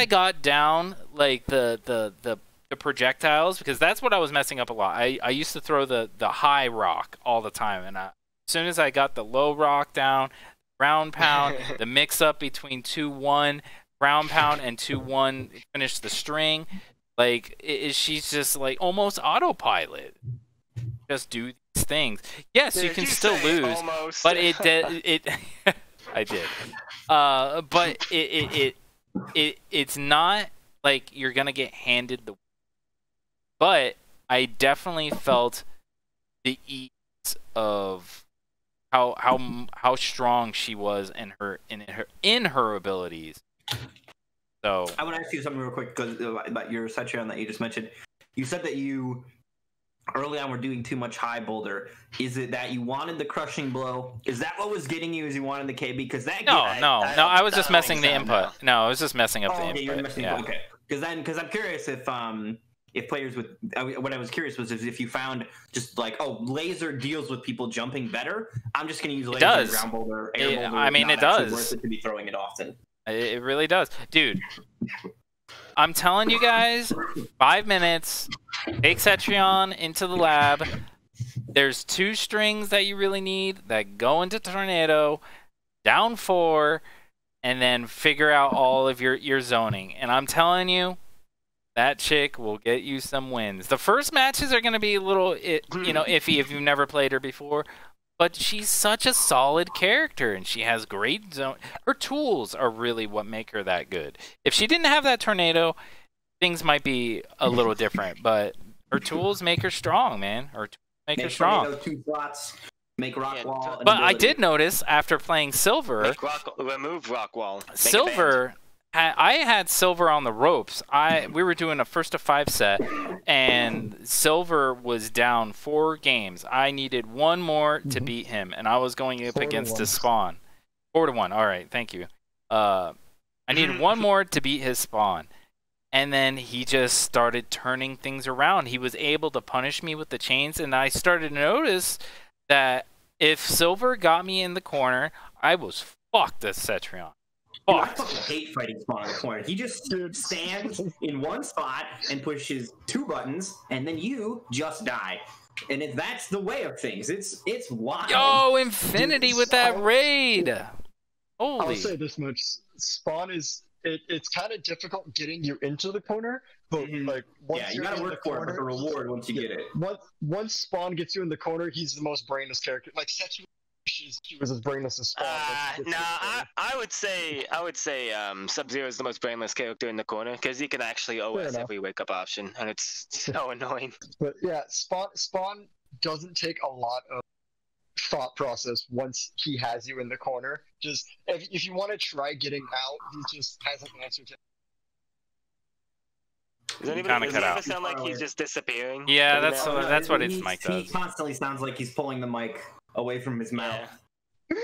got down, like the projectiles, because that's what I was messing up a lot. I used to throw the high rock all the time, and as soon as I got the low rock down, ground pound, the mix up between 2-1. Ground pound and 2-1 finish the string. Like she's just like almost autopilot. Just do these things. Yes, you can still lose, almost. but it I did. But it's not like you're gonna get handed the. But I definitely felt the ease of how strong she was in her abilities. So I want to ask you something real quick about your Cetrion that you just mentioned. You said that you early on were doing too much high boulder. Is it that you wanted the crushing blow? Is that what was getting you? Is you wanted the KB? Because that no, I was just messing the input. No, I was just messing up the input. You're messing okay. Because I'm curious if players with what I was curious was if you found just like laser deals with people jumping better. I'm just going to use laser, ground boulder, air boulder. I mean, it does. Worth it to be throwing it often. It really does. Dude, I'm telling you guys, 5 minutes, take Cetrion into the lab. There's 2 strings that you really need that go into Tornado, down 4, and then figure out all of your zoning. And I'm telling you, that chick will get you some wins. The first matches are going to be a little iffy if you've never played her before. But she's such a solid character, and she has great zone. Her tools are really what make her that good. If she didn't have that tornado, things might be a little different. But her tools make her strong, man. Her tools make her strong. Tornado, 2 slots, make rock wall. But I did notice after playing Silver, remove rock wall. Silver. I had Silver on the ropes. We were doing a 1-to-5 set, and Silver was down 4 games. I needed 1 more to beat him, and I was going up against his spawn. 4-1. All right, thank you. I needed 1 more to beat his spawn, and then he just started turning things around. He was able to punish me with the chains, and I started to notice that if Silver got me in the corner, I was fucked as Cetrion. Dude, I fucking hate fighting Spawn in the corner. He just stands in one spot and pushes 2 buttons, and then you just die. And that's the way of things. It's wild. Yo, Infinity with that raid. Holy. I'll say this much: Spawn is it's kind of difficult getting you into the corner, but like once you gotta work for it, but the reward once you get it. Once Spawn gets you in the corner, he's the most brainless character. Like Sechi. She was as brainless as Spawn. I would say Sub-Zero is the most brainless character in the corner because he can actually OS every wake-up option, and it's so annoying. But yeah, Spawn doesn't take a lot of thought process once he has you in the corner. Just if you want to try getting out, he just has an answer to. Does anybody sound like he's just disappearing? Yeah, that's what his mic does. He constantly sounds like he's pulling the mic away from his mouth. Yeah.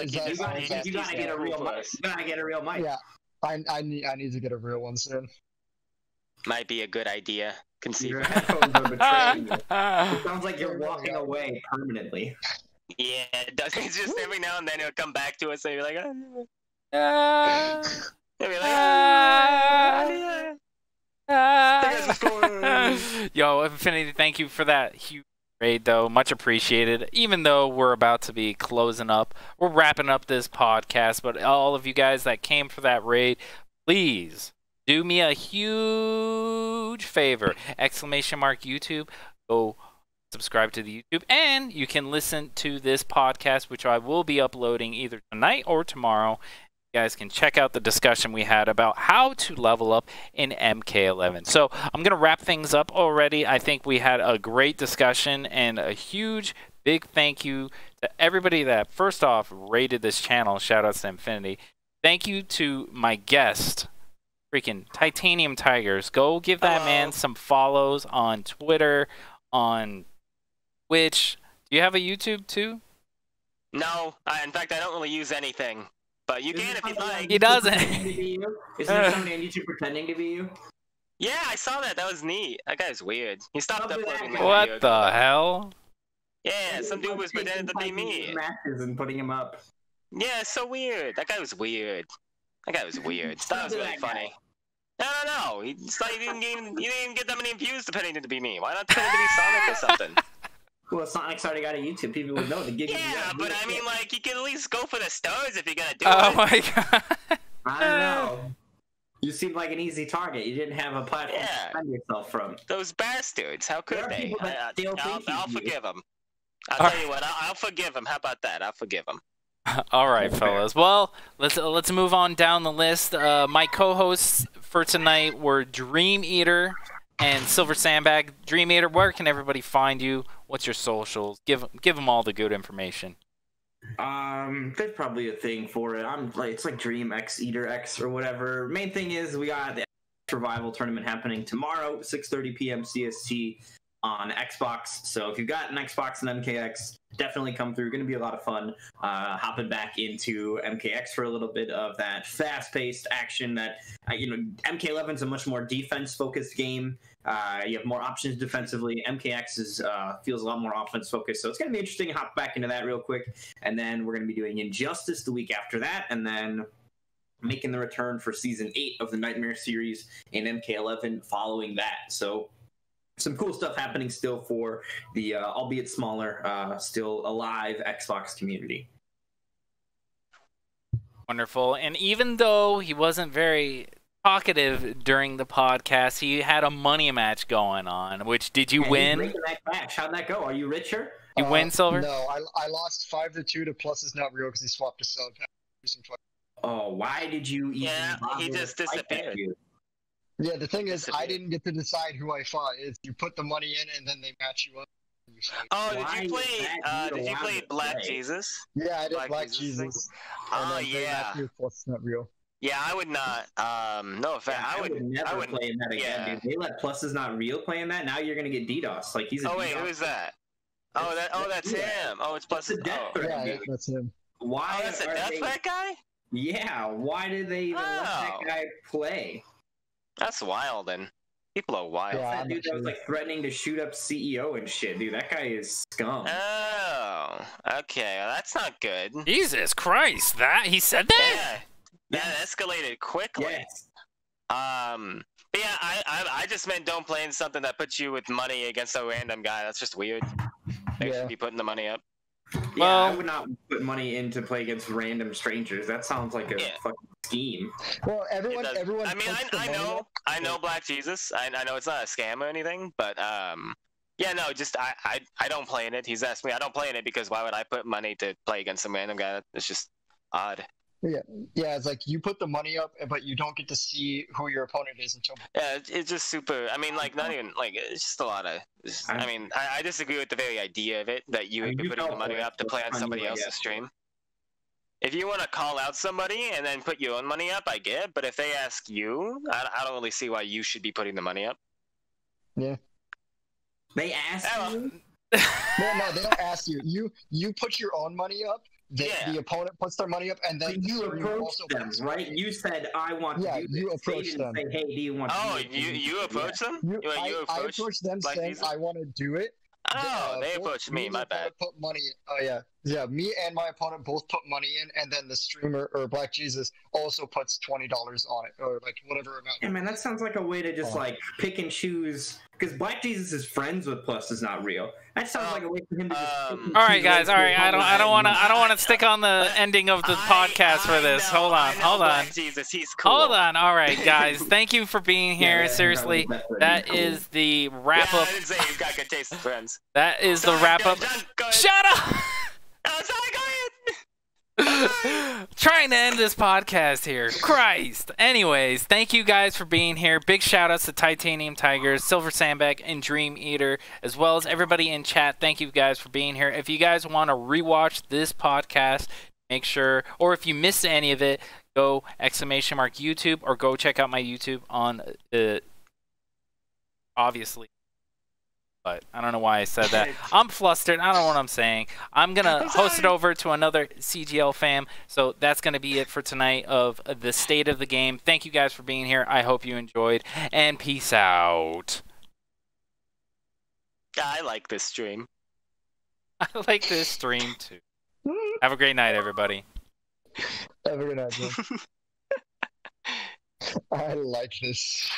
You gotta get a real mic. You gotta get a real mic. Yeah, I need to get a real one soon. Might be a good idea. Your headphones are betraying you. It sounds like you're walking away permanently. Yeah, it does. It's just every now and then it'll come back to us, and you're like, Yo, Infinity, thank you for that huge raid, though. Much appreciated. Even though we're about to be closing up, we're wrapping up this podcast, but all of you guys that came for that raid, please do me a huge favor. ! YouTube. Go subscribe to the YouTube, and you can listen to this podcast, which I will be uploading either tonight or tomorrow. You guys can check out the discussion we had about how to level up in MK11. So I'm going to wrap things up already. I think we had a great discussion, and a huge, big thank you to everybody that, first off, rated this channel. Shout outs to Infinity. Thank you to my guest, freaking Titaniumtigerz. Go give that man some follows on Twitter, on Twitch. Do you have a YouTube too? No, in fact, I don't really use anything. But you can if you like. He doesn't. Isn't there somebody on YouTube pretending to be you? Yeah, I saw that. That was neat. That guy's weird. He stopped uploading. What the hell? Yeah, some dude was pretending to be me. Matches and putting him up. Yeah, it's so weird. That guy was weird. That was really funny. No. It's like you didn't even get that many views pretending to be me. Why not pretend to be Sonic or something? Well, Sonic's already got a YouTube. People would know the gig. Yeah, but I mean, like, you can at least go for the stars if you're gonna do it. Oh my god. I don't know. You seemed like an easy target. You didn't have a platform to defend yourself from. Those bastards. How could they? I'll forgive them. I'll tell you what. I'll forgive them. How about that? I'll forgive them. All right, fellas. Well, let's move on down the list. My co-hosts for tonight were Dreamxeater and SilverSandBag. Dreamxeater, where can everybody find you? What's your socials? Give them all the good information. There's probably a thing for it. It's like Dreamxeaterx or whatever. Main thing is we got the Survival tournament happening tomorrow, 6:30 p.m. CST on Xbox. So if you've got an Xbox and MKX, definitely come through. Going to be a lot of fun. Hopping back into MKX for a little bit of that fast-paced action that MK11 is a much more defense-focused game. You have more options defensively. MKX feels a lot more offense-focused, so it's going to be interesting to hop back into that real quick. And then we're going to be doing Injustice the week after that, and then making the return for Season 8 of the Nightmare series in MK11 following that. So some cool stuff happening still for the, albeit smaller, still alive Xbox community. Wonderful. And even though he wasn't very talkative during the podcast, he had a money match going on. Which, did you win? That match. How'd that go? Are you richer? You win, Silver? No, I lost 5-2 to Plus is not real because he swapped a sub. Oh, why did you even? Yeah, he just disappeared. Yeah, the thing is, I didn't get to decide who I fought. It's you put the money in and then they match you up. Oh, did you play Black Jesus? Yeah, I did Black Jesus. Oh, yeah. Plus not real. Yeah, I would not. No offense. I would never play in that again, dude. They let Plus is not real playing that. Now you're gonna get DDoS. Like he's. Oh wait, who is that? That's him. Oh, it's Plus. Yeah, that's him. Why? Oh, that's a death threat guy. Yeah. Why did they even let that guy play? That's wild, and people are wild. Yeah, that dude that was like threatening to shoot up CEO and shit, dude. That guy is scum. Oh, okay, well, that's not good. Jesus Christ, he said that? Yeah, that escalated quickly. Yes. But yeah, I just meant don't play in something that puts you with money against a random guy. That's just weird. They should be putting the money up. Yeah, I would not put money in to play against random strangers. That sounds like a fucking scheme. Well, everyone. I mean, I know Black Jesus. I know it's not a scam or anything, but yeah, no, just I don't play in it. He's asked me. I don't play in it because why would I put money to play against some random guy? It's just odd. Yeah, it's like you put the money up, but you don't get to see who your opponent is until. Yeah, it's just super. I mean, like not even like it's just a lot of. I mean, I disagree with the very idea of it that you would be putting the money up to play on somebody else's stream. If you want to call out somebody and then put your own money up, I get. But if they ask you, I don't really see why you should be putting the money up. Yeah. They ask you. No, they don't ask you. You put your own money up. The opponent puts their money up, and then you approach them, right? You said, "I want to do this." You approach them. Say, "Hey, do you want?" Oh, you approach them? I approach them saying, "I want to do it." Oh, they approached me. My bad. Put money. Oh yeah. Me and my opponent both put money in, and then the streamer or Black Jesus also puts $20 on it, or like whatever amount. Yeah, man, that sounds like a way to just like pick and choose. Because Black Jesus is friends with Plus is not real. That sounds like a way for him to just. All right, guys. All right, I don't want to stick on the ending of the podcast for this. Hold on. Black Jesus, he's cool. Hold on. All right, guys. Thank you for being here. Seriously, that is the wrap up. I didn't say he's got good taste in friends. That is the wrap up. Shut up. Oh, sorry, go ahead. Trying to end this podcast here. Christ. Anyways, thank you guys for being here. Big shout outs to Titaniumtigerz, SilverSandBag, and Dreamxeater, as well as everybody in chat. Thank you guys for being here. If you guys want to rewatch this podcast, make sure, or if you missed any of it, go !YouTube or go check out my YouTube on obviously. But I don't know why I said that. I'm flustered. I don't know what I'm saying. I'm going to host it over to another CGL fam. So that's going to be it for tonight of the state of the game. Thank you guys for being here. I hope you enjoyed. And peace out. I like this stream. I like this stream too. Have a great night, everybody. Have a good night, man. I like this.